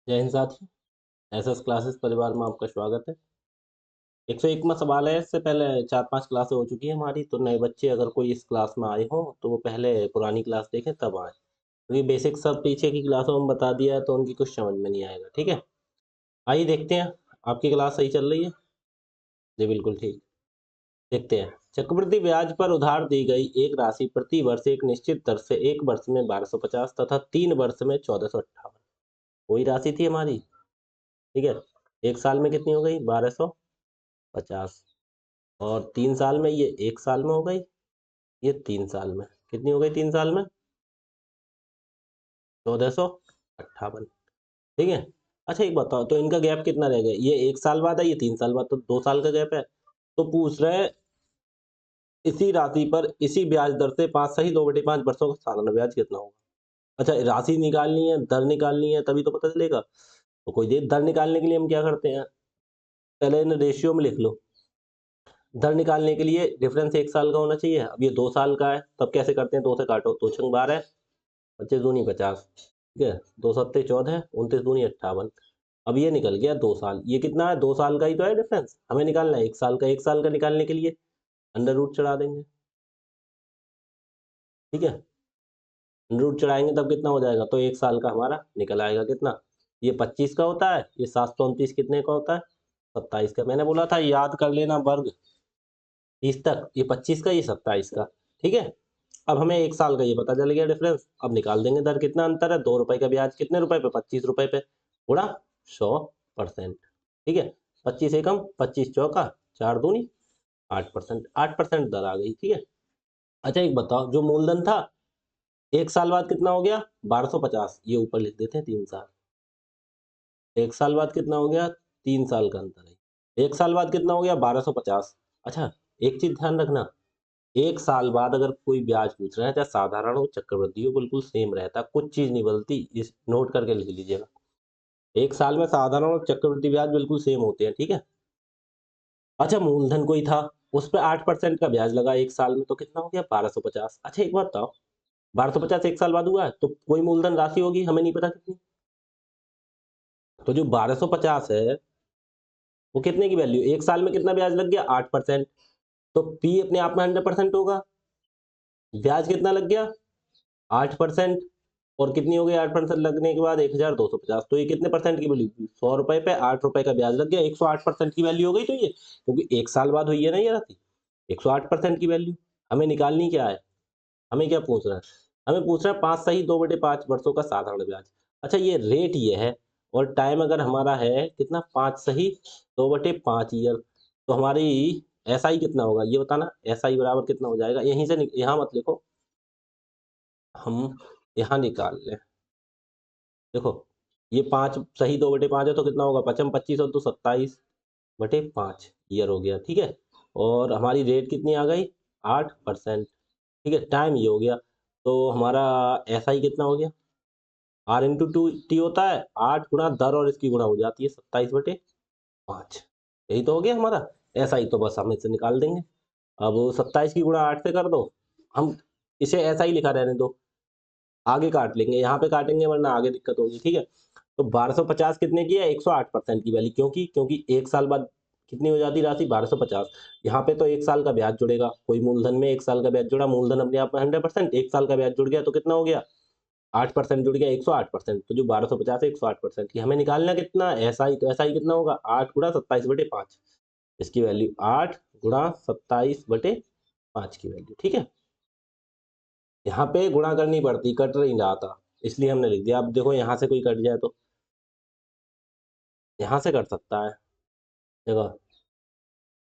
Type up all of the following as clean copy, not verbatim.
जय हिंद साथी। SS classes परिवार में आपका स्वागत है। 101वां सवाल है। इससे पहले 4-5 क्लासें हो चुकी है हमारी, तो नए बच्चे अगर कोई इस क्लास में आए हों तो वो पहले पुरानी क्लास देखें तब आए, क्योंकि बेसिक सब पीछे की क्लासों में बता दिया है तो उनकी कुछ समझ में नहीं आएगा। ठीक है, आइए देखते हैं। आपकी क्लास सही चल रही है? जी बिल्कुल ठीक। देखते हैं। चक्रवृद्धि ब्याज पर उधार दी गई एक राशि प्रति वर्ष एक निश्चित दर से एक वर्ष में 1250 तथा 3 वर्ष में 1458 वही राशि थी हमारी। ठीक है, एक साल में कितनी हो गई? 1250। और 3 साल में, ये एक साल में हो गई, ये 3 साल में कितनी हो गई? 3 साल में 1458। ठीक है। अच्छा एक बताओ, तो इनका गैप कितना रह गया? ये एक साल बाद है, ये 3 साल बाद, तो 2 साल का गैप है। तो पूछ रहे हैं इसी राशि पर इसी ब्याज दर से 5 सही 2/5 वर्षों का सालाना ब्याज कितना होगा? अच्छा, राशि निकालनी है, दर निकालनी है, तभी तो पता चलेगा। तो कोई दे, दर निकालने के लिए हम क्या करते हैं, पहले इन रेशियो में लिख लो। दर निकालने के लिए डिफरेंस एक साल का होना चाहिए। अब ये 2 साल का है, तब कैसे करते हैं? 2 से काटो, 2×12, 25×2 = 50। ठीक है, 2×7 = 14, 29×2 = 58। अब ये निकल गया 2 साल। ये कितना है? 2 साल का ही तो है डिफरेंस, हमें निकालना है एक साल का। एक साल का निकालने के लिए अंडर रूट चढ़ा देंगे। ठीक है, अंडर रूट चढ़ाएंगे तब कितना हो जाएगा? तो एक साल का हमारा निकल आएगा कितना? ये 25 का होता है, ये 729 कितने का होता है? 27 का। मैंने बोला था याद कर लेना वर्ग 30 तक। ये 25 का, ये 27 का। ठीक है, अब हमें एक साल का ये पता चल गया डिफरेंस। अब निकाल देंगे दर। कितना अंतर है? 2 रुपए का ब्याज कितने रुपए पे? 25 रुपए पे, गुणा 100%। ठीक है, 25 एकम 25 चौका 4 दूनी 8%। 8% दर आ गई। ठीक है। अच्छा एक बताओ, जो मूलधन था एक साल बाद कितना हो गया? 1250। ये ऊपर लिख देते हैं 3 साल। एक साल बाद कितना हो गया? 3 साल का अंतर है। एक साल बाद कितना हो गया? 1250। अच्छा, एक चीज ध्यान रखना, एक साल बाद अगर कोई ब्याज पूछ रहा है, चाहे साधारण हो चक्रवृद्धि हो, बिल्कुल सेम रहता है, कुछ चीज नहीं बदलती। इस नोट करके लिख लीजिएगा। एक साल में साधारण और चक्रवृद्धि ब्याज बिल्कुल सेम होते हैं। ठीक है। अच्छा, मूलधन कोई था, उस पर 8% का ब्याज लगा एक साल में, तो कितना हो गया? 1250। अच्छा एक बात बताओ, 1250 एक साल बाद हुआ है, तो कोई मूलधन राशि होगी, हमें नहीं पता कितनी। तो जो 1250 है वो कितने की वैल्यू? एक साल में कितना ब्याज लग गया? 8%। तो पी अपने आप में 100% होगा। ब्याज कितना लग गया? 8%। और कितनी हो गई? 8% लगने के बाद 1250। तो ये कितने परसेंट की वैल्यू? 100 रुपए पे 8 रुपए का ब्याज लग गया, 108% की वैल्यू हो गई। तो ये क्योंकि एक साल बाद हुई है ना ये राशि, 108% की वैल्यू हमें निकालनी क्या है? हमें क्या पूछ रहा है? हमें पूछ रहा है 5 सही 2/5 वर्षों का साधारण ब्याज। अच्छा, ये रेट ये है, और टाइम अगर हमारा है कितना? 5 सही 2/5 ईयर। तो हमारी एसआई कितना होगा ये बताना। एसआई बराबर कितना हो जाएगा? यहीं से यहाँ मत लिखो, हम यहाँ निकाल लें। देखो, ये 5 सही 2/5 है, तो कितना होगा? 5×25 और 2 27/5 ईयर हो गया। ठीक है, और हमारी रेट कितनी आ गई? 8%। ठीक है, टाइम ये हो गया। तो हमारा एसआई कितना हो गया? R/2T होता है, 8 गुणा दर और इसकी गुणा हो जाती है 27/5। यही तो हो गया हमारा एसआई। तो बस हम इसे निकाल देंगे। अब 27 की गुणा 8 से कर दो। हम इसे ऐसा ही लिखा रहने दो, आगे काट लेंगे, यहाँ पे काटेंगे वरना आगे दिक्कत होगी। ठीक है, तो 1250 कितने की है? 108% की वैल्यू। क्योंकि एक साल बाद कितनी हो जाती राशि? 1250। यहाँ पे तो एक साल का ब्याज जुड़ेगा, कोई मूलधन में एक साल का ब्याज जुड़ा, मूलधन अपने आप में 100%, एक साल का ब्याज जुड़ गया तो कितना हो गया? 8% जुड़ गया, 108%। तो जो 1250 है 108% की, हमें निकालना कितना? एसआई। तो एसआई कितना होगा? 8 गुणा 27/5। इसकी वैल्यू 8 गुणा 27/5 की वैल्यू। ठीक है, यहाँ पे गुणा करनी पड़ती, कट नहीं रहा था, इसलिए हमने लिख दिया। अब देखो यहाँ से कोई कट जाए तो यहाँ से कट सकता है। देखो,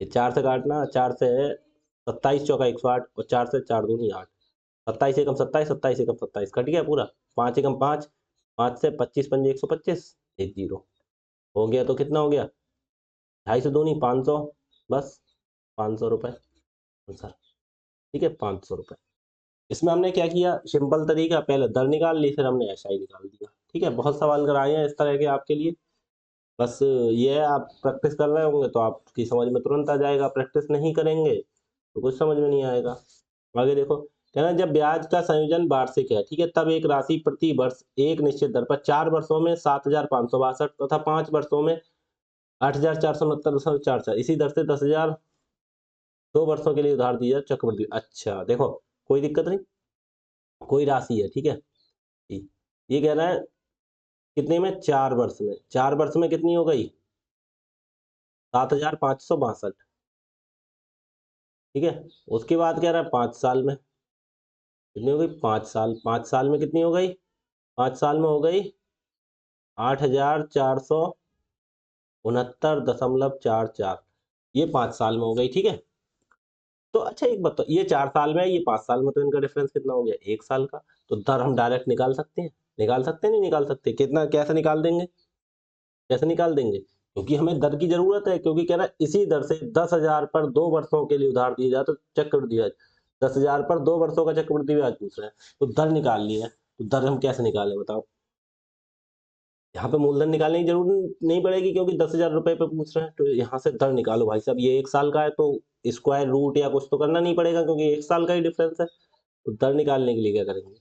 ये 4 से काटना, 4 से 27 चौका 108, और 4 से 4 दूनी 8। 27 एकम 27, 27 एकम 27, कट गया पूरा। 5 एकम 5, 5 से 25 पंजे 125, एक जीरो हो गया। तो कितना हो गया? 250 दूनी 500, बस 500 रुपये सर। ठीक है, 500 रुपये। इसमें हमने क्या किया? सिंपल तरीका, पहले दर निकाल ली, फिर हमने एसआई निकाल दिया। ठीक है, बहुत सवाल कराए हैं इस तरह के आपके लिए। बस ये है, आप प्रैक्टिस कर रहे होंगे तो आपकी समझ में तुरंत आ जाएगा, प्रैक्टिस नहीं करेंगे तो कुछ समझ में नहीं आएगा। आगे देखो, कहना जब ब्याज का संयोजन वार्षिक है, ठीक है, तब एक राशि प्रति वर्ष एक निश्चित दर पर 4 वर्षों में 7,562 तथा 5 वर्षों में 8,469.44 इसी दर से 10,000 2 वर्षों के लिए उधार दिया चक्रवृद्धि। अच्छा देखो, कोई दिक्कत नहीं, कोई राशि है, ठीक है, ये कह रहा है कितने में, 4 वर्ष में, 4 वर्ष में कितनी हो गई, 7,562, ठीक है। उसके बाद कह रहा है 5 साल में कितनी हो गई, 5 साल, 5 साल में कितनी हो गई, 5 साल में हो गई 8,469.44, ये 5 साल में हो गई, ठीक है। तो अच्छा एक बताओ, ये 4 साल में है, ये 5 साल में, तो इनका डिफरेंस कितना हो गया, 1 साल का। तो दर हम डायरेक्ट निकाल सकते हैं, निकाल सकते हैं, नहीं निकाल सकते, कितना, कैसे निकाल देंगे, कैसे निकाल देंगे, क्योंकि हमें दर की जरूरत है, क्योंकि कह रहा है इसी दर से 10,000 पर 2 वर्षों के लिए उधार दिया जाए तो चक्रवृद्धि ब्याज, 10,000 पर 2 वर्षों का चक्रवृद्धि ब्याज पूछ रहे हैं, तो दर निकालनी है, तो दर हम कैसे निकालें बताओ। यहाँ पे मूलधन निकालने की जरूरत नहीं पड़ेगी, क्योंकि 10,000 रुपए पे पूछ रहे हैं, तो यहाँ से दर निकालो भाई साहब, ये 1 साल का है तो स्क्वायर रूट या कुछ तो करना नहीं पड़ेगा, क्योंकि 1 साल का ही डिफरेंस है। तो दर निकालने के लिए क्या करेंगे,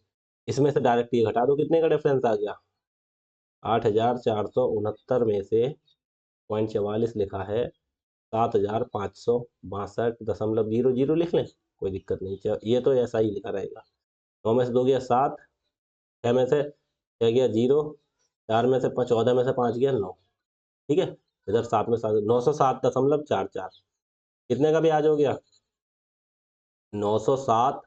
इसमें से डायरेक्ट ये घटा दो, कितने का डिफरेंस आ गया, 8,469 में से 0.44 लिखा है, 7,562.00 लिख लें, कोई दिक्कत नहीं, ये तो ऐसा ही लिखा रहेगा। 9 में से 2 गया 7, 6 में से 6 गया 0, 4 में से 14 में से 5 गया 9, ठीक है। इधर 7 में 7, 907.44, कितने का ब्याज हो गया, 907,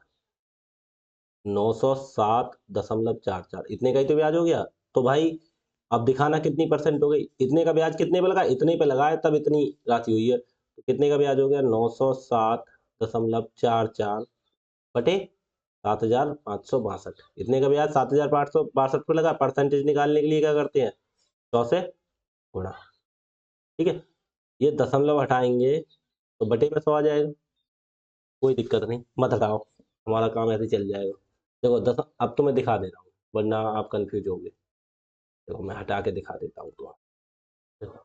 907.44, इतने का ही तो ब्याज हो गया। तो भाई अब दिखाना कितनी परसेंट हो गई, इतने का ब्याज कितने पे लगा, इतने पे लगाए तब इतनी राशि हुई है, तो कितने का ब्याज हो गया, 907.44 बटे 7,562, इतने का ब्याज 7,562 पे लगा। परसेंटेज निकालने के लिए क्या करते हैं, 100 से गुणा, ठीक है। ये दशमलव हटाएंगे तो बटे में 100 आ जाएगा, कोई दिक्कत नहीं, मत हटाओ, हमारा काम ऐसे ही चल जाएगा। देखो अब तो मैं दिखा दे रहा हूँ, वरना आप कंफ्यूज होगे। देखो मैं हटा के दिखा देता हूँ, तो देखो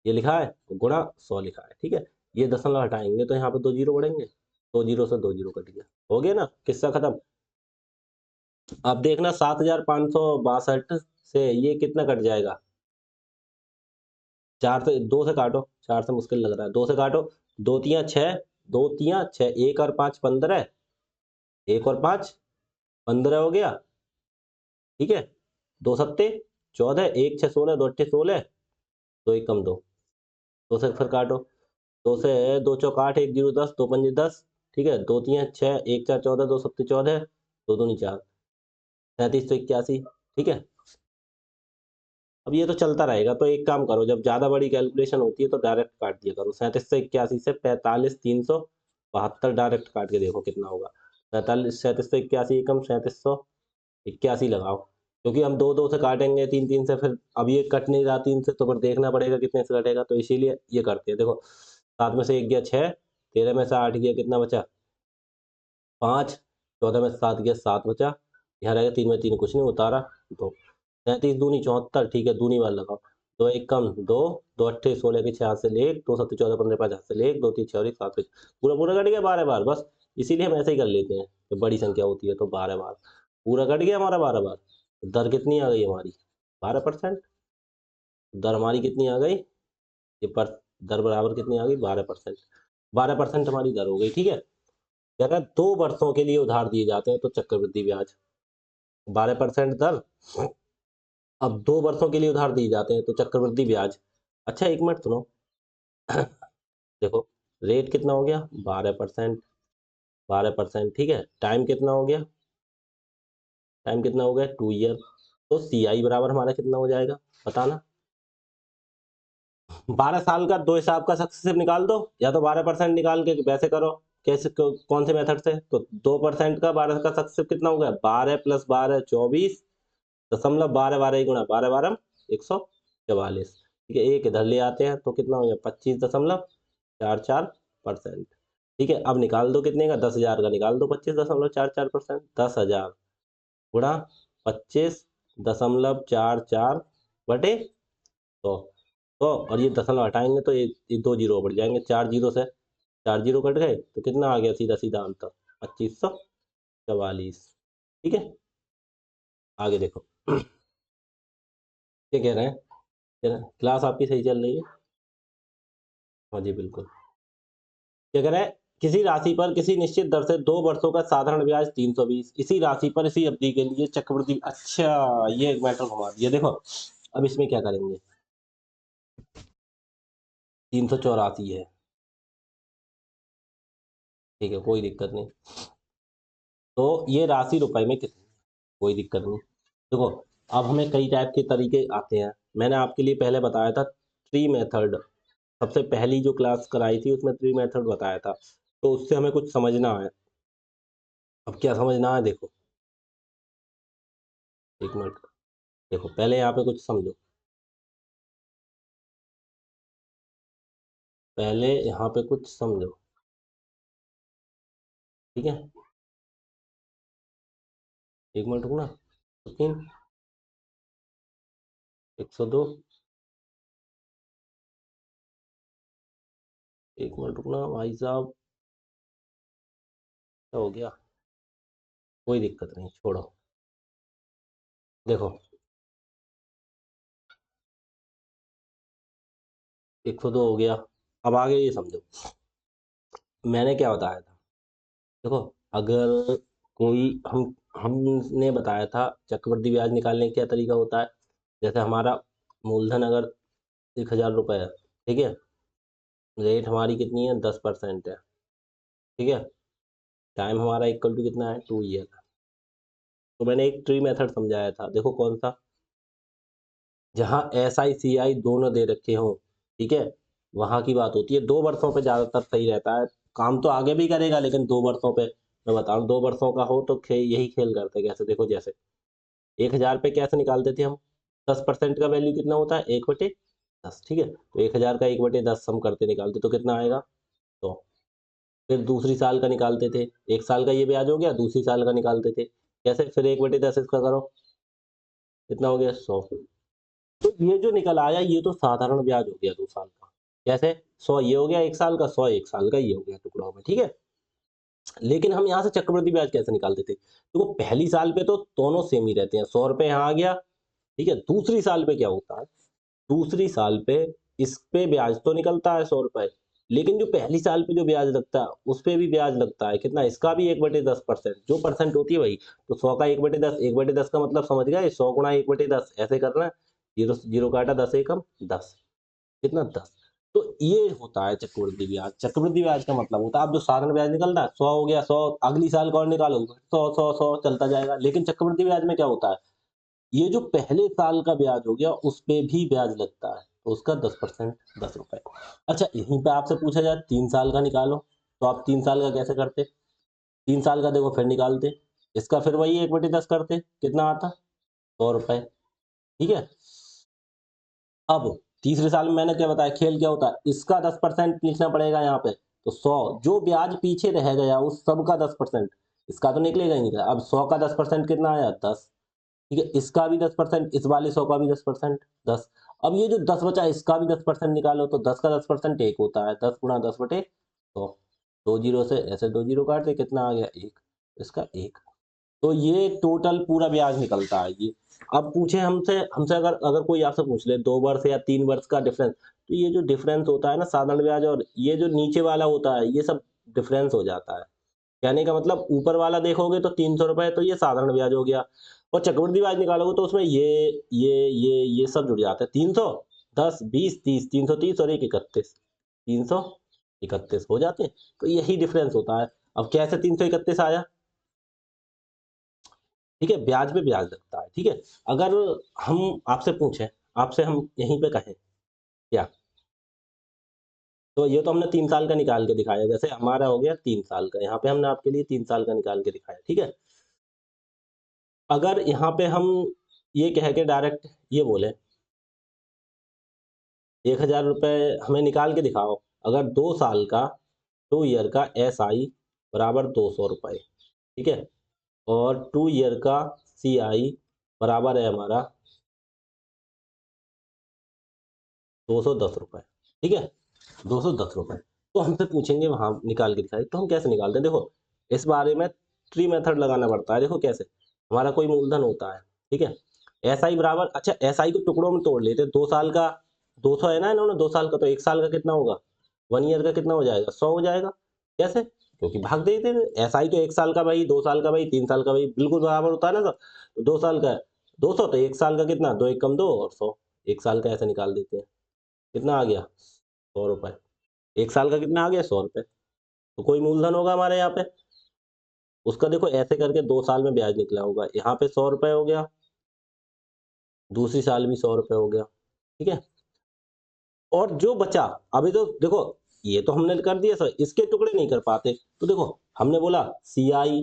ये लिखा है तो गुणा 100 लिखा है, ठीक है। ये दशमलव हटाएंगे तो यहाँ पे 2 जीरो बढ़ेंगे, 2 जीरो से 2 जीरो कट गया, हो गया ना, किस्सा खत्म। अब देखना 7,562 से ये कितना कट जाएगा, 4 से, 2 से काटो, 4 से मुश्किल लग रहा है, 2 से काटो, 2 तियां 6, 2 तियां 6, 1 और 5 15, 1 और 5 15 हो गया, ठीक है। 2 सत्ते 14, 1 6 16, 2 अट्ठे 16, 2 एक कम 2, 2 से फिर काटो, 2 से 2 चौक 8, 1 जीरो 10, 2 पंजे 10, ठीक है। 2 तियां 6, 1 4 14, 2 सत्ते 14, 2 दूनी 4, 3781, ठीक है। अब ये तो चलता रहेगा, तो एक काम करो, जब ज्यादा बड़ी कैलकुलेशन होती है तो डायरेक्ट काट दिया करो, 3781 से 45,372 डायरेक्ट काट के देखो कितना होगा, 3781 कम 3781 लगाओ, क्योंकि हम 2 2 से काटेंगे, 3 3 से, फिर अब ये कट नहीं रहा 3 से, तो फिर देखना पड़ेगा कितने से कटेगा, तो इसीलिए ये करते हैं। देखो 7 में से 1 गया 6, 13 में से 8 गया, कितना बचा 5, 14 में से 7 गया 7 बचा, यहाँ रहेगा 3 में 3 कुछ नहीं, उतारा 2, 37 दूनी 74, ठीक है, दूनी वाला लगाओ, 2 एक कम 2, 2 अट्ठे 16 के 6 हाथ से ले 1, 2 सत्ते 14 15 5 हाथ से ले 1, 2 3 6 और 1 7, पूरा पूरा कट गया 12 बार, बस इसीलिए हम ऐसे ही कर लेते हैं, जब बड़ी संख्या होती है तो 12 बार पूरा कट गया हमारा, 12 बार। दर कितनी आ गई हमारी, 12%, दर हमारी कितनी आ गई, ये पर दर बराबर कितनी आ गई, 12%, 12% हमारी दर हो गई, ठीक है। कह रहा है 2 वर्षों के लिए उधार दिए जाते हैं तो चक्रवृद्धि ब्याज 12% दर, अब 2 वर्षों के लिए उधार दिए जाते हैं तो चक्रवृद्धि ब्याज। अच्छा एक मिनट सुनो, देखो रेट कितना हो गया, 12%, 12%, ठीक है। टाइम कितना हो गया, टाइम कितना हो गया 2 ईयर, तो सी आई बराबर हमारा कितना हो जाएगा बताना। 12 साल का 2 हिसाब का सक्सेसिव निकाल दो, या तो 12% निकाल के वैसे करो, कैसे कौन से मेथड से, तो 2% का 12 का सक्सेसिव कितना हो गया, 12 + 12 24.12 12 ही गुणा 12 12 144, ठीक है। एक इधर ले आते हैं तो कितना हो गया 25.44%, ठीक है। अब निकाल दो कितने का, 10,000 का निकाल दो 25.44%, 10,000 गुणा 25.44 बटे 100, तो और ये दशमलव हटाएंगे तो ये 2 जीरो बढ़ जाएंगे, 4 जीरो से 4 जीरो कट गए तो कितना आ गया, सीधा सीधा अंतर 2500, 44। ठीक है, आगे देखो क्या कह रहे हैं, क्लास आपकी सही चल रही है? हाँ जी बिल्कुल। क्या कह रहा है, किसी राशि पर किसी निश्चित दर से 2 वर्षों का साधारण ब्याज 320, इसी राशि पर इसी अवधि के लिए चक्रवृद्धि। अच्छा, ये एक मैटर घुमा दिया। देखो अब इसमें क्या करेंगे, 384 है, ठीक है, कोई दिक्कत नहीं। तो ये राशि रुपए में कितनी, कोई दिक्कत नहीं। देखो अब हमें कई टाइप के तरीके आते हैं, मैंने आपके लिए पहले बताया था ट्री मेथड, सबसे पहली जो क्लास कराई थी उसमें ट्री मेथड बताया था, तो उससे हमें कुछ समझना है। अब क्या समझना है, देखो एक मिनट, देखो पहले यहाँ पे कुछ समझो, पहले यहाँ पे कुछ समझो, ठीक है, एक मिनट रुकना। 3, 102, एक मिनट रुकना भाई साहब, क्या हो गया, कोई दिक्कत नहीं, छोड़ो। देखो 102 हो गया, अब आगे ये समझो, मैंने क्या बताया था। देखो अगर कोई हमने बताया था चक्रवृद्धि ब्याज निकालने का क्या तरीका होता है, जैसे हमारा मूलधन अगर 1000 रुपये है, ठीक है, रेट हमारी कितनी है, 10% है, ठीक है, टाइम हमारा इक्वल टू कितना है, 2 ईयर। तो मैंने एक ट्री मेथड समझाया था, देखो कौन सा, जहाँ एस आई सी आई दोनों दे रखे हों, ठीक है, वहाँ की बात होती है। 2 वर्षों पे ज़्यादातर सही रहता है, काम तो आगे भी करेगा लेकिन 2 वर्षों पे, मैं बता रहा हूँ 2 वर्षों का हो तो यही खेल करते कैसे, देखो जैसे 1000 पे कैसे निकालते थे हम, 10% का वैल्यू कितना होता है, 1/10, ठीक है, तो 1000 का 1/10 हम करते निकालते तो कितना आएगा, तो फिर दूसरी साल का निकालते थे, एक साल का ये ब्याज हो गया, दूसरी साल का निकालते थे कैसे, फिर 1/10 इसका करो, कितना हो गया, 100। तो ये जो निकल आया ये तो साधारण ब्याज हो गया 2 साल का, कैसे, 100 ये हो गया एक साल का, 100 एक साल का ये हो गया टुकड़ों में, ठीक है। लेकिन हम यहाँ से चक्रवृद्धि ब्याज कैसे निकालते थे, तो वो पहली साल पे तो दोनों सेम ही रहते हैं, 100 रुपये यहाँ आ गया, ठीक है, दूसरी साल पे क्या होता है, दूसरी साल पे इस पे ब्याज तो निकलता है 100 रुपये, लेकिन जो पहली साल पे जो ब्याज लगता है उस पे भी ब्याज लगता है, कितना, इसका भी 1/10%, जो परसेंट होती है वही, तो 100 का 1/10, 1/10 का मतलब समझ गए, 100 गुणा 1/10 ऐसे करना है, जीरो जीरो काटा, 10 एकम 10, कितना, 10। तो ये होता है चक्रवृद्धि ब्याज, चक्रवृद्धि ब्याज का मतलब होता है, अब जो साधारण ब्याज निकलता है 100 हो गया, 100 अगली साल का और निकालोगे 100 100 100 चलता जाएगा, लेकिन चक्रवृद्धि ब्याज में क्या होता है, ये जो पहले साल का ब्याज हो गया उस पे भी ब्याज लगता है, तो उसका 10%, 10 रुपए। अच्छा यहीं पे आपसे पूछा जाए 3 साल का निकालो, तो आप 3 साल का कैसे करते, 3 साल का देखो फिर निकालते, इसका फिर वही 1/10 करते, कितना आता, 100 रुपए, ठीक है। अब तीसरे साल में मैंने क्या बताया, खेल क्या होता है, इसका 10% लिखना पड़ेगा यहाँ पे, तो 100 जो ब्याज पीछे रह गया उस सब का 10%, इसका तो निकलेगा ही निकलेगा, अब 100 का 10% कितना आया, 10, ठीक है, इसका भी 10%, इस वाले 100 का भी 10%, 10। अब ये जो 10 बचा इसका भी 10% निकालो, तो 10 का 10% एक होता है, 10 गुणा 10/100, 2 जीरो से ऐसे 2 जीरो काट दे, कितना आ गया, एक, इसका एक, तो ये टोटल पूरा ब्याज निकलता है ये। अब पूछे हमसे हमसे अगर अगर कोई आपसे पूछ ले 2 वर्ष या 3 वर्ष का डिफरेंस, तो ये जो डिफरेंस होता है ना साधारण ब्याज और ये जो नीचे वाला होता है ये सब डिफरेंस हो जाता है, कहने का मतलब ऊपर वाला देखोगे तो 300 रुपए तो ये साधारण ब्याज हो गया, और चक्रवृद्धि ब्याज निकालोगे तो उसमें ये सब जुड़ जाते हैं, 310 20 30, 330 और एक 31, 331 हो जाते हैं, तो यही डिफरेंस होता है। अब कैसे 331 आया, ठीक है, ब्याज पे ब्याज लगता है, ठीक है। अगर हम आपसे पूछें, आपसे हम यहीं पे कहें क्या, तो ये तो हमने 3 साल का निकाल के दिखाया, जैसे हमारा हो गया 3 साल का, यहाँ पे हमने आपके लिए 3 साल का निकाल के दिखाया, ठीक है। अगर यहाँ पे हम ये कह के डायरेक्ट ये बोले 1000 रुपये हमें निकाल के दिखाओ, अगर 2 साल का 2 ईयर का SI बराबर 200 रुपये, ठीक है, और 2 ईयर का CI बराबर है हमारा 210 रुपये, ठीक है, 210 रुपये, तो हमसे पूछेंगे वहां निकाल के दिखाई, तो हम कैसे निकालते हैं, देखो इस बारे में ट्री मेथड लगाना पड़ता है। देखो कैसे, हमारा कोई मूलधन होता है, ठीक है, एसआई बराबर, अच्छा एसआई को टुकड़ों में तोड़ लेते, 2 साल का 200 है ना इन्होंने, 2 साल का, तो 1 साल का कितना होगा, 1 ईयर का कितना हो जाएगा, 100 हो जाएगा। कैसे, क्योंकि भाग देते थे, एसआई तो 1 साल का भाई, 2 साल का भाई, 3 साल का भाई, बिल्कुल बराबर होता है ना सर। तो 2 साल का है 200, तो 1 साल का कितना, 2 एकम 2 और 100, 1 साल का ऐसे निकाल देते हैं, कितना आ गया, 100 रुपए। 1 साल का कितना आ गया, 100 रुपए। तो कोई मूलधन होगा हमारे यहाँ पे, उसका देखो ऐसे करके 2 साल में ब्याज निकला होगा, यहाँ पे 100 रुपए हो गया, दूसरी साल भी 100 रुपए हो गया, ठीक है। और जो बचा, अभी तो देखो ये तो हमने कर दिया सर, इसके टुकड़े नहीं कर पाते, तो देखो हमने बोला सीआई,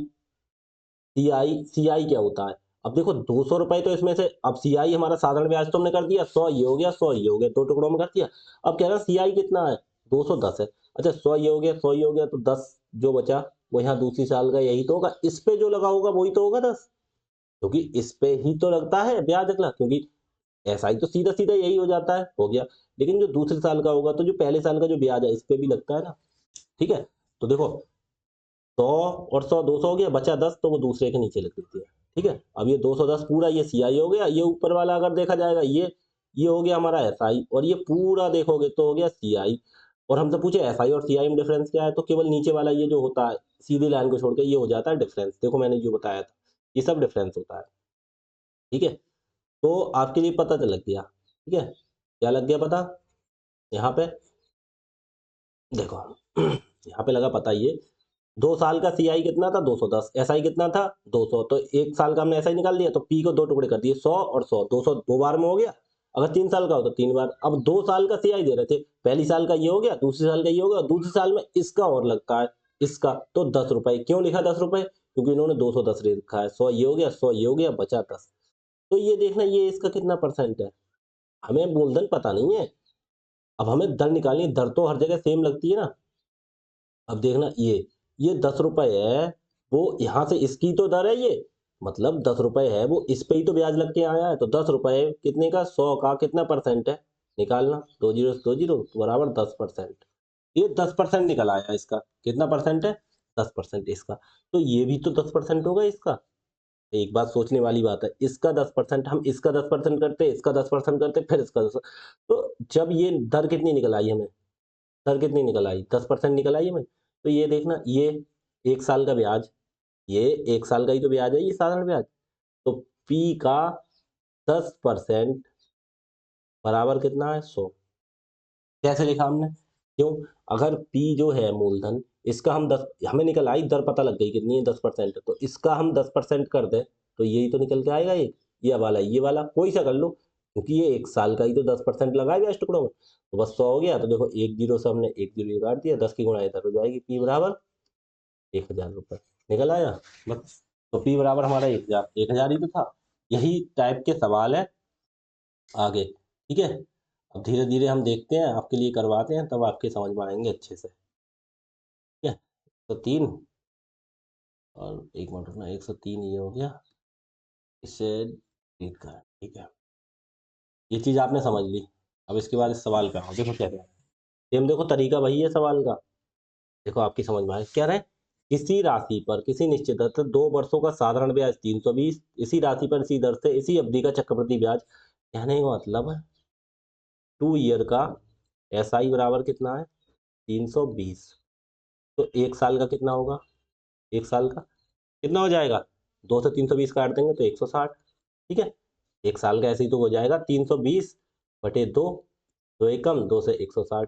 सीआई क्या होता है। अब देखो 200 रुपए तो इसमें से, अब सीआई हमारा साधारण ब्याज तो हमने कर दिया, 100 ये हो गया, 100 ये हो गया, 2 टुकड़ों में कर दिया। अब कह रहा सीआई कितना है, 210 है। अच्छा 100 ये हो गया, 100 ये हो गया, तो 10 जो बचा वो यहाँ दूसरी साल का यही तो होगा, इस पे जो लगा होगा वही तो होगा 10, क्योंकि इस पे ही तो लगता है ब्याज अगला, क्योंकि एसआई तो सीधा सीधा यही हो जाता है, हो गया। लेकिन जो दूसरे साल का होगा, तो जो पहले साल का जो ब्याज है इस पे भी लगता है ना, ठीक है। तो देखो 100 और 100, 200 हो गया, बचा 10, तो वो दूसरे के नीचे लिख देती है, ठीक है। अब ये 210 पूरा ये सीआई हो गया, ये ऊपर वाला अगर देखा जाएगा ये हो गया हमारा एसआई, और ये पूरा देखोगे तो हो गया सीआई। और हमसे पूछे एसआई और सीआई में डिफरेंस क्या है, तो केवल नीचे वाला ये जो होता है सीधी लाइन को छोड़ के ये हो जाता है डिफरेंस, देखो मैंने जो बताया था ये सब डिफरेंस होता है, ठीक है। तो आपके लिए पता चल लग गया, ठीक है, क्या लग गया पता, यहाँ पे देखो यहाँ पे लगा पता, ये 2 साल का सीआई कितना था, 210, एसआई कितना था, 200, तो 1 साल का हमने एसआई निकाल दिया, तो पी को 2 टुकड़े कर दिए, 100 और 100, 200 2 बार में हो गया। अगर 3 साल का हो तो 3 बार। अब 2 साल का सीआई दे रहे थे, पहली साल का ये हो गया, दूसरे साल का ये हो गया, दूसरे साल में इसका और लगता है, इसका तो 10 रुपए। क्यों लिखा 10 रुपए, क्योंकि इन्होंने 210 ले रखा है, 100 ये हो गया, 100 ये हो गया, बचा 10। तो ये देखना ये इसका कितना परसेंट है, हमें मूलधन पता नहीं है, अब हमें दर निकालनी है, दर तो हर जगह सेम लगती है ना। अब देखना ये 10 रुपए है, वो यहाँ से इसकी तो दर है, ये मतलब 10 रुपए है, वो इस पे ही तो ब्याज लग के आया है, तो 10 रुपए कितने का, 100 का कितना परसेंट है, निकालना, 2 जीरो से 2 जीरो बराबर 10%। ये 10% निकल आया इसका, कितना परसेंट है, 10% इसका, तो ये भी तो 10% होगा इसका। एक बात सोचने वाली बात है, इसका 10%, हम इसका 10% करते, इसका 10% करते, फिर इसका 10, तो जब ये दर कितनी निकल आई हमें, दर कितनी निकल आई, 10% निकल आई हमें। तो ये देखना ये 1 साल का ब्याज, ये 1 साल का ही तो ब्याज है, ये साधारण ब्याज, तो पी का 10% बराबर कितना है, 100। कैसे लिखा हमने, क्यों, अगर पी जो है मूलधन, इसका हम 10, हमें निकल आई दर पता लग गई कितनी है, 10%, तो इसका हम 10% कर दें, तो यही तो निकल के आएगा, ये वाला कोई सा कर लो, क्योंकि ये 1 साल का ही तो 10% लगा है ब्याज टुकड़ों में, तो बस 100 हो गया। तो देखो एक जीरो से हमने एक जीरो काट दिया, 10 की गुणा इधर हो जाएगी, पी बराबर 1000 रुपये निकल आया बस। तो पी बराबर हमारा 1000, 1000 ही तो था। यही टाइप के सवाल है आगे, ठीक है। अब धीरे धीरे हम देखते हैं, आपके लिए करवाते हैं, तब आपके समझ में आएंगे अच्छे से, ठीक है। तो 3 और 1 मिनट रुकना, 103 ये हो गया, इससे ठीक है, ठीक है। ये चीज़ आपने समझ ली। अब इसके बाद इस सवाल पे आओ, देखो क्या कह रहे हैं, सेम देखो तरीका वही है सवाल का, देखो आपकी समझ में आए, क्या रहे, किसी राशि पर किसी निश्चित दर से 2 वर्षों का साधारण ब्याज 320, इसी राशि पर इसी दर से इसी अवधि का चक्रवृद्धि ब्याज, कहने का मतलब है 2 ईयर का एसआई बराबर कितना है, 320, तो 1 साल का कितना होगा, 1 साल का कितना हो जाएगा, 2 से 320 काट देंगे तो 160, ठीक है। 1 साल का ऐसे ही तो हो जाएगा 320 बटे 2, 2 एकम 2 से 160,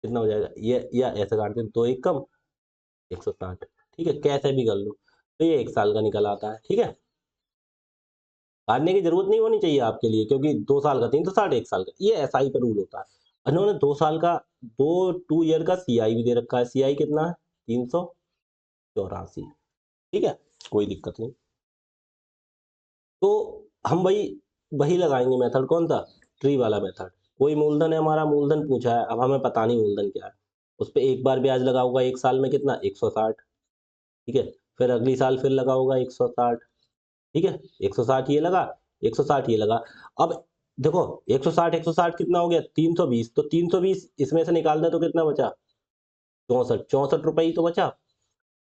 कितना हो जाएगा, ये या ऐसे काट दें 2 एकम 160, ठीक है, कैसे भी कर लो, तो ये 1 साल का निकल आता है, ठीक है। काटने की जरूरत नहीं होनी चाहिए आपके लिए, क्योंकि 2 साल का 360, 1 साल का, ये एसआई का रूल होता है। इन्होंने 2 साल का 2 ईयर का सीआई भी दे रखा है, सीआई कितना है, 384, ठीक है, कोई दिक्कत नहीं। तो हम वही वही लगाएंगे मेथड, कौन सा, ट्री वाला मेथड। कोई मूलधन है हमारा, मूलधन पूछा है, अब हमें पता नहीं मूलधन क्या है, उस पर एक बार ब्याज लगा होगा 1 साल में कितना, 160, ठीक है। फिर अगली साल फिर लगा होगा 160, ठीक है, 160 ये लगा, 160 ये लगा। अब देखो 160 160 कितना हो गया, 320, तो 320 इसमें से निकाल दें तो कितना बचा, 64 रुपए ही तो बचा।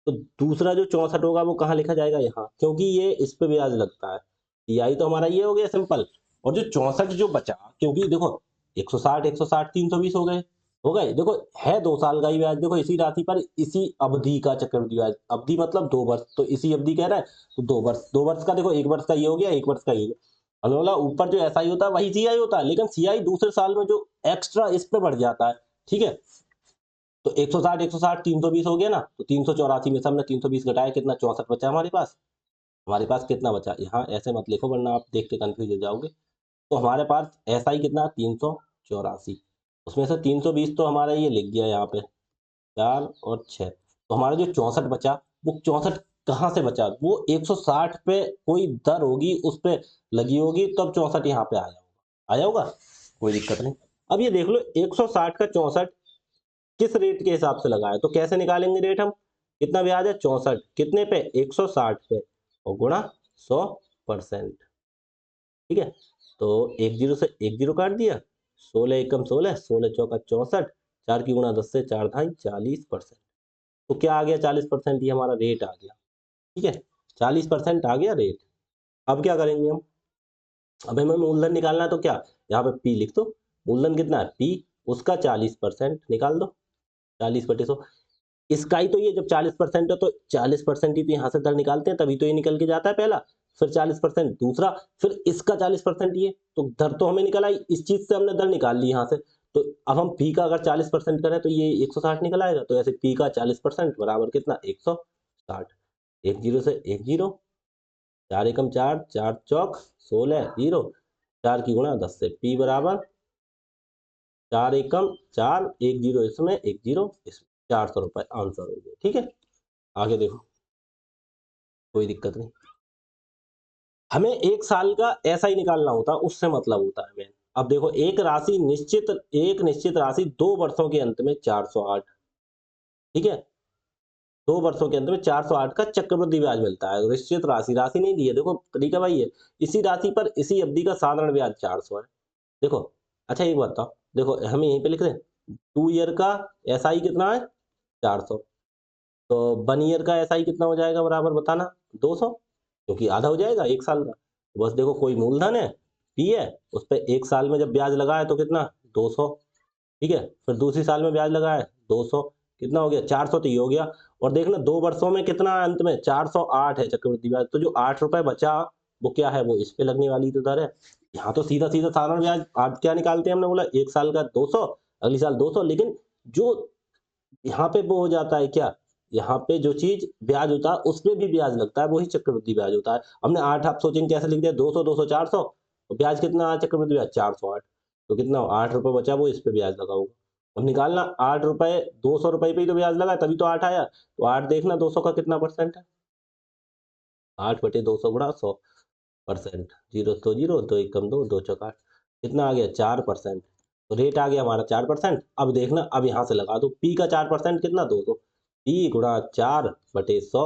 तो दूसरा जो 64 होगा वो कहाँ लिखा जाएगा, यहाँ, क्योंकि ये इस पे ब्याज लगता है। सीआई तो हमारा ये हो गया सिंपल, और जो 64 जो बचा, क्योंकि देखो 160 160 320 हो गए देखो, है 2 साल का ही ब्याज, देखो इसी राशि पर इसी अवधि का चक्रवृद्धि ब्याज, अवधि मतलब 2 वर्ष, तो इसी अवधि कह रहा है, तो 2 वर्ष का देखो, 1 वर्ष का ये हो गया, 1 वर्ष का ये हो गया। अनमोला ऊपर जो एसआई होता है वही सीआई होता है, लेकिन सीआई दूसरे साल में जो एक्स्ट्रा इस पे बढ़ जाता है, ठीक है। तो 160 160 320 हो गया ना, तो 384 में से हमने 320 घटाया, कितना 64 बचा हमारे पास। हमारे पास कितना बचा, यहाँ ऐसे मत लिखो वरना आप देख के कंफ्यूज हो जाओगे। तो हमारे पास ऐसा ही कितना 384, उसमें से 320 तो हमारा ये लिख गया यहाँ पे 4 और 6, तो हमारा जो 64 बचा, वो 64 कहाँ से बचा, वो 160 पे कोई दर होगी उस पे लगी होगी, तब 64 यहाँ पे आया होगा, कोई दिक्कत नहीं। अब ये देख लो 160 का 64 किस रेट के हिसाब से लगा है, तो कैसे निकालेंगे रेट हम, कितना ब्याज है 64 कितने पे 160 पे, और गुणा 100%, ठीक है। तो एक जीरो से एक जीरो काट दिया, 16 एकम 16, 16 चौका 64, 4 की गुणा 10 से 4 ढाई 40%। तो क्या आ गया 40%, ये हमारा रेट आ गया, ठीक है, 40% आ गया रेट। अब क्या करेंगे हम, अब हमें मूलधन निकालना है, तो क्या यहाँ पे पी लिख दो, मूलधन कितना है पी, उसका 40% निकाल दो, 40/100। इसका ही तो ये जब 40% है तो 40% ही तो यहाँ से दर निकालते हैं, तभी तो ये निकल के जाता है पहला, फिर 40% दूसरा, फिर इसका 40% ये, तो दर तो हमें निकल आई, इस चीज से हमने दर निकाल ली यहाँ से। तो अब हम पी का अगर 40% करें तो ये 160 निकल आएगा, तो ऐसे पी का 40% बराबर कितना 160, एक जीरो से एक जीरो, 4 एकम 4, 4 चौक 16 जीरो, 4 की गुणा 10 से पी बराबर 4 एकम 4, एक जीरो इसमें एक जीरो इसमें, 400 रुपए आंसर हो गया, ठीक है। आगे देखो, कोई दिक्कत नहीं, हमें 1 साल का ऐसा ही निकालना होता है, उससे मतलब होता है मेन। अब देखो एक निश्चित राशि 2 वर्षों के अंत में 408, ठीक है, 2 वर्षों के अंत में 408 का चक्रवृद्धि ब्याज मिलता है, निश्चित राशि, राशि नहीं दी है, देखो तरीका भाई है, इसी राशि पर इसी अवधि का साधारण ब्याज 400 है। देखो, अच्छा एक बात बताओ, देखो हम यहीं पे लिख रहे हैं 2 ईयर का एसआई कितना है 400, तो 1 ईयर का एसआई कितना हो जाएगा बराबर बताना, 200, क्योंकि आधा हो जाएगा 1 साल का। बस देखो कोई मूलधन है पी है, उस पर 1 साल में जब ब्याज लगा है तो कितना 200, ठीक है, फिर दूसरी साल में ब्याज लगा है 200, कितना हो गया 400, तो ये हो गया। और देखना 2 वर्षों में कितना है अंत में 408 है चक्रवृद्धि ब्याज, तो जो 8 रुपए बचा वो क्या है, वो इस पे लगने वाली तो दर है। यहाँ तो सीधा सीधा साधारण ब्याज आप क्या निकालते हैं, हमने बोला 1 साल का 200, अगली साल 200, लेकिन जो यहाँ पे वो हो जाता है क्या, यहाँ पे जो चीज ब्याज होता है उसमें भी ब्याज लगता है, वही चक्रवृद्धि ब्याज होता है। हमने 8, आप सोचेंगे कैसे लिख दिया 200 200 400, तो ब्याज कितना आया चक्रवृद्धि ब्याज 408, तो कितना 8 रुपए बचा वो इस पे ब्याज लगा होगा। अब निकालना 8 रुपए, 200 रुपए पे ही तो ब्याज लगा है, तभी तो 8 आया, तो 8 देखना 200 का कितना परसेंट है, 8/200 गुणा 100%, जीरो तो जीरो, दो एकम दो, दो चौका 8, कितना आ गया 4%, तो रेट आ गया हमारा 4%। अब देखना, अब यहाँ से लगा दो पी का 4% कितना 200, पी गुणा 4/100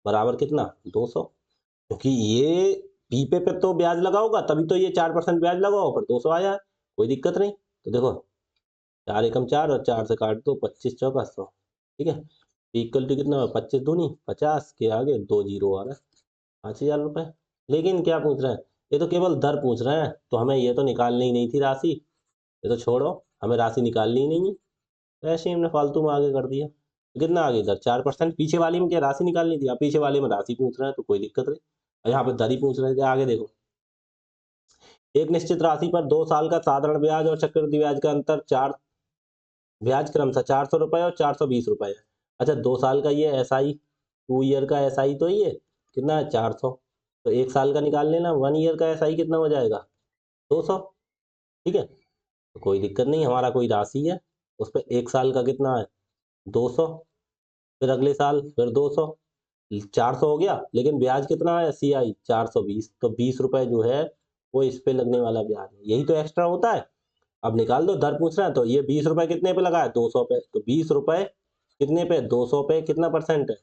बराबर कितना 200, क्योंकि ये पी पे तो ब्याज लगा होगा, तभी तो ये 4% ब्याज लगा होगा, फिर 200 आया है, कोई दिक्कत नहीं। तो देखो 4 एकम 4 और 4 से काट दो, 25 चौका 100, ठीक है, पी इक्वल टू कितना 25 दूनी 50 के आगे 2 जीरो आ रहा है, 5,000 रुपए। लेकिन क्या पूछ रहे हैं, ये तो केवल दर पूछ रहे हैं, तो हमें ये तो निकालनी ही नहीं थी राशि, ये तो छोड़ो, हमें राशि निकालनी ही नहीं है, तो ऐसे ही हमने फालतू में आगे कर दिया। तो कितना आगे दर 4%, पीछे वाली में क्या राशि निकालनी थी, आप पीछे वाले में राशि पूछ रहे हैं तो कोई दिक्कत नहीं, और यहाँ पे दर ही पूछ रहे थे। आगे देखो, एक निश्चित राशि पर 2 साल का साधारण ब्याज और चक्रवृद्धि ब्याज का अंतर ब्याज क्रमशः 400 रुपए और 420 रुपए है। अच्छा 2 साल का ये एसआई, 2 ईयर का एसआई तो ये कितना है 400, तो 1 साल का निकाल लेना, 1 ईयर का एसआई कितना हो जाएगा 200, ठीक है, तो कोई दिक्कत नहीं, हमारा कोई राशि है उस पर 1 साल का कितना है 200, फिर अगले साल फिर 200, 400 हो गया, लेकिन ब्याज कितना है सीआई 420, तो 20 रुपए जो है वो इस पे लगने वाला ब्याज है, यही तो एक्स्ट्रा होता है। अब निकाल दो, दर पूछ रहे हैं, तो ये 20 रुपए कितने पे लगा है 200 पे, तो 20 रुपए कितने पे 200 पे कितना परसेंट है,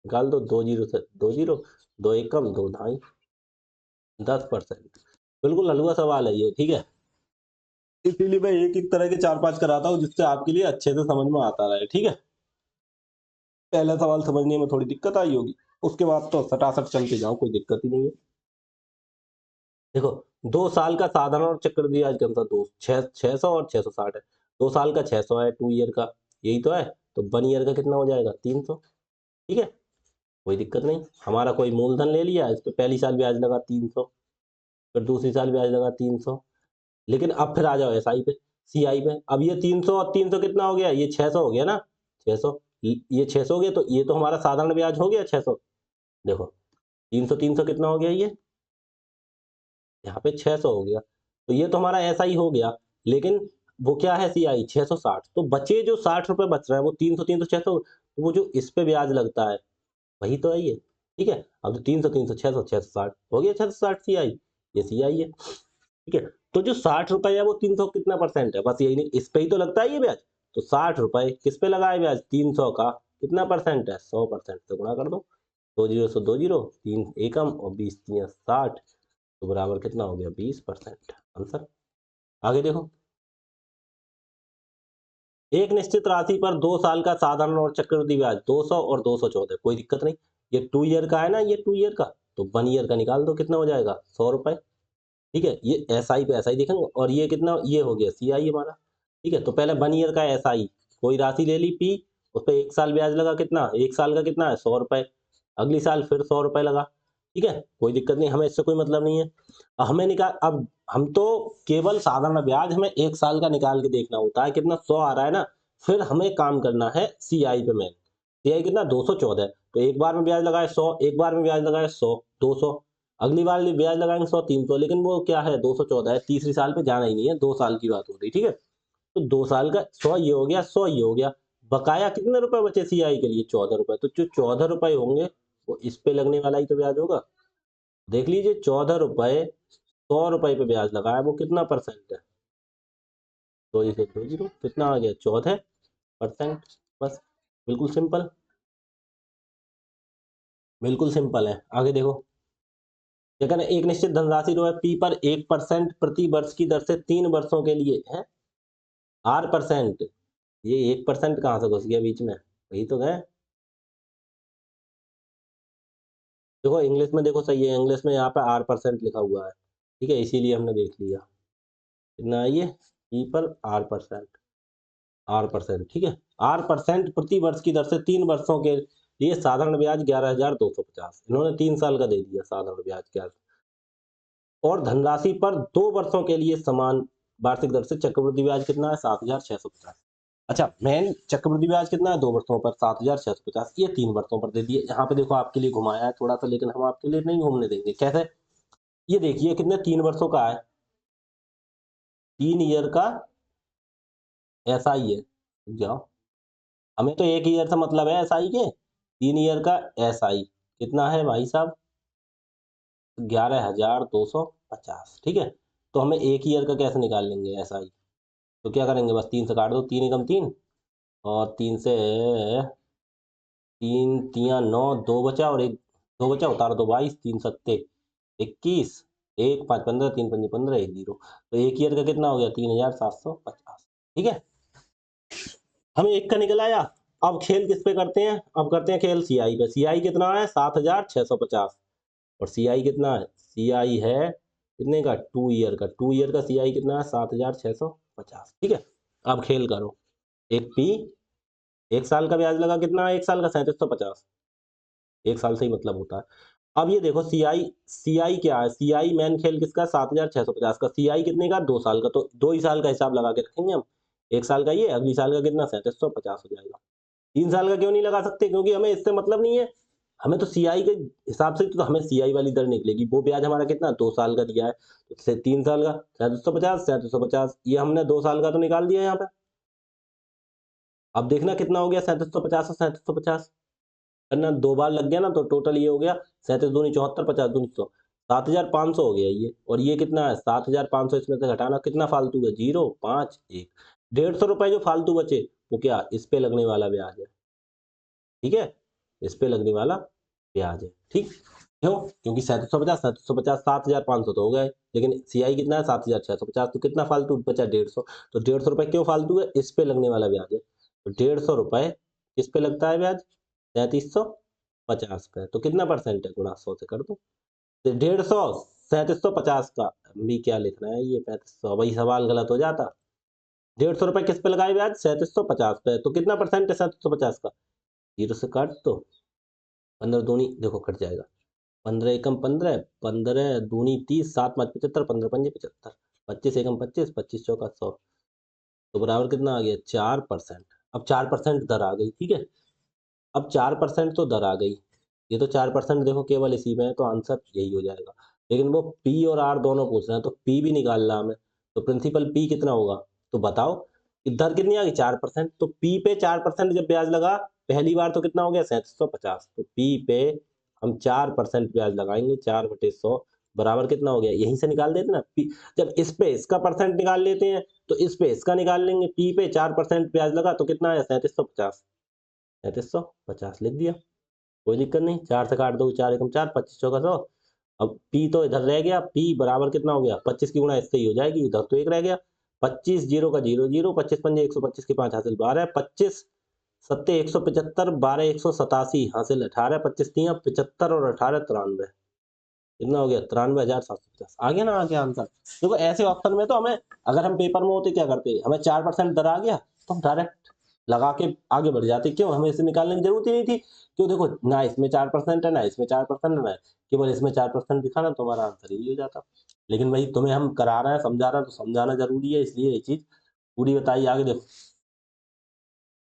निकाल दो, दो जीरो से दो जीरो, दो एकम दो ढाई, 10%। बिल्कुल हलवा सवाल है ये, ठीक है, इसीलिए मैं एक एक तरह के 4-5 कराता हूँ जिससे आपके लिए अच्छे से समझ में आता रहे, ठीक है। पहला सवाल समझने में थोड़ी दिक्कत आई होगी, उसके बाद तो सटासट चलते जाओ, कोई दिक्कत ही नहीं है। देखो 2 साल का साधारण और चक्रवृद्धि ब्याज के अनुसार 600 और 660 है। 2 साल का 600 है, 2 ईयर का यही तो है, तो 1 ईयर का कितना हो जाएगा 300। ठीक है, कोई दिक्कत नहीं। हमारा कोई मूलधन ले लिया, इस पे पहली साल ब्याज लगा 300, फिर दूसरी साल ब्याज लगा 300। लेकिन अब फिर आ जाओ एसआई पे, सीआई पे। अब ये 300 और 300 कितना हो गया, ये 600 हो गया ना, 600, ये 600 हो गया, तो ये तो हमारा साधारण ब्याज हो गया 600। देखो 300 300 कितना हो गया, ये यहाँ पे 600 हो गया, तो ये तो हमारा ऐसा ही हो गया। लेकिन वो क्या है, सीआई 660, तो बचे जो 60 रुपए बच रहे हैं वो 300 300 600, तो वो जो इस पे ब्याज लगता है वही तो है ये। ठीक है, अब तो 300 300 600 660 हो गया, 660 सीआई, ये सीआई है। ठीक है, तो जो 60 रुपए है वो 300 कितना परसेंट है, बस यही नहीं, इस पे ही तो लगता है ये ब्याज। तो 60 रुपए किस पे लगा है ब्याज, 300 का कितना परसेंट है, 100% से गुणा कर दो। 2 जीरो से 2 जीरो, 3 एकम और 20 3 60, तो बराबर कितना हो गया 20% आंसर। आगे देखो, एक निश्चित राशि पर 2 साल का साधारण और चक्रवृद्धि ब्याज 200 और 214, कोई दिक्कत नहीं। ये 2 ईयर का है ना, ये 2 ईयर का, तो 1 ईयर का निकाल दो, कितना हो जाएगा 100 रुपए। ठीक है, ये एसआई पे एसआई देखेंगे, और ये कितना, ये हो गया सीआई हमारा। ठीक है, तो पहले 1 ईयर का एसआई, कोई राशि ले ली पी, उस पर 1 साल ब्याज लगा, कितना 1 साल का कितना है 100 रुपए, अगली साल फिर 100 रुपए लगा। ठीक है, कोई दिक्कत नहीं, हमें इससे कोई मतलब नहीं है। हमें निकाल, अब हम तो केवल साधारण ब्याज हमें 1 साल का निकाल के देखना होता है, कितना 100 आ रहा है ना, फिर हमें काम करना है सीआई पे। मैं सीआई कितना 214, तो एक बार में ब्याज लगाए 100, एक बार में ब्याज लगाए 100 200, अगली बार ब्याज लगाएंगे 100 300, लेकिन वो क्या है 214 है, तीसरी साल पे जाना ही नहीं है, 2 साल की बात हो रही। ठीक है, तो 2 साल का 100 ये हो गया, 100 ये हो गया, बकाया कितने रुपए बचे सीआई के लिए 14 रुपए, तो जो 14 रुपए होंगे वो इस पे लगने वाला ही तो ब्याज होगा। देख लीजिए 14 रुपए 100 रुपए पे ब्याज लगाया, वो कितना परसेंट है, 2 जीरो कितना आ गया 14%। बस, बिल्कुल सिंपल, बिल्कुल सिंपल है। आगे देखो, क्या कहना है, एक निश्चित धनराशि जो है पी पर 1% प्रति वर्ष की दर से 3 वर्षों के लिए है, R%, ये 1% कहाँ से घुस गया बीच में, वही तो है। देखो इंग्लिश में देखो सही है, इंग्लिश में यहाँ पे R% लिखा हुआ है। ठीक है, इसीलिए हमने देख लिया, कितना है ये पी पर R%। ठीक है, R% प्रति वर्ष की दर से 3 वर्षों के लिए साधारण ब्याज 11,250, इन्होंने 3 साल का दे दिया साधारण ब्याज क्या, और धनराशि पर 2 वर्षों के लिए समान वार्षिक दर से चक्रवृद्धि ब्याज कितना है 7,650। अच्छा, मेन चक्रवृद्धि ब्याज कितना है 2 वर्षों पर 7,650, ये 3 वर्षों पर दे दिए। यहाँ पे देखो आपके लिए घुमाया है थोड़ा सा, लेकिन हम आपके लिए नहीं घूमने देंगे, कैसे, ये देखिए कितने 3 वर्षों का है, 3 ईयर का ऐसा ही है, जाओ, हमें तो 1 ईयर से मतलब है एसआई के, 3 ईयर का एसआई कितना है भाई साहब 11,250। ठीक है, तो हमें 1 ईयर का कैसे निकाल लेंगे एसआई, तो क्या करेंगे, बस 3 से काट दो, 3 एकम 3, और 3 से 3 तिया 9, 2 बचा, और एक 2 बचा, उतार दो 22, 3 सत्ते 21, 1 5 15, 3 पंजे 15, 1 जीरो, तो 1 ईयर का कितना हो गया 3,750। ठीक है, हमें एक का निकल आया। अब खेल किस पे करते हैं, अब करते हैं खेल सीआई पे। सीआई कितना है 7,650, और सीआई कितना है, सीआई है कितने का 2 ईयर का, 2 ईयर का सीआई कितना है 7,650। ठीक है, अब खेल करो, एक पी 1 साल का ब्याज लगा, कितना है 1 साल का 3,750, 1 साल से ही मतलब होता है। अब ये देखो सीआई, सीआई क्या है, सीआई मेन खेल किसका 7,650 का, सीआई कितने का 2 साल का, तो 2 ही साल का हिसाब लगा के रखेंगे हम। 1 साल का ये, अगली साल का कितना 3,750 हो जाएगा। 3 साल का क्यों नहीं लगा सकते, क्योंकि हमें इससे मतलब नहीं है, हमें तो सीआई के हिसाब से, तो हमें सीआई वाली दर निकलेगी, वो ब्याज हमारा कितना 2 साल का दिया है, तो 3 साल का 3,750 3,750, ये हमने 2 साल का तो निकाल दिया यहाँ पे। अब देखना कितना हो गया 3,750 और 3,750, करना 2 बार लग गया ना, तो टोटल ये हो गया 37 दूनी 74, 50 दूनी 100, 7,500 हो गया ये, और ये कितना है 7,500, इसमें से घटाना कितना फालतू है 0 5 1, 150 रुपए जो फालतू बचे वो क्या इस पे लगने वाला ब्याज है। ठीक है, इस पे लगने वाला ब्याज है। ठीक, क्यों, क्योंकि 750 7,500 तो हो गए, लेकिन सीआई कितना है 7,650, तो कितना फालतू बचा 150, तो 150 रुपए क्यों फालतू है, इस पे लगने वाला ब्याज है, तो 150 रुपए किस पे लगता है ब्याज, 3750 पे, तो कितना परसेंट है, गुणा 100 से कर दो। तो 150, 3750 का भी क्या लिखना है, ये 3500, वही सवाल गलत हो जाता। 150 रुपए किस पे लगाए ब्याज, 3750 पे, तो कितना परसेंट है 3750 का, 0 से काट दो। 15 दूनी देखो कट जाएगा, 15 एकम 15, 15 दूनी 30, 7 5 75, 15 पंजे 75, 25 एकम 25, 25 चौका 100, तो बराबर कितना आ गया, 4%। अब 4% दर आ गई, ठीक है। अब 4% तो दर आ गई, ये तो 4% देखो केवल इसी में है, तो आंसर यही हो जाएगा। लेकिन वो पी और आर दोनों पूछ रहे हैं, तो पी भी निकालना हमें, तो प्रिंसिपल पी कितना होगा, तो बताओ कि दर कितनी आ गई, 4%, तो पी पे 4% जब ब्याज लगा पहली बार, तो कितना हो गया, 3750, तो पी पे हम 4% ब्याज लगाएंगे, 4/100 बराबर कितना हो गया, यहीं से निकाल देते ना पी। जब इस पे इसका परसेंट निकाल लेते हैं, तो इस पे इसका निकाल लेंगे, पी पे 4% ब्याज लगा तो कितना आया, 3750, 3750 लिख दिया, कोई दिक्कत नहीं। 4 से काट दो, 4 एकम 4, 25 चौका 100। अब पी तो इधर रह गया, पी बराबर कितना हो गया, 25 की गुणा इससे ही हो जाएगी, इधर तो एक रह गया, 25 जीरो का जीरो जीरो, 25 पंजे 125 की 5 हासिल 12, 25 सत्ते 175, 12 187 हासिल 18, 25 तियां 75 और 18 93, कितना हो गया, 93,750, आ गया ना, आ गया आंसर। देखो ऐसे ऑप्शन में तो हमें, अगर हम पेपर में होते क्या करते, हमें 4% दर आ गया तो हम डायरेक्ट लगा के आगे बढ़ जाते, क्यों हमें इसे निकालने की जरूरत ही नहीं थी। क्यों, देखो ना इसमें 4% है, ना इसमें 4% है, ना केवल इसमें 4% दिखाना, तो हमारा आंसर यही हो जाता। लेकिन भाई तुम्हें हम करा रहे हैं, समझा रहे हैं, तो समझाना जरूरी है, इसलिए ये चीज पूरी बताइए। आगे देखो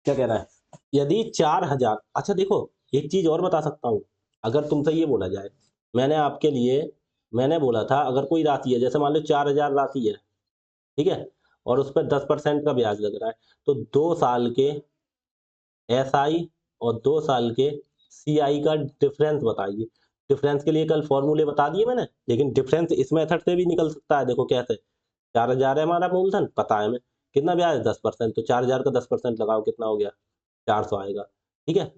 क्या कह रहा है, यदि 4000, अच्छा देखो एक चीज और बता सकता हूँ, अगर तुमसे ये बोला जाए, मैंने आपके लिए, मैंने बोला था अगर कोई राशि है, जैसे मान लो 4000 राशि है, ठीक है, और उस पर 10% का ब्याज लग रहा है, तो 2 साल के SI और 2 साल के CI का डिफरेंस बताइए। डिफरेंस के लिए कल फॉर्मूले बता दिए मैंने, लेकिन डिफरेंस इस मेथड से भी निकल सकता है, देखो कैसे, 4000 है हमारा मूलधन, पता है हमें कितना ब्याज, 10%, तो 4000 का 10% लगाओ, कितना हो गया, 400 आएगा, ठीक है।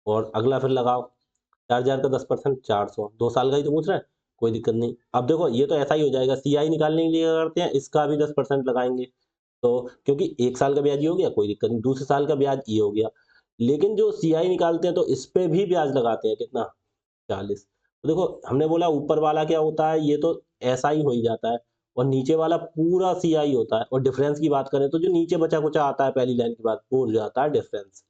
और अगला फिर लगाओ, 4000 का 10%, 400, 2 साल का ही तो पूछ रहे हैं, कोई दिक्कत नहीं। अब देखो ये तो ऐसा ही हो जाएगा, CI निकालने के लिए क्या करते हैं, इसका भी 10% लगाएंगे, तो क्योंकि 1 साल का ब्याज ये हो गया, कोई दिक्कत नहीं, दूसरे साल का ब्याज ये हो गया, लेकिन जो CI निकालते हैं तो इस पे भी ब्याज लगाते हैं, कितना, 40। तो देखो हमने बोला ऊपर वाला क्या होता है, ये तो ऐसा ही हो ही जाता है, और नीचे वाला पूरा CI होता है, और डिफरेंस की बात करें तो जो नीचे बचा कुचा आता है पहली लाइन के बाद, वो हो जाता है डिफरेंस।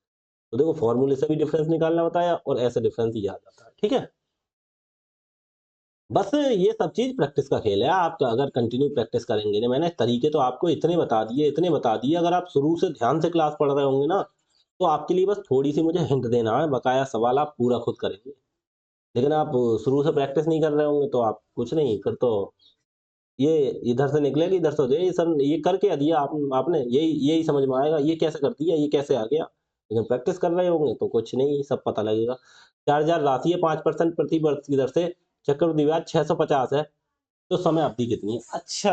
तो देखो फॉर्मूले से भी डिफरेंस निकालना बताया, और ऐसे डिफरेंस ही याद आता है, ठीक है। बस ये सब चीज प्रैक्टिस का खेल है, आप तो अगर कंटिन्यू प्रैक्टिस करेंगे ना, मैंने तरीके तो आपको इतने बता दिए, इतने बता दिए, अगर आप शुरू से ध्यान से क्लास पढ़ रहे होंगे ना, तो आपके लिए बस थोड़ी सी मुझे हिंट देना है, बकाया सवाल आप पूरा खुद करेंगे। लेकिन आप शुरू से प्रैक्टिस नहीं कर रहे होंगे तो आप कुछ नहीं, फिर तो ये इधर से निकलेगा, इधर से हो जाएगा, ये सर ये करके दिया आपने, यही यही समझ में आएगा, ये कैसे कर दिया, ये कैसे आ गया। लेकिन प्रैक्टिस कर रहे होंगे तो कुछ नहीं, सब पता लगेगा। 4000 राशि है, 5% प्रति वर्ष की दर से, चक्रवृद्धि ब्याज 650 है, तो समय अवधि कितनी है, अच्छा।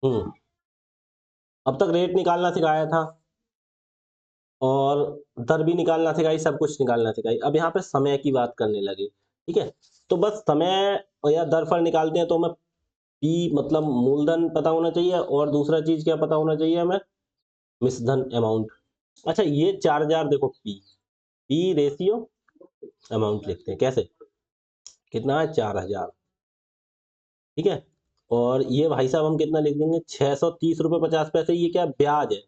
हम्म, अब तक रेट निकालना सिखाया था, और दर भी निकालना सिखाई, सब कुछ निकालना सिखाई, अब यहाँ पे समय की बात करने लगे, ठीक है। तो बस समय और या दर फल निकालते हैं, तो हमें पी मतलब मूलधन पता होना चाहिए, और दूसरा चीज क्या पता होना चाहिए हमें, मिश्रधन अमाउंट। अच्छा ये 4000 देखो, पी पी रेशियो अमाउंट लिखते हैं कैसे, कितना है, 4000, ठीक है। और ये भाई साहब हम कितना लिख देंगे, 630 रुपये 50 पैसे, ये क्या ब्याज है,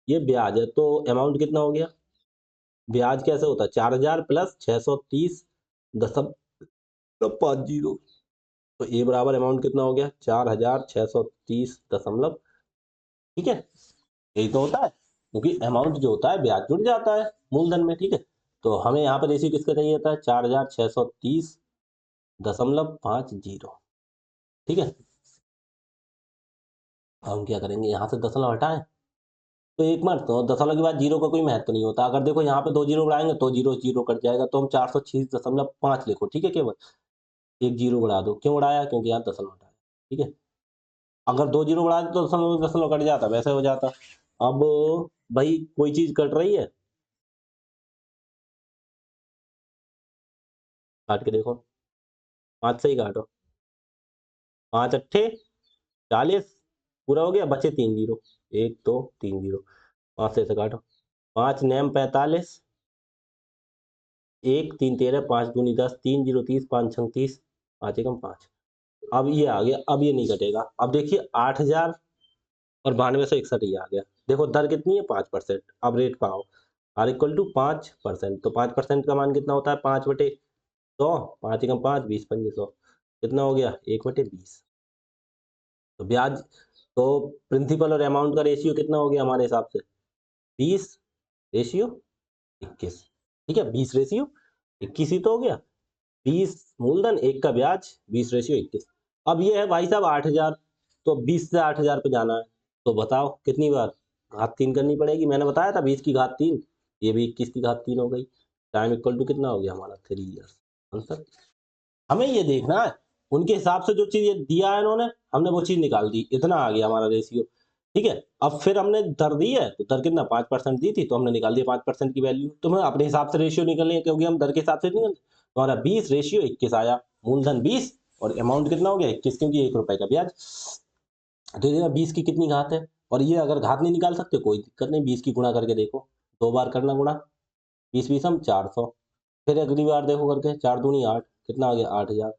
ये ब्याज है, तो अमाउंट कितना हो गया, ब्याज कैसे होता है, 4000 प्लस 630.50, तो ए बराबर अमाउंट कितना हो गया, 4630, ठीक है। यही तो होता है, क्योंकि अमाउंट जो होता है ब्याज जुड़ जाता है मूलधन में, ठीक है। तो हमें यहाँ पर रेशियो किसका चाहिए था, 4630.50, ठीक है। अब हम क्या करेंगे, यहाँ से दशमलव हटाएं, तो एक मार्क, तो दशमलव के बाद जीरो का कोई महत्व नहीं होता, अगर देखो यहाँ पे 2 जीरो बढ़ाएंगे तो जीरो जीरो कट जाएगा, तो हम 406.5 लिखो, ठीक है, केवल एक जीरो बढ़ा दो, क्यों बढ़ाया, क्योंकि यहाँ दशमलव हटाया, ठीक है। अगर 2 जीरो बढ़ा दे तो दशमलव दशमलव कट जाता, वैसे हो जाता। अब भाई कोई चीज कट रही है, काट के देखो, 5 से ही काटो, 5 अट्ठे 40, पूरा हो गया, बचे 3 जीरो, 1 2 3 जीरो, 5 से काटो, 5 नैम 45, 1 3 13 5 दूनी 10 3 0 30 5 6 30 5 एकम 5। अब ये आ गया, अब ये नहीं कटेगा। अब देखिए 8000 और 9261 ये आ गया। देखो दर कितनी है 5%। अब रेट पाओ आर इक्वल टू 5%। तो 5% का मान कितना होता है 5/100। 5 एकम 5 20 पंजे 100 कितना हो गया 1/20। तो ब्याज तो प्रिंसिपल और अमाउंट का रेशियो कितना हो गया हमारे हिसाब से 20/21। ठीक है 20/21 ही तो हो गया। 20 मूलधन 1 का ब्याज 20/21। अब ये है भाई साहब 8000। तो 20 से 8000 पे जाना है। तो बताओ कितनी बार घात 3 करनी पड़ेगी। मैंने बताया था 20 की घात 3। ये भी 21 की घात 3 हो गई। टाइम इक्वल टू कितना हो गया हमारा 3 ईयर्स। आंसर हमें ये देखना है उनके हिसाब से जो चीज दिया है इन्होंने हमने वो चीज निकाल दी। इतना आ गया हमारा रेशियो। ठीक है अब फिर हमने दर दी है तो दर कितना 5% दी थी तो हमने निकाल दिया 5% की वैल्यू। तो हमें अपने हिसाब से रेशियो निकलनी है क्योंकि हम दर के हिसाब से निकल तो हमारा 20/21 आया। मूलधन 20 और अमाउंट कितना हो गया 21 क्योंकि 1 रुपए का ब्याज। तो ये 20 की कितनी घात है। और ये अगर घात नहीं निकाल सकते कोई दिक्कत नहीं 20 की गुणा करके देखो 2 बार करना गुणा 20 20 हम 400। फिर अगली बार देखो करके 4 दूनी 8 कितना आ गया 8000।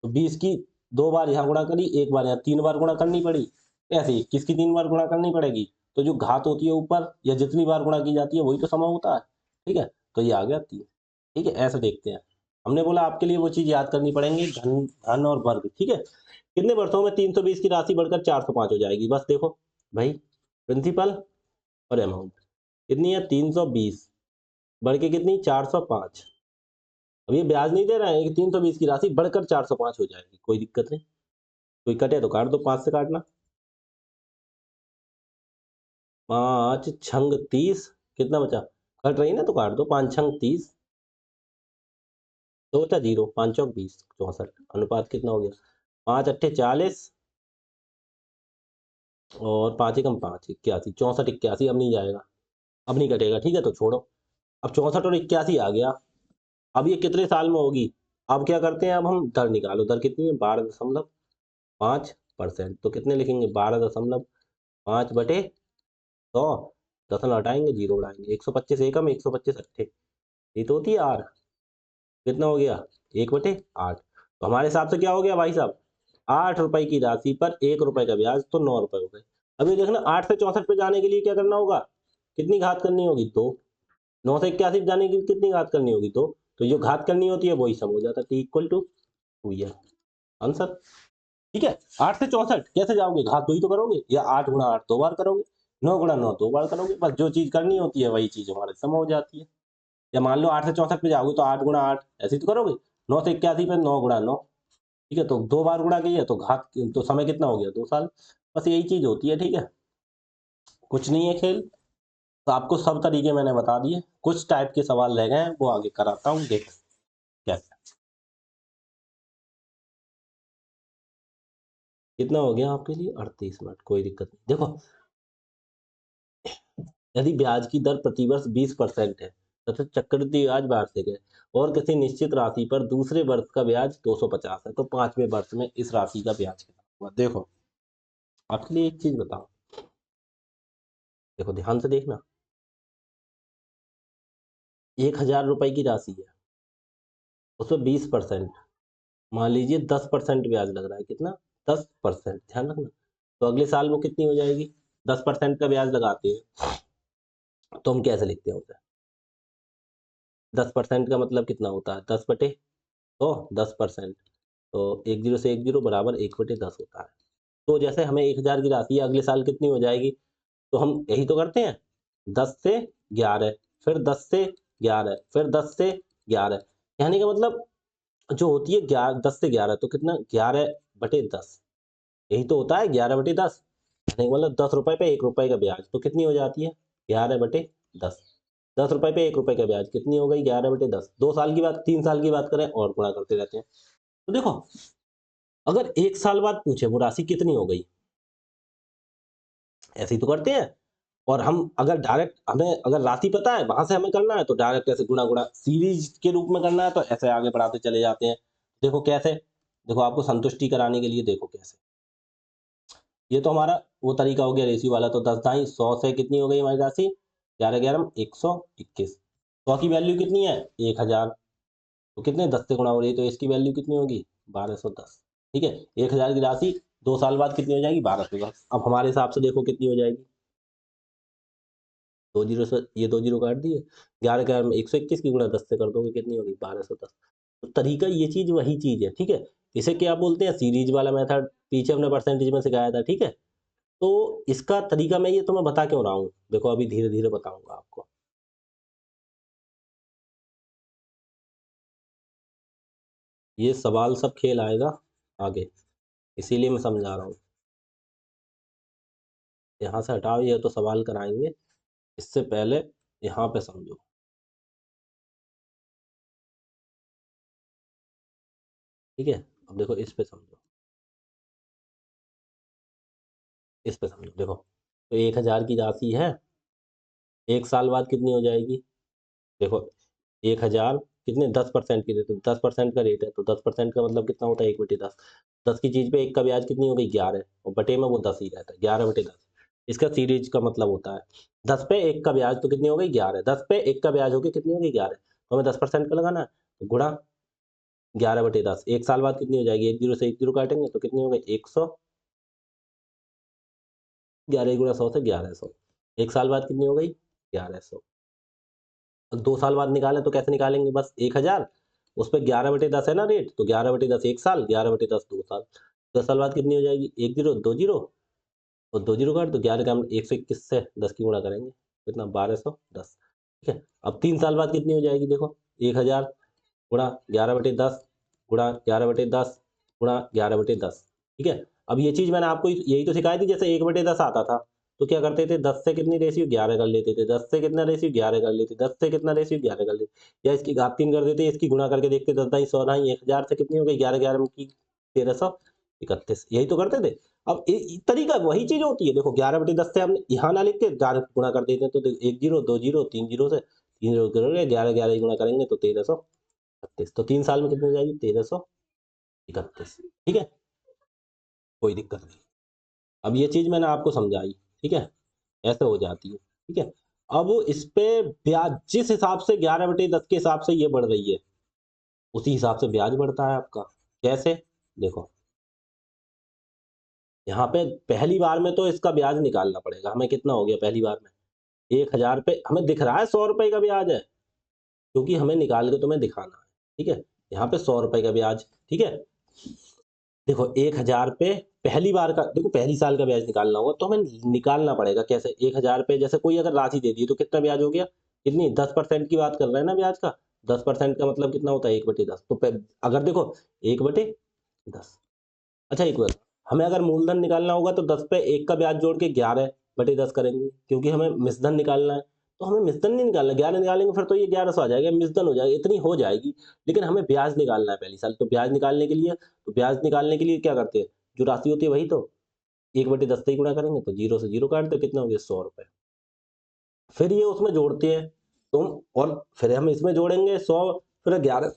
तो 20 की 2 बार यहाँ गुणा करी 1 बार यहाँ 3 बार गुणा करनी पड़ी। ऐसे 21 की 3 बार गुणा करनी पड़ेगी। तो जो घात होती है ऊपर या जितनी बार गुणा की जाती है वही तो समय होता है। ठीक है तो ये आ गया 3। ठीक है ऐसे देखते हैं। हमने बोला आपके लिए वो चीज याद करनी पड़ेंगी धन धन और वर्ग। ठीक है कितने वर्षों में 320 की राशि बढ़कर 405 हो जाएगी। बस देखो भाई प्रिंसिपल और अमाउंट कितनी है 320 बढ़ के कितनी 405। अब ये ब्याज नहीं दे रहा है कि 320 की राशि बढ़कर 405 हो जाएगी। कोई दिक्कत नहीं कोई कटे तो काट दो 5 से काटना 5 छंग 30 कितना बचा कट रही ना तो काट दो 5 छंग 30 तो बचा 0 5 चौक 20 64 अनुपात कितना हो गया 5 अट्ठे 40 और 5 एकम 5 81 64 81 अब नहीं जाएगा। अब नहीं कटेगा ठीक है तो छोड़ो। अब 64 और 81 आ गया। अब ये कितने साल में होगी। अब क्या करते हैं अब हम दर निकालो दर कितनी है 12.5%। तो कितने लिखेंगे 12.5/100। दशमलव हटाएंगे 0 उड़ाएंगे 125 एकम 125 अट्ठे ये तो होती है आर। कितना हो गया 1/8। तो हमारे हिसाब से क्या हो गया भाई साहब 8 रुपए की राशि पर 1 रुपए का ब्याज तो 9 रुपए हो गए। अभी देखना 8 से 64 पे जाने के लिए क्या करना होगा कितनी घात करनी होगी 2। 9 से 81 पे जाने के लिए कितनी घात करनी होगी 2। तो जो घात करनी होती है वही सम हो जाता है T equal to 2 year. Answer ठीक है 8 से 64 कैसे जाओगे घात 2 ही तो करोगे या 8 गुणा 8 2 बार करोगे 9 गुणा 9 2 बार करोगे। बस जो चीज करनी होती है वही चीज हमारे सम हो जाती है। या मान लो 8 से 64 पे जाओगे तो 8 गुणा 8 ऐसे ही तो करोगे। 9 से 81 पे 9 गुणा 9। ठीक है तो 2 बार गुणा की है तो घात तो समय कितना हो गया 2 साल। बस यही चीज होती है। ठीक है कुछ नहीं है खेल। तो आपको सब तरीके मैंने बता दिए। कुछ टाइप के सवाल रह गए हैं वो आगे कराता हूँ देखो क्या कितना हो गया आपके लिए 38 मिनट। कोई दिक्कत नहीं। देखो यदि ब्याज की दर प्रतिवर्ष 20% है तथा चक्रवृद्धि ब्याज वार्षिक है और किसी निश्चित राशि पर दूसरे वर्ष का ब्याज 250 है तो 5वें वर्ष में इस राशि का ब्याज कितना होगा। देखो आपके लिए एक चीज बताओ देखो ध्यान से देखना 1000 रुपए की राशि है उसमें 20% मान लीजिए 10% ब्याज लग रहा है कितना 10% ध्यान रखना। तो अगले साल वो कितनी हो जाएगी 10% का ब्याज लगाते हैं तो हम कैसे लिखते हैं उसे 10% का मतलब कितना होता है 10/100 तो 10%। तो 10 से 10 बराबर 1/10 होता है। तो जैसे हमें 1000 की राशि अगले साल कितनी हो जाएगी तो हम यही तो करते हैं 10 से 11 फिर 10 से 11 फिर 10 से 11 कहने का मतलब जो होती है 10 से 11 तो कितना 11/10 यही तो होता है 11/10। कहने का मतलब 10 रुपए पे 1 रुपए का ब्याज तो कितनी हो जाती है 11/10। 10 रुपए पे 1 रुपए का ब्याज कितनी हो गई 11/10। 2 साल की बात 3 साल की बात करें और गुणा करते रहते हैं। तो देखो अगर 1 साल बाद पूछे वो राशि कितनी हो गई ऐसे ही तो करते हैं। और हम अगर डायरेक्ट हमें अगर राशि पता है वहां से हमें करना है तो डायरेक्ट ऐसे गुणा गुणा सीरीज के रूप में करना है तो ऐसे आगे बढ़ाते चले जाते हैं। देखो कैसे देखो आपको संतुष्टि कराने के लिए देखो कैसे ये तो हमारा वो तरीका हो गया रेशियो वाला। तो 10 दाई 100 से कितनी हो गई हमारी राशि 11 11 121। 100 की वैल्यू कितनी है 1000 तो कितने 10 से गुणा हो रही है, तो इसकी वैल्यू कितनी होगी 1210। ठीक है, 1000 की राशि 2 साल बाद कितनी हो जाएगी 1210। अब हमारे हिसाब से देखो कितनी हो जाएगी, 2 जीरो से ये 2 जीरो काट दिए, 11 के में 121 की गुणा 10 से कर दोगे कितनी होगी 1210। तो तरीका ये चीज वही चीज है। ठीक है, इसे क्या बोलते हैं, सीरीज वाला मेथड, पीछे हमने परसेंटेज में सिखाया था। ठीक है, तो इसका तरीका मैं ये तुम्हें बता क्यों रहा हूँ, देखो अभी धीरे धीरे बताऊंगा आपको। ये सवाल सब खेल आएगा आगे, इसीलिए मैं समझा रहा हूँ। यहाँ से हटाओ, ये तो सवाल कराएंगे, इससे पहले यहाँ पे समझो। ठीक है, अब देखो इस पे समझो, इस पे समझो। देखो तो 1000 की राशि है, एक साल बाद कितनी हो जाएगी, देखो 1000 कितने 10% की रेट, 10% का रेट है, तो 10% का मतलब कितना होता है 1/10। 10 की चीज पे 1 का ब्याज कितनी हो गई 11, और बटे में वो 10 ही रहता है, 11/10। इसका सीरीज का मतलब होता है 10 पे 1 का ब्याज, तो कितनी हो गई 11, 10 पे 1 का ब्याज हो गया कितनी हो गई 11, तो हमें 10% का लगाना है, तो गुणा 11/10। एक साल बाद कितनी हो जाएगी, एक जीरो से एक जीरो काटेंगे तो कितनी हो गई 100, 11 गुणा 100 से 1100। एक साल बाद कितनी हो गई 1100। अब 2 साल बाद निकालें तो कैसे निकालेंगे, बस 1000 उस पर 11/10 है ना रेट, तो 11/10 एक साल, 11/10 2 साल। 10 साल बाद कितनी हो जाएगी, एक जीरो दो जीरो, और 2 जीरो काट, तो 11 का हम 121 से 10 की गुणा करेंगे, कितना 1210। ठीक है, अब 3 साल बाद कितनी हो जाएगी, देखो 1000 गुणा 11/10 गुणा 11/10 गुणा 11/10। ठीक है, अब ये चीज मैंने आपको यही तो सिखाई थी, जैसे 1/10 आता था तो क्या करते थे, 10 से कितनी रेशियो 11 कर लेते थे, 10 से कितना रेशियो 11 कर लेते, 10 से कितना रेशियो 11 कर लेते, या इसकी घात 3 कर देते, इसकी गुणा करके देखते, 10 दाई 100 दाई 1000 से कितनी हो गई 11 11 की 1331, यही तो करते थे। अब तरीका वही चीज होती है, देखो 11/10 से हम यहाँ ना लिख के डायरेक्ट गुणा कर देते हैं, तो एक जीरो दो जीरो तीन जीरो से, तीन जीरो करोगे 11 11 गुणा करेंगे तो 1331, तो 3 साल में कितनी हो जाएगी 1331। ठीक है, कोई दिक्कत नहीं। अब ये चीज मैंने आपको समझाई, ठीक है, ऐसे हो जाती है। ठीक है, अब इस पे ब्याज जिस हिसाब से 11/10 के हिसाब से ये बढ़ रही है, उसी हिसाब से ब्याज बढ़ता है आपका। कैसे, देखो यहाँ पे पहली बार में तो इसका ब्याज निकालना पड़ेगा हमें, कितना हो गया पहली बार में 1000 पे, हमें दिख रहा है 100 रुपए का ब्याज है, क्योंकि हमें निकाल के तुम्हें दिखाना है। ठीक है, यहाँ पे 100 रुपए का ब्याज। ठीक है, देखो 1000 पे पहली बार का, देखो पहली साल का ब्याज निकालना होगा तो हमें निकालना पड़ेगा कैसे, 1000 पे जैसे कोई अगर राशि दे दी तो कितना ब्याज हो गया, कितनी 10% की बात कर रहे हैं ना ब्याज का, 10% का मतलब कितना होता है 1/10, तो अगर देखो 1/10। अच्छा एक बात, हमें अगर मूलधन निकालना होगा तो 10 पे 1 का ब्याज जोड़ के 11/10 करेंगे, क्योंकि हमें मिश्रधन निकालना है। तो हमें मिश्रधन नहीं निकालना, 11 निकालेंगे फिर तो ये 1100 आ जाएगा, मिश्रधन हो जाएगा, इतनी हो जाएगी। लेकिन हमें ब्याज निकालना है पहली साल, तो ब्याज निकालने के लिए, क्या करते हैं, जो राशि होती है वही तो 1/10 से ही गुणा करेंगे, तो जीरो से जीरो काट दो, कितना हो गया 100 रुपए। फिर ये उसमें जोड़ते हैं तुम, और फिर हम इसमें जोड़ेंगे 100, फिर 11।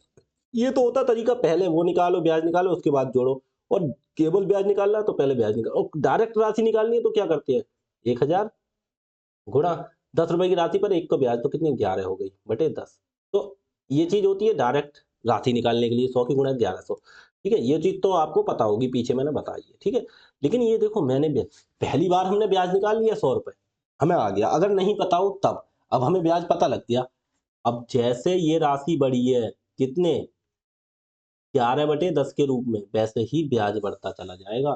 ये तो होता तरीका, पहले वो निकालो ब्याज निकालो उसके बाद जोड़ो, और केवल ब्याज निकालना है तो पहले ब्याज निकालो, और डायरेक्ट राशि निकालनी है तो क्या करते हैं, 1000 गुणा 10 रुपए की राशि पर 1 का ब्याज, तो कितनी 11 हो गई बटे 10। तो ये चीज होती है डायरेक्ट राशि निकालने के लिए, 100 की गुणा 1100। ठीक है, ये चीज तो आपको पता होगी, पीछे मैंने बताई है। ठीक है, लेकिन ये देखो मैंने पहली बार हमने ब्याज निकाल लिया 100 रुपए, हमें आ गया, अगर नहीं पता हो तब, अब हमें ब्याज पता लग गया। अब जैसे ये राशि बढ़ी है कितने 11/10 के रूप में, वैसे ही ब्याज बढ़ता चला जाएगा।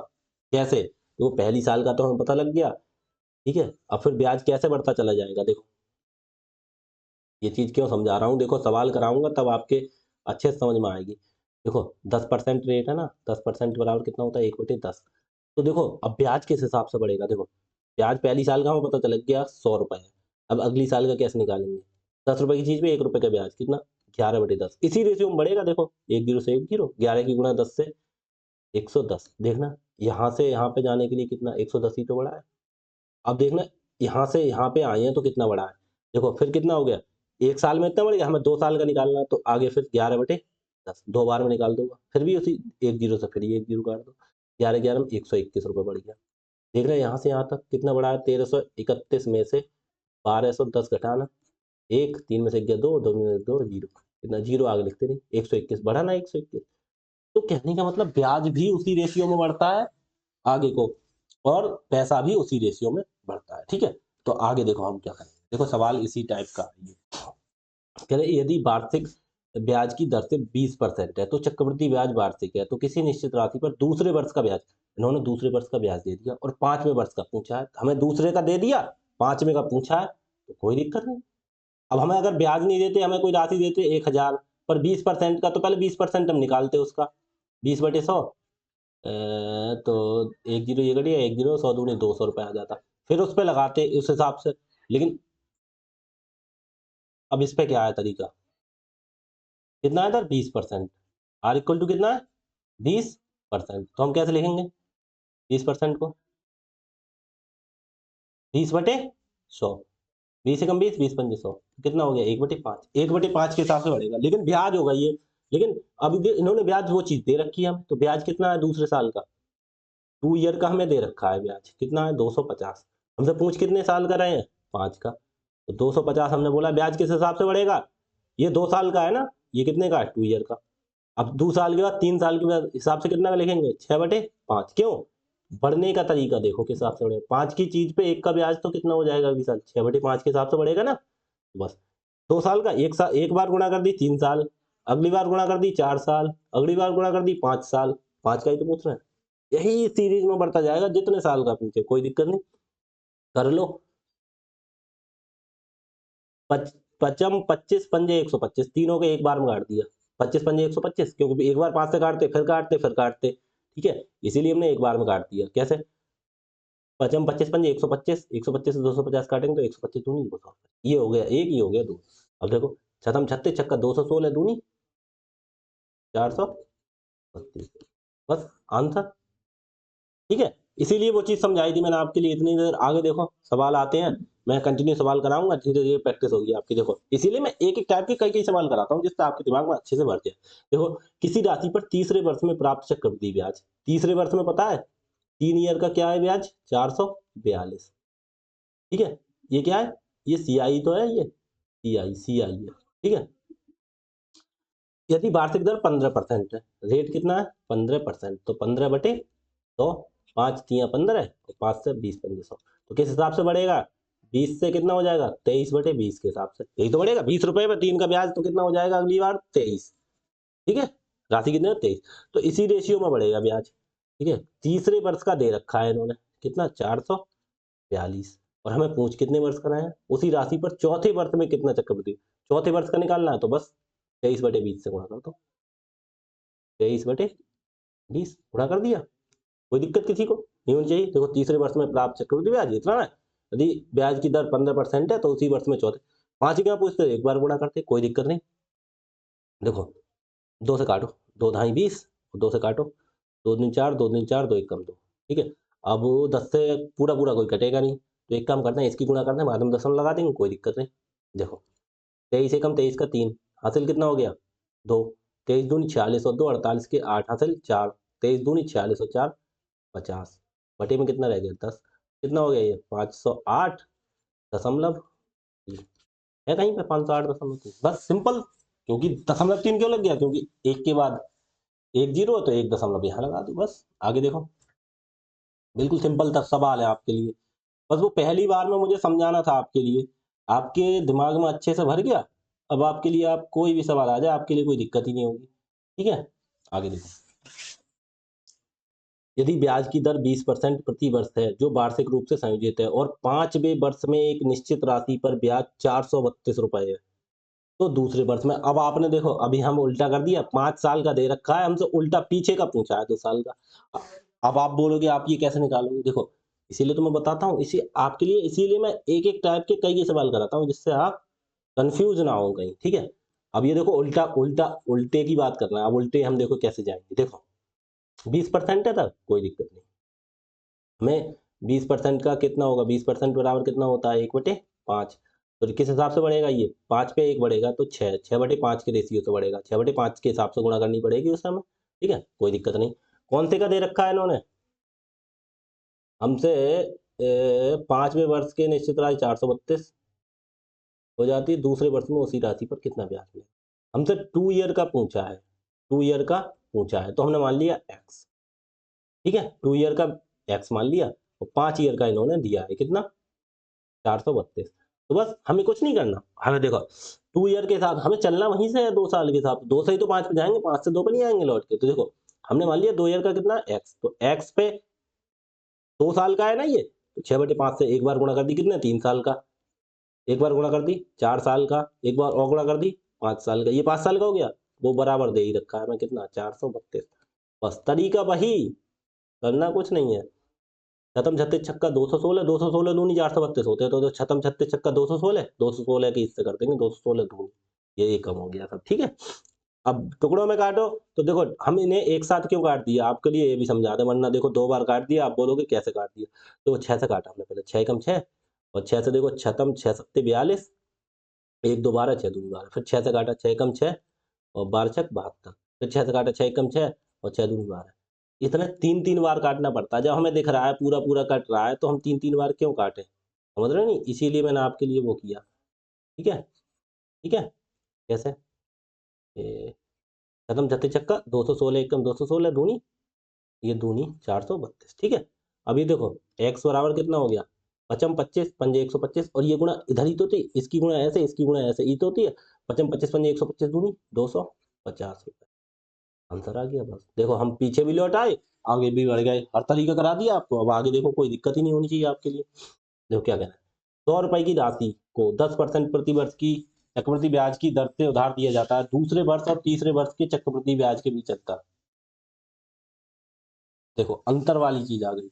कैसे, तो पहली साल का तो हमें पता लग गया। ठीक है, अब फिर ब्याज कैसे बढ़ता चला जाएगा, देखो ये चीज क्यों समझा रहा हूँ, देखो सवाल कराऊंगा तब आपके अच्छे से समझ में आएगी। देखो 10% रेट है ना, 10% बराबर कितना होता है 1/10। तो देखो अब ब्याज किस हिसाब से बढ़ेगा, देखो ब्याज पहली साल का हमें पता चल गया 100 रुपए है, अब अगली साल का कैसे निकालेंगे, 10 रुपए की चीज पे 1 रुपए का ब्याज, कितना 11/10, इसी रेशियो में बढ़ेगा। देखो एक जीरो से एक जीरो, 11 की गुणा 10 से 110, देखना यहाँ से यहाँ पे जाने के लिए कितना 110 ही तो बड़ा है। अब देखना यहाँ से यहाँ पे आए हैं तो कितना बड़ा है, देखो फिर कितना हो गया, एक साल में इतना बढ़ गया, हमें 2 साल का निकालना है, तो आगे फिर 11/10 दो बार में निकाल दूंगा, फिर भी उसी एक जीरो से फिर ये एक जीरो काट दो, 11 11 में 121 रुपये बढ़ गया। देख रहे हैं यहाँ से यहाँ तक कितना बड़ा है, 1331 में से 1210 घटाना, एक तीन में से गया दो, दो में से दो जीरो, कितना, जीरो आगे लिखते नहीं, 121 बढ़ा ना 121। तो कहने का मतलब ब्याज भी उसी रेशियो में बढ़ता है आगे को, और पैसा भी उसी रेशियो में बढ़ता है। ठीक है, तो आगे देखो हम क्या करेंगे। देखो सवाल इसी टाइप का है ये। कह रहे यदि वार्षिक ब्याज की दर से 20% है तो चक्रवृद्धि ब्याज वार्षिक है, तो किसी निश्चित राशि पर दूसरे वर्ष का ब्याज, इन्होंने दूसरे वर्ष का ब्याज दे दिया और 5वें वर्ष का पूछा है, हमें दूसरे का दे दिया, 5वें का पूछा है, तो कोई दिक्कत नहीं। अब हमें अगर ब्याज नहीं देते, हमें कोई राशि देते 1000 पर 20% का, तो पहले 20% हम निकालते उसका, 20/100, तो 10 ये घटिया, 10 100 दूनी 200 रुपये आ जाता, फिर उस पर लगाते उस हिसाब से। लेकिन अब इस पे क्या है तरीका, कितना है इधर 20%, आर इक्वल टू कितना है 20%, तो हम कैसे लिखेंगे 20% को, 20/100, 20 से कम 20, 20×5 100, कितना हो गया 1/5, 1/5 के हिसाब से बढ़ेगा, लेकिन ब्याज होगा ये। लेकिन अभी इन्होंने ब्याज वो चीज दे रखी है हम, तो ब्याज कितना है दूसरे साल का, 2 ईयर का हमें दे रखा है ब्याज, कितना है 250, हमसे पूछ कितने साल का रहे हैं 5 का, तो 250 हमने बोला, ब्याज किस हिसाब से बढ़ेगा, ये 2 साल का है ना, ये कितने का है 2 ईयर का। अब 2 साल के बाद 3 साल के बाद हिसाब से कितना का लिखेंगे 6/5, क्यों, बढ़ने का तरीका देखो किस हिसाब से बढ़ेगा, 5 की चीज पे 1 का ब्याज तो कितना हो जाएगा अगली साल, 6/5 के हिसाब से बढ़ेगा ना, बस। 2 साल का, एक साल एक बार गुणा कर दी 3 साल, अगली बार गुणा कर दी 4 साल, अगली बार गुणा कर दी 5 साल, 5 का ही तो पूछ रहे हैं, यही सीरीज में बढ़ता जाएगा, जितने साल का पूछे कोई दिक्कत नहीं, कर लो। पच, पचम 25 पंजे 125, तीनों के एक बार में काट दिया, 25 पंजे 125, क्योंकि एक बार 5 से काटते फिर काटते फिर काटते, ठीक है, इसीलिए हमने एक बार में काट दिया। कैसे, पचम 25 पंजे 125, 125 से 250 काटेंगे तो 125 दूनी 200, ये हो गया एक, ये हो गया दो। अब देखो छतम 36 छक्का 216 दूनी 432, बस आंसर। ठीक है, इसीलिए वो चीज समझाई थी मैंने आपके लिए इतनी देर। आगे देखो सवाल आते हैं, मैं कंटिन्यू सवाल कराऊंगा, धीरे धीरे प्रैक्टिस होगी आपकी। देखो इसीलिए मैं एक एक टाइप के कई कई सवाल कराता हूँ, जिससे आपके दिमाग में अच्छे से भर जाए। देखो, किसी राशि पर तीसरे वर्ष में प्राप्त चक्रवृद्धि ब्याज, तीसरे वर्ष में पता है 3 ईयर का क्या है ब्याज 442, ठीक है, ये क्या है, ये सी आई तो है, ये सी आई है, ठीक है। यदि वार्षिक दर 15% है, रेट कितना है 15%, तो 15/, तो 5×3 = 15 और 5 से 20×500, तो किस हिसाब से बढ़ेगा, 20 से कितना हो जाएगा 23/20 के हिसाब से, यही तो बढ़ेगा, 20 रुपए में 3 का ब्याज, तो कितना हो जाएगा अगली बार 23, ठीक है, राशि कितने है 23, तो इसी रेशियो में बढ़ेगा ब्याज। ठीक है, तीसरे वर्ष का दे रखा है इन्होंने कितना 442, और हमें पूछ कितने वर्ष का है, उसी राशि पर चौथे वर्ष में कितना चक्रवृद्धि, चौथे वर्ष का निकालना है, तो बस 23/20 से गुणा कर दो, 23/20 गुणा कर दिया, कोई दिक्कत किसी को नहीं होनी चाहिए। देखो तीसरे वर्ष में प्राप्त चक्रवृद्धि ब्याज इतना है, यदि ब्याज की दर 15% है, तो उसी वर्ष में चौथे, 5 क्या पूछते एक बार गुणा करते, कोई दिक्कत नहीं। देखो 2 से काटो, 2×2 = 20, 2 से काटो, 2×3 = 4, 2×3 = 4, 2 × 1 = 2, ठीक है। अब 10 से पूरा पूरा कोई कटेगा नहीं, तो एक काम करते हैं, इसकी गुणा करते हैं, बाद में दशमलव लगा देंगे, कोई दिक्कत नहीं। देखो 23 = 23 का 3, हासिल कितना हो गया 2, 23 दूनी 46 और 2 48 के 8, हासिल 4, 23 दूनी 46 और 4 50, बटे में कितना रह गया 10, कितना हो गया ये 508.3 है कहीं पे 508.3, बस सिंपल। क्योंकि 0.3 क्यों लग गया, क्योंकि एक के बाद एक जीरो है, तो 1 दशमलव यहाँ लगा दो, बस। आगे देखो, बिल्कुल सिंपल था सवाल है आपके लिए, बस वो पहली बार में मुझे समझाना था आपके लिए, आपके दिमाग में अच्छे से भर गया। अब आपके लिए, आप कोई भी सवाल आ जाए, आपके लिए कोई दिक्कत ही नहीं होगी। ठीक है, आगे देखो, यदि ब्याज की दर 20% प्रति वर्ष है जो वार्षिक रूप से संयोजित है, और 5वें वर्ष में एक निश्चित राशि पर ब्याज 432 रुपए है, तो दूसरे वर्ष में, अब आपने देखो अभी हम उल्टा कर दिया, 5 साल का दे रखा है, हमसे उल्टा पीछे का पूछा है 2 साल का। अब आप बोलोगे आप ये कैसे निकालोगे, देखो इसीलिए तो मैं बताता हूँ, इसी आपके लिए, इसीलिए मैं एक एक टाइप के कई सवाल कराता हूँ, जिससे आप कंफ्यूज ना हो कहीं। ठीक है, अब ये देखो उल्टा उल्टा उल्टे की बात करना है, अब उल्टे हम देखो कैसे जाएंगे। देखो 20% है तक कोई दिक्कत नहीं, हमें 20% का कितना होगा, 20% बराबर कितना होता है 1/5, तो किस हिसाब से बढ़ेगा, ये 5 पे 1 बढ़ेगा, तो 6/5 के रेशियो से बढ़ेगा, 6/5 के हिसाब से गुणा करनी पड़ेगी उस समय। ठीक है, कोई दिक्कत नहीं। कौन से का दे रखा है इन्होंने हमसे, 5वें वर्ष के निश्चित राशि 432 हो जाती है, दूसरे वर्ष में उसी राशि पर कितना ब्याज मिलेगा, हमसे 2 ईयर का पूछा है, 2 ईयर का पूछा है, तो हमने मान लिया x, ठीक है, 2 ईयर का x मान लिया और 5 ईयर का इन्होंने दिया है कितना, 432। तो बस हमें कुछ नहीं करना, हमें देखो 2 ईयर के साथ हमें चलना वहीं से है, 2 साल के साथ, 2 से ही तो 5 पे जाएंगे, 5 से 2 पे नहीं आएंगे लौट के। तो देखो हमने मान लिया 2 ईयर का कितना x, तो x पे 2 साल का है ना ये, तो 6/5 से एक बार गुणा कर दी कितने, 3 साल का, एक बार गुणा कर दी 4 साल का, एक बार और गुणा कर दी 5 साल का, ये 5 साल का हो गया, वो बराबर दे ही रखा है हमें कितना, 432। बस तरीका वही, करना कुछ नहीं है। छतम छत्तीस छक्का 216, 216 दूनी 432 होते हैं, तो छतम छत्तीस छक्का 216, 216 की इससे कर देंगे 216 दूनी, ये कम हो गया सब, ठीक है। अब टुकड़ों में काटो, तो देखो हम इन्हें एक साथ क्यों काट दिया, आपके लिए ये भी समझा दे, वरना देखो 2 बार काट दिया, आप बोलोगे कैसे काट दिया। तो 6 से काटा हमने पहले, 6 एकम 6, और 6 से देखो छतम 6 सत्ते 42, 1 2 12, 6 दूनी 12, फिर 6 से काटा 6 एकम 6 और 12 छक 72, फिर 6 से काटा 6 एकम 6 और 6 दूनी 12। इतने 3-3 बार काटना पड़ता है, जब हमें दिख रहा है पूरा पूरा कट रहा है, तो हम 3-3 बार क्यों काटें, समझ रहे हो नहीं, इसीलिए मैंने आपके लिए वो किया, ठीक है, ठीक है। कैसे, छतम छत्तीस छक्का 216 एकम 216 दूनी, ये दूनी 432, ठीक है। अभी देखो x बराबर कितना हो गया, पचम 25 पंजे 125, और ये गुणा इधर ही तो थी, इसकी गुणा ऐसे, इसकी गुणा ऐसे ही तो होती है, पचम 25 पंजे 125 दूनी 250 रुपए, आंसर आ गया। बस देखो हम पीछे भी लौट आए, आगे भी बढ़ गए, हर तरीका करा दिया आपको, अब आगे देखो कोई दिक्कत ही नहीं होनी चाहिए आपके लिए। देखो क्या कहना है, 100 रुपए की राशि को 10% प्रति वर्ष की चक्रवृद्धि ब्याज की दर से उधार दिया जाता है, दूसरे वर्ष और तीसरे वर्ष के चक्रवृद्धि ब्याज के बीच अंतर। देखो अंतर वाली चीज आ गई,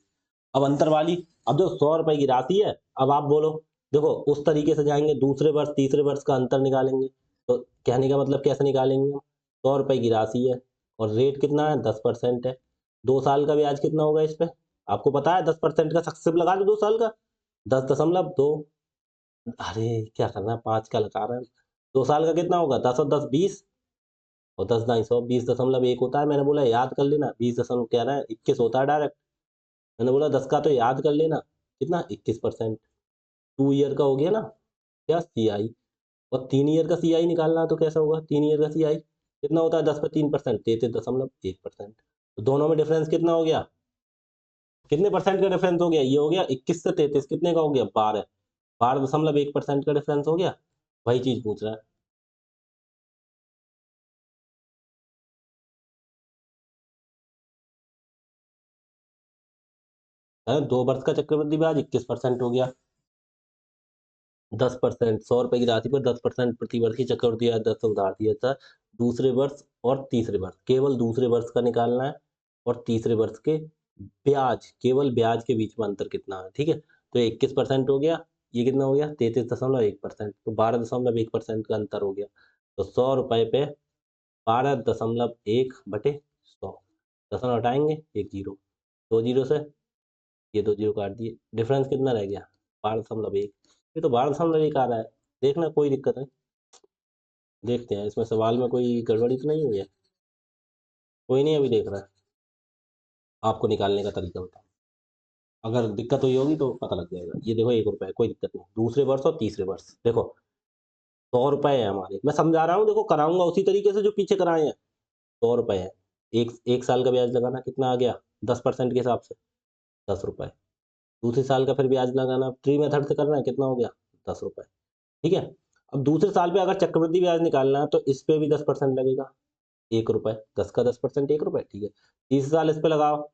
अब अंतर वाली, अब जो 100 रुपए की राशि है, अब आप बोलो, देखो उस तरीके से जाएंगे, दूसरे वर्ष तीसरे वर्ष का अंतर निकालेंगे, तो कहने का मतलब कैसे निकालेंगे हम, 100 रुपए की राशि है और रेट कितना है, 10% है, 2 साल का ब्याज कितना होगा इस पे, आपको पता है 10% का सक्सेस लगा दो, 2 साल का 10.2, अरे क्या करना है, 5 का लगा रहे हैं, 2 साल का कितना होगा, 10 और 10 20, और 10 दाई 100, 20.1 होता है, मैंने बोला याद कर लेना, 20.21 होता है डायरेक्ट, मैंने बोला 10 का तो याद कर लेना, कितना 21%, 2 ईयर का हो गया ना, क्या सी आई, और 3 ईयर का सी आई निकालना है, तो कैसा होगा, 3 ईयर का सी आई कितना होता है, 10 पे 3%, 33.1%, तो दोनों में डिफरेंस कितना हो गया, कितने परसेंट का डिफरेंस हो गया, ये हो गया 21 से 33 कितने का हो गया, 12.1% का डिफरेंस हो गया, वही चीज पूछ रहा है, 2 वर्ष का चक्रवृद्धि ब्याज 21% हो गया, 10%, 100 रुपए की राशि पर 10% प्रति वर्ष की चक्रवृद्धि ब्याज दर से उधार दिया था, दूसरे वर्ष और तीसरे वर्ष, केवल दूसरे वर्ष का निकालना है, और तीसरे वर्ष के ब्याज, केवल ब्याज के बीच में अंतर कितना है, ठीक है। तो 21% हो गया, ये कितना हो गया 33.1%, तो 12.1% का अंतर हो गया, तो 100 रुपए पे 12.1/100, दशमलव हटाएंगे, एक जीरो, 2 जीरो से ये 2 जीरो काट दिए, डिफरेंस कितना रह गया, 12.1, ये तो 12.1 आ रहा है, देखना कोई दिक्कत नहीं, देखते हैं इसमें सवाल में कोई गड़बड़ी तो नहीं हुई है, कोई नहीं अभी देख रहा है, आपको निकालने का तरीका बताओ, अगर दिक्कत हुई होगी तो पता लग जाएगा। ये देखो 1 रुपए, कोई दिक्कत नहीं, दूसरे वर्ष और तीसरे वर्ष देखो 100 रुपए है हमारे, मैं समझा रहा हूँ, देखो कराऊंगा उसी तरीके से जो पीछे कराए हैं, 100 रुपए है, एक एक साल का ब्याज लगाना कितना आ गया, 10% के हिसाब से 10 रुपए, दूसरे साल का फिर ब्याज लगाना ट्री मेथड से करना है, कितना हो गया 10 रुपए, ठीक है। अब दूसरे साल पे अगर चक्रवृद्धि ब्याज निकालना है, तो इस पे भी 10% लगेगा, 1 रुपए, 10 का 10% 1 रुपए, ठीक है। तीसरे साल इस पे लगाओ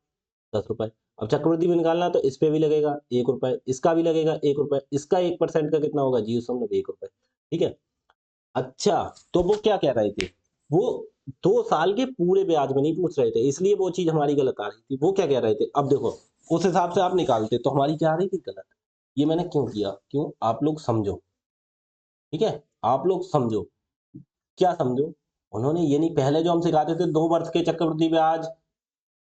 10 रुपए, अब चक्रवृद्धि भी निकालना है, तो इस पे भी लगेगा 1 रुपए, इसका भी लगेगा 1 रुपए, इसका 1% का कितना होगा, 0.1 रुपए, ठीक है। अच्छा, तो वो क्या कह रहे थे, वो 2 साल के पूरे ब्याज में नहीं पूछ रहे थे, इसलिए वो चीज हमारी गलत आ रही थी, वो क्या कह रहे थे, अब देखो उस हिसाब से आप निकालते तो हमारी क्या आ रही थी गलत, ये मैंने क्यों किया, क्यों, आप लोग समझो, ठीक है, आप लोग समझो, क्या समझो, उन्होंने ये नहीं, पहले जो हम सिखाते थे 2 वर्ष के चक्रवृद्धि ब्याज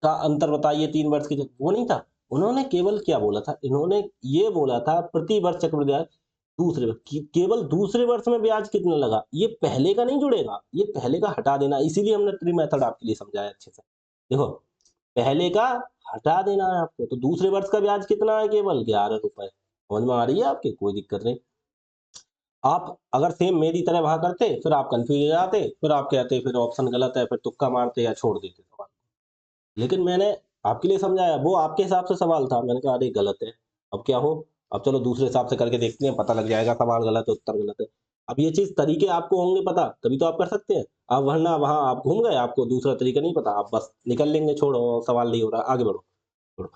का अंतर बताइए, 3 वर्ष के वो नहीं था, उन्होंने केवल क्या बोला था, इन्होंने ये बोला था प्रति वर्ष चक्रवृद्धि ब्याज, केवल दूसरे वर्ष में ब्याज कितना लगा, ये पहले का नहीं जुड़ेगा, ये पहले का हटा देना, इसीलिए हमने ट्री मेथड आपके लिए समझाया अच्छे से, देखो पहले का हटा देना है आपको, तो दूसरे वर्ष का ब्याज कितना है, केवल 11 रुपए, समझ में आ रही है आपके, कोई दिक्कत नहीं। आप अगर सेम मेरी तरह वहां करते फिर आप कंफ्यूज हो जाते, फिर आप कहते फिर ऑप्शन गलत है, फिर तुक्का मारते या छोड़ देते सवाल। लेकिन मैंने आपके लिए समझाया, वो आपके हिसाब से सवाल था, मैंने कहा अरे गलत है, अब क्या हो, अब चलो दूसरे हिसाब से करके देखते हैं, पता लग जाएगा सवाल गलत है उत्तर गलत है। अब ये चीज तरीके आपको होंगे पता तभी तो आप कर सकते हैं। अब वरना वहां आप घूम गए, आपको दूसरा तरीका नहीं पता, आप बस निकल लेंगे, छोड़ो सवाल नहीं हो रहा, आगे बढ़ो, छोड़ो।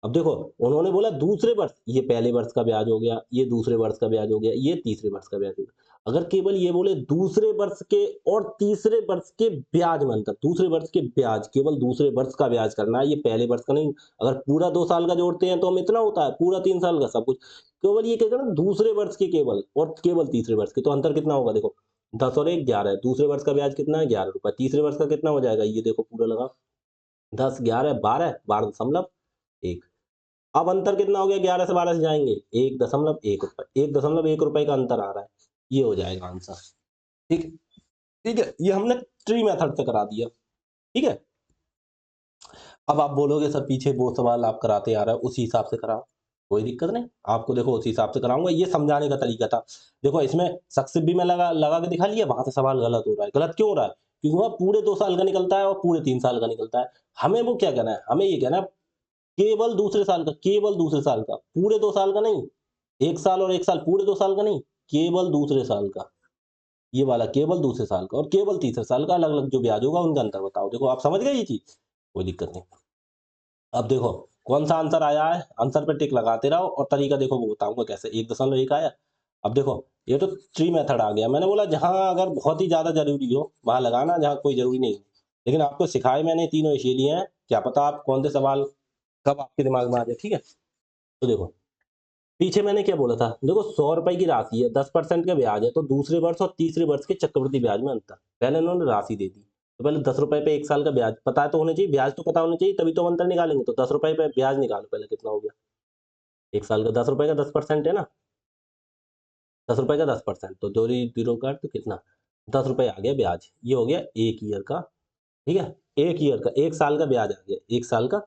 अब देखो, उन्होंने बोला दूसरे वर्ष, ये पहले वर्ष का ब्याज हो गया, ये दूसरे वर्ष का ब्याज हो गया, ये तीसरे वर्ष का ब्याज हो गया। अगर केवल ये बोले दूसरे वर्ष के और तीसरे वर्ष के ब्याज में अंतर, दूसरे वर्ष के ब्याज, केवल दूसरे वर्ष का ब्याज करना है, ये पहले वर्ष का नहीं। अगर पूरा 2 साल का जोड़ते हैं तो हम इतना होता है, पूरा 3 साल का सब कुछ। केवल ये कहते हैं ना दूसरे वर्ष के केवल और केवल तीसरे वर्ष के, तो अंतर कितना होगा देखो, 10 और 1 11 है। दूसरे वर्ष का ब्याज कितना है, ₹11। तीसरे वर्ष का कितना हो जाएगा, ये देखो पूरा लगा, 10 11 12 12.1। अब अंतर कितना हो गया, 11 से 12 से जाएंगे, 1.1 रुपए, 1.1 रुपए का अंतर आ रहा है, ये हो जाएगा आंसर। ठीक है, ठीक है, ये हमने ट्री मेथड से करा दिया। ठीक है, अब आप बोलोगे सर पीछे वो सवाल आप कराते आ रहे हो उसी हिसाब से कराओ, कोई दिक्कत नहीं, आपको देखो उसी हिसाब से कराऊंगा, ये समझाने का तरीका था। देखो इसमें सक्सेस भी मैं लगा लगा के दिखा लिया, वहां से सवाल गलत हो रहा है, गलत क्यों हो रहा है, क्योंकि वह पूरे 2 साल का निकलता है और पूरे 3 साल का निकलता है। हमें वो क्या कहना है, हमें ये कहना है केवल दूसरे साल का, केवल दूसरे साल का, पूरे 2 साल का नहीं, 1 साल और 1 साल पूरे 2 साल का नहीं, केवल दूसरे साल का, ये वाला केवल दूसरे साल का और केवल तीसरे साल का, अलग अलग जो ब्याज होगा उनका अंतर बताओ। देखो आप समझ गए ये चीज, कोई दिक्कत नहीं। अब देखो कौन सा आंसर आया है, आंसर पे टिक लगाते रहो और तरीका देखो वो बताऊंगा कैसे। 1.1 आया। अब देखो ये तो ट्री मेथड आ गया, मैंने बोला जहां अगर बहुत ही ज्यादा जरूरी हो वहां लगाना, जहां कोई जरूरी नहीं, लेकिन आपको सिखाए मैंने तीनों इसीलिए हैं, क्या पता आप कौन से सवाल कब आपके दिमाग में आ जाए। ठीक है, तो देखो पीछे मैंने क्या बोला था, देखो 100 रुपए की राशि है, 10% का ब्याज है, तो दूसरे वर्ष और तीसरे वर्ष के चक्रवृद्धि ब्याज में अंतर, पहले उन्होंने राशि दे दी, तो पहले 10 रुपए पे 1 साल का ब्याज पता तो होना चाहिए, ब्याज तो पता होना चाहिए, तभी तो हम अंतर निकालेंगे। तो 10 रुपए पे ब्याज निकालो पहले, कितना हो गया, 1 साल का 10 रुपए का 10% है ना, 10 रुपए का 10%, तो दो जीरो काट तो कितना, 10 रुपए आ गया ब्याज, ये हो गया 1 ईयर का। ठीक है, 1 ईयर का, 1 साल का ब्याज आ गया, 1 साल का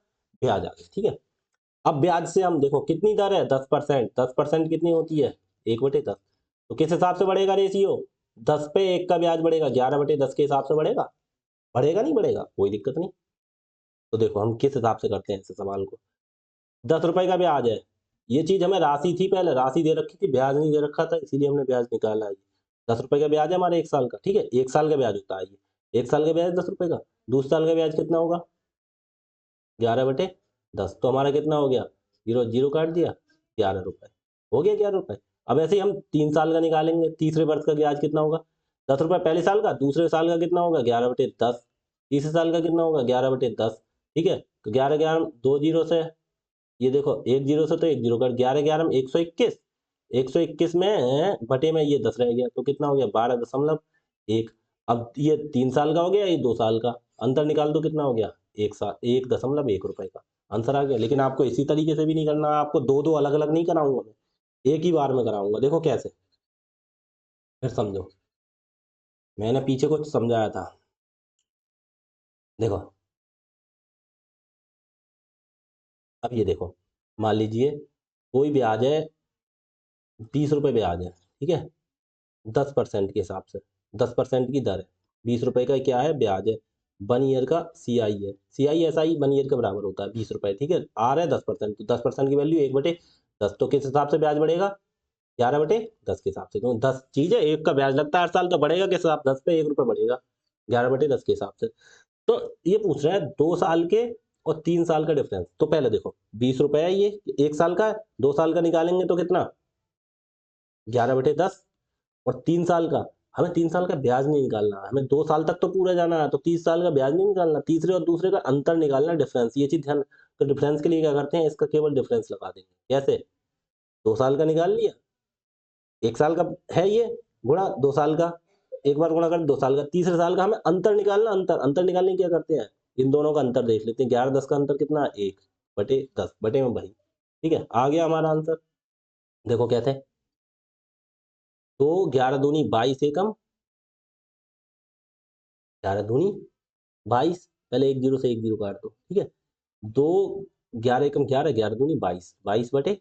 ब्याज आ गया। ठीक है, अब ब्याज से हम देखो कितनी दर है, 10%, 10% कितनी होती है, 1/10। तो किस हिसाब से बढ़ेगा रेशियो, 10 पे 1 का ब्याज बढ़ेगा, 11/10 के हिसाब से बढ़ेगा, बढ़ेगा नहीं बढ़ेगा, कोई दिक्कत नहीं। तो देखो हम किस हिसाब से करते हैं इस सवाल को, 10 रुपए का ब्याज है, ये चीज हमें राशि थी, पहले राशि दे रखी थी, ब्याज नहीं दे रखा था, इसीलिए हमने ब्याज निकाला है। 10 रुपए का ब्याज है हमारे 1 साल का। ठीक है, 1 साल का ब्याज होता है ये, 1 साल का ब्याज 10 रुपए का, दूसरे साल का ब्याज कितना होगा, 11/10, तो हमारा कितना हो गया, जीरो जीरो काट दिया, 11 रुपए हो गया, 11 रुपए। अब ऐसे ही हम 3 साल का निकालेंगे, तीसरे वर्ष का ब्याज कितना होगा, 10 रुपए पहले साल का, दूसरे साल का कितना होगा, 11/10, तीसरे साल का कितना होगा, 11/10। ठीक है, तो 11 11 दो जीरो से, ये देखो एक जीरो से तो एक जीरो कट, 11 11 में 121, 121 में बटे में ये 10 रह गया, तो कितना हो गया, 12.1। अब ये 3 साल का हो गया, ये 2 साल का, अंतर निकाल दो कितना हो गया, 1 साल 1.1 रुपए का आंसर आ गया। लेकिन आपको इसी तरीके से भी नहीं करना, आपको दो दो अलग अलग नहीं कराऊंगा मैं, एक ही बार में कराऊंगा। देखो कैसे, फिर समझो, मैंने पीछे कुछ समझाया था। देखो अब ये देखो, मान लीजिए कोई ब्याज है, 20 रुपए ब्याज है, ठीक है, 10% के हिसाब से, 10% की दर है, 20 रुपए का क्या है ब्याज है, 1 ईयर का CI है, CI SI 1 ईयर के बराबर होता है 20 रुपए। ठीक है, आर है 10%, तो 10% की वैल्यू 1/10, तो किस हिसाब से ब्याज बढ़ेगा, 11/10 के हिसाब से, क्योंकि 10 चीज है, एक का ब्याज लगता है हर साल, तो बढ़ेगा किस हिसाब, 10 पे 1 रुपए बढ़ेगा, 11/10 के हिसाब से। तो ये पूछ रहा है 2 साल के और 3 साल का डिफरेंस, तो पहले देखो 20 रुपए है ये, 1 साल का है, 2 साल का निकालेंगे तो कितना, 11/10, और 3 साल का, हमें 3 साल का ब्याज नहीं निकालना, हमें 2 साल तक तो पूरा जाना है, तो 30 साल का ब्याज नहीं निकालना, तीसरे और दूसरे का अंतर निकालना, डिफरेंस, ये चीज ध्यान। तो डिफरेंस के लिए क्या करते हैं, इसका केवल डिफरेंस लगा देंगे, कैसे, 2 साल का निकाल लिया, 1 साल का है ये, गुणा 2 साल का, एक बार गुणा कर 2 साल का, तीसरे साल का हमें अंतर निकालना, अंतर, अंतर निकालने की क्या करते हैं, इन दोनों का अंतर देख लेते हैं, 11 10 का अंतर कितना, 1/10, बटे में वही। ठीक है, आ गया हमारा आंसर। देखो कैसे, तो 11 दूनी 22 एकम, 11 दूनी 22, पहले एक जीरो से एक जीरो काट दो। ठीक है, दो, 11 एकम 11, 11 दूनी 22, 22/10,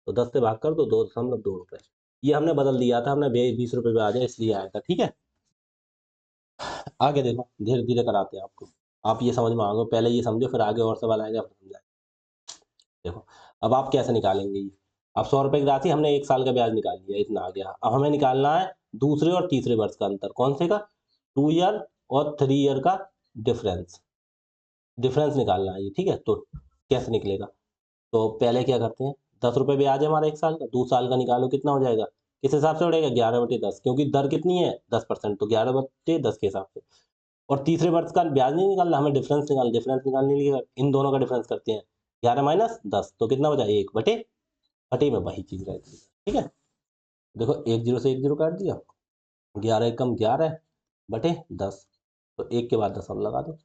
तो 10 से भाग कर दो, 2.2 रुपए। ये हमने बदल दिया था, हमने 20 रुपये पे आ जाए इसलिए आया था, ठीक है। आगे देखो, धीरे धीरे कराते हैं आपको, आप ये समझ में आओगे, पहले ये समझो फिर आगे और सवाल आएगा फिर समझाएंगे। देखो, अब आप कैसे निकालेंगे ये। अब 100 रुपए की राशि हमने 1 साल का ब्याज निकाल लिया, इतना आ गया। अब हमें निकालना है दूसरे और तीसरे वर्ष का अंतर, कौन से का, 2 ईयर और 3 ईयर का डिफरेंस, डिफरेंस निकालना है ये, ठीक है। तो कैसे निकलेगा, तो पहले क्या करते हैं, 10 रुपये ब्याज है हमारा 1 साल का, 2 साल का निकालो कितना हो जाएगा, किस हिसाब से बढ़ेगा, 11/10, क्योंकि दर कितनी है 10%, तो 11/10 के हिसाब से। और तीसरे वर्ष का ब्याज नहीं निकालना, हमें डिफरेंस निकालने के लिए इन दोनों का डिफरेंस करते हैं, 11 - 10 तो कितना बचा, 1/10 में वही चीज रहती है, ठीक है। देखो, 1 जीरो से 1 जीरो काट दिया, 11 - 11/10, तो 1 के बाद 10 और लगा दो,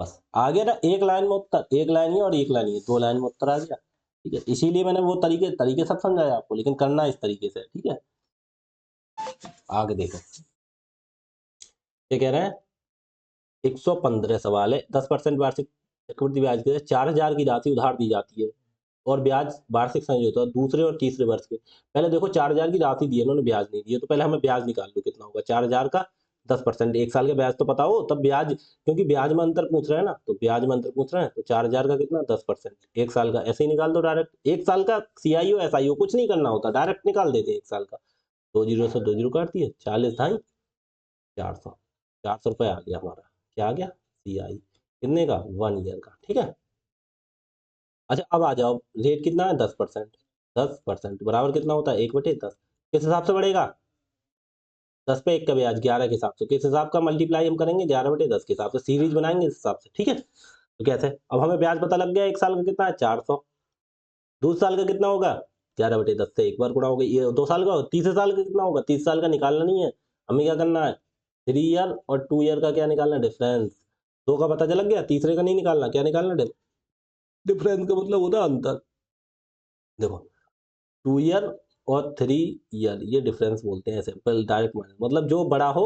बस आ गया ना। एक लाइन में उत्तर, एक लाइन ही और एक लाइन ही, 2 लाइन में उत्तर आ गया, ठीक है। इसीलिए मैंने वो तरीके तरीके सब समझाया आपको, लेकिन करना इस तरीके से है, ठीक है। आगे देखो, ये कह रहे हैं 115 सवाल है, 10% वार्षिक चक्रवृद्धि ब्याज के 4,000 की राशि उधार दी जाती है और ब्याज वार्षिक संयोजित होता है दूसरे और तीसरे वर्ष के। पहले देखो, 4,000 की राशि दी है, उन्होंने ब्याज नहीं दिया, तो पहले हमें ब्याज निकाल लो कितना होगा, 4,000 का 10%, 1 साल का ब्याज तो पता हो तब ब्याज, क्योंकि ब्याज में अंतर पूछ रहे हैं ना, तो ब्याज में अंतर पूछ रहे हैं, तो 4,000 का कितना 10%, 1 साल का ऐसे ही निकाल दो डायरेक्ट, 1 साल का CIO SIO कुछ नहीं करना होता, डायरेक्ट निकाल देते 1 साल का। 2 जीरो से 2 जीरो काट दिए, 40 ढाई 400, 400 रुपये आ गया हमारा, क्या आ गया, CI कितने का, 1 ईयर का, ठीक है। अच्छा, अब आ जाओ, रेट कितना है 10%, 10% बराबर कितना होता है, 1/10, किस हिसाब से बढ़ेगा, 10 पे 1 का ब्याज, 11 के हिसाब से, किस हिसाब का मल्टीप्लाई हम करेंगे, 11/10 के हिसाब से, सीरीज बनाएंगे इस हिसाब से, ठीक है। तो कैसे, अब हमें ब्याज पता लग गया, 1 साल का कितना है 400, 2 साल का कितना होगा, 11/10 से एक बार गुणा हो गई, ये 2 साल का, तीसरे साल का कितना होगा, 30 साल का निकालना नहीं है, हमें क्या करना है, 3 ईयर और 2 ईयर का क्या निकालना है, डिफरेंस, दो का पता चल गया, तीसरे का नहीं निकालना, क्या निकालना, डिफरेंस का मतलब होता है अंतर। देखो, 2 ईयर और 3 ईयर, ये डिफरेंस बोलते हैं, सिंपल डायरेक्ट माइनस, मतलब जो बड़ा हो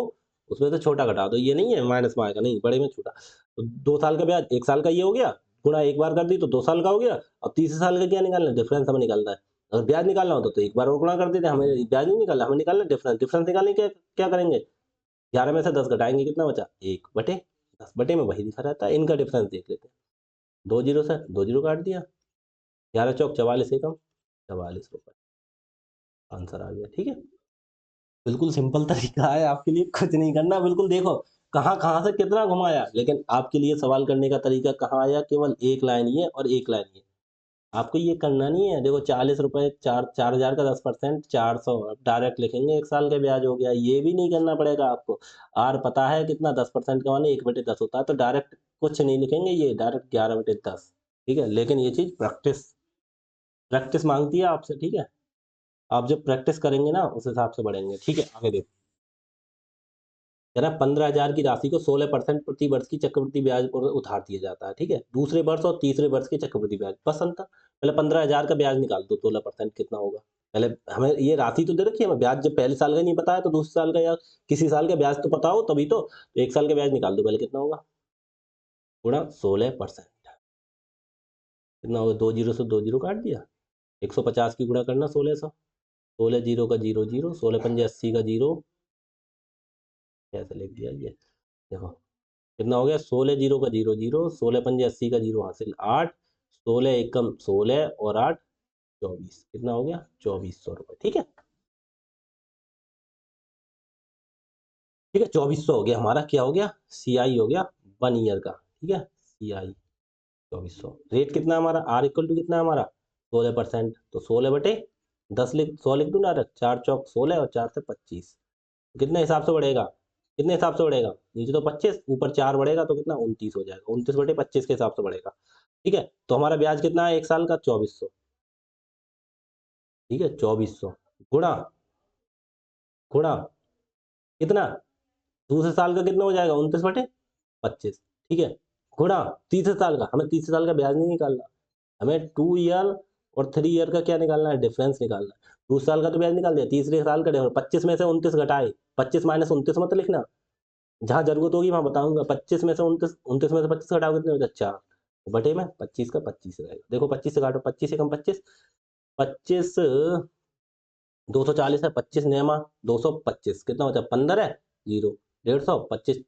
उसमें से छोटा घटा दो, ये नहीं है माइनस में आएगा, नहीं, बड़े में छोटा। तो 2 साल का ब्याज 1 साल का ये हो गया, गुणा एक बार कर दी तो 2 साल का हो गया। अब तीसरे साल का क्या निकालना है, डिफरेंस हमें निकालना है। अगर ब्याज निकालना होता तो एक बार और गुणा कर देते, हमें ब्याज नहीं निकालना, हमें निकालना डिफरेंस, डिफरेंस निकालने के क्या करेंगे, 11 में से 10 घटाएंगे, कितना बचा, 1/10, बटे में वही लिखा रहता है, इनका डिफरेंस देख लेते हैं। 2 जीरो से 2 जीरो काट दिया, 11 चौक 44 एकम, 44 रुपये, आंसर आ गया, ठीक है। बिल्कुल सिंपल तरीका है आपके लिए, कुछ नहीं करना, बिल्कुल देखो कहाँ कहाँ से कितना घुमाया, लेकिन आपके लिए सवाल करने का तरीका कहाँ आया, केवल एक लाइन ही है और एक लाइन ही है, आपको ये करना नहीं है। देखो, 40 रुपए, 4,000 का 10%, 400, डायरेक्ट लिखेंगे 1 साल का ब्याज हो गया, ये भी नहीं करना पड़ेगा आपको। आर पता है कितना, 10% का माने 1/10 होता है, तो डायरेक्ट कुछ नहीं लिखेंगे, ये डायरेक्ट 11/10, ठीक है। लेकिन ये चीज प्रैक्टिस, प्रैक्टिस मांगती है आपसे, ठीक है। आप जब प्रैक्टिस करेंगे ना उस हिसाब से बढ़ेंगे, ठीक है। आगे देखो, है ना, 15,000 की राशि को 16% प्रति वर्ष की चक्रवृद्धि ब्याज पर उधार दिया जाता है, ठीक है। दूसरे वर्ष और तीसरे वर्ष के चक्रवृद्धि ब्याज, बस अंतर, पहले 15,000 का ब्याज निकाल दो, 16% कितना होगा, पहले हमें ये राशि तो दे रखी है, हमें ब्याज जब पहले साल का नहीं पता है तो दूसरे साल का या किसी साल का ब्याज तो पता हो तभी तो 1 साल का ब्याज निकाल दो, पहले कितना होगा, गुणा 16%, कितना होगा, 2 जीरो से 2 जीरो काट दिया, 150 की गुणा करना 1600, 16 जीरो का जीरो जीरो, 16 पंजे 80 का जीरो, कैसे लिख दिया ये, देखो कितना हो गया, 16 जीरो का जीरो जीरो, 16 पंजे 80 का जीरो हासिल 8, 16 एकम 16 और 8 24, कितना हो गया, 2400 रुपये, ठीक है। ठीक है, 2400 हो गया हमारा, क्या हो गया, CI हो गया 1 ईयर का, ठीक है, CI 2400। रेट कितना हमारा, R इक्वल टू कितना है हमारा, 16%, तो 16/10 लिख, 100 लिख दूँ ना, 4 चौक 16 और 4 से 25, कितने हिसाब से बढ़ेगा, कितने हिसाब से बढ़ेगा, नीचे तो 25, ऊपर 4 बढ़ेगा तो कितना 29 हो जाएगा, 29/25 के हिसाब से बढ़ेगा, ठीक है। तो हमारा ब्याज कितना है 1 साल का, 2400, ठीक है, 2400 गुणा, गुणा कितना, दूसरे साल का कितना हो जाएगा, 29/25, ठीक है, गुणा तीसरे साल का, हमें तीसरे साल का ब्याज नहीं निकालना, हमें 2 ईयर और 3 ईयर का क्या निकालना है, डिफरेंस निकालना है। दूसरे साल का तो ब्याज निकाल दिया, तीसरे साल का डिफरेंस, 25 में से 29 घटाए, 25 - 29 मत लिखना, जहां जरूरत होगी वहां बताऊंगा, 25 में से 29, 29 में से 25 घटाओ कितने होते, 4, बटे में 25 का 25 रहेगा, देखो 25 से काटो, 25 एकम 25, 25 240 है, 25 नेमा 225 कितना बचा 15 है, 0 150 25,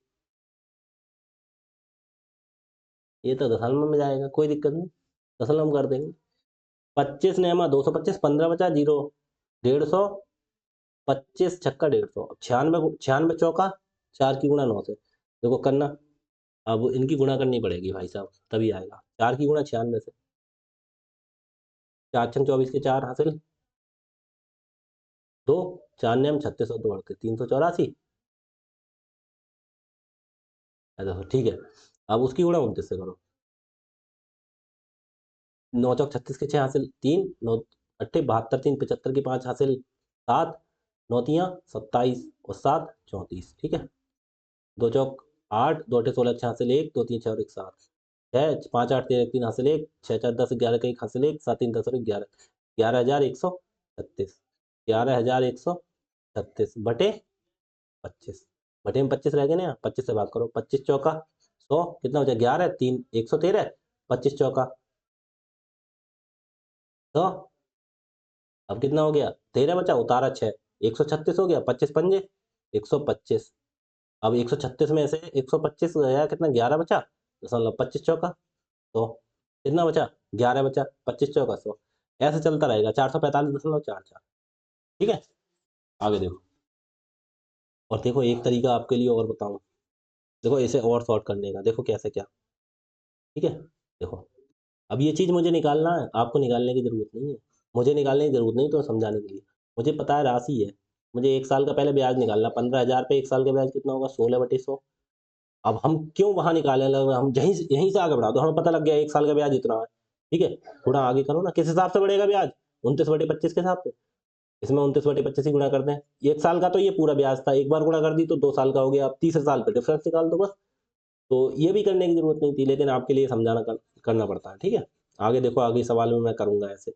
ये तो दशमलव में जाएगा, कोई दिक्कत नहीं, दशमलव कर देंगे। 25 नेमा 225, 15 बचा 0 150, 25 छक्का 150, 96 96 चौका 4 की गुणा 9 से देखो करना। अब इनकी गुणा करनी पड़ेगी भाई साहब, तभी आएगा 4 की गुणा 96 से, 4 छंग 24 के 4 हासिल 2, 4 नेम 36 और 2 बढ़ते 384, ऐसा ठीक है। अब उसकी गुणा 29 से करो, 9 चौक 36 के 6 हासिल 3, 9 अट्ठे 72, 3 75 की 5 हासिल 7, 9 तियाँ 27 और 7 34, ठीक है। 2 चौक 8, 2 अट्ठे 16 6 हासिल 1, 2 3 6 और 1 7, 6 5 8 13 3 हासिल 1, 6 4 10 11 का 1 हासिल 1, 7 3 10 और 11, 11,136, 11,136 बटे 25, बटे में 25 रह गए ना, 25 से भाग करो, 25 चौका 100 कितना हो जाए 11 3 113, 25 चौका 100, अब कितना हो गया 13 बचा, उतारा 6, 136 हो गया, 25 पंजे 125, अब 136 में से 125 गया कितना 11 बचा, दशमलव 25 चौका 100 कितना बचा 11 बचा, 25 चौका 100, ऐसे चलता रहेगा 445.44, ठीक है। आगे देखो, और देखो एक तरीका आपके लिए और बताऊं, देखो इसे और सॉर्ट करने का, देखो कैसे क्या, ठीक है। देखो अब ये चीज़ मुझे निकालना है, आपको निकालने की ज़रूरत नहीं है, मुझे निकालने की ज़रूरत नहीं तो समझाने के लिए, मुझे पता है राशि है, मुझे 1 साल का पहले ब्याज निकालना, 15,000 पे 1 साल का ब्याज कितना होगा 16/100। अब हम क्यों वहाँ निकालने लगे, हम यहीं से आगे बढ़ा दो, हमें पता लग गया 1 साल का ब्याज इतना है, ठीक है। थोड़ा आगे करो ना, किस हिसाब से बढ़ेगा ब्याज, 29/25 के हिसाब से, इसमें 29/25 ही गुणा कर दें, 1 साल का तो ये पूरा ब्याज था, एक बार गुणा कर दी तो 2 साल का हो गया, अब तीसरे साल पे डिफरेंस निकाल दो बस। तो ये भी करने की जरूरत नहीं थी, लेकिन आपके लिए समझाना करना पड़ता है, ठीक है। आगे देखो, आगे सवाल में मैं करूंगा ऐसे,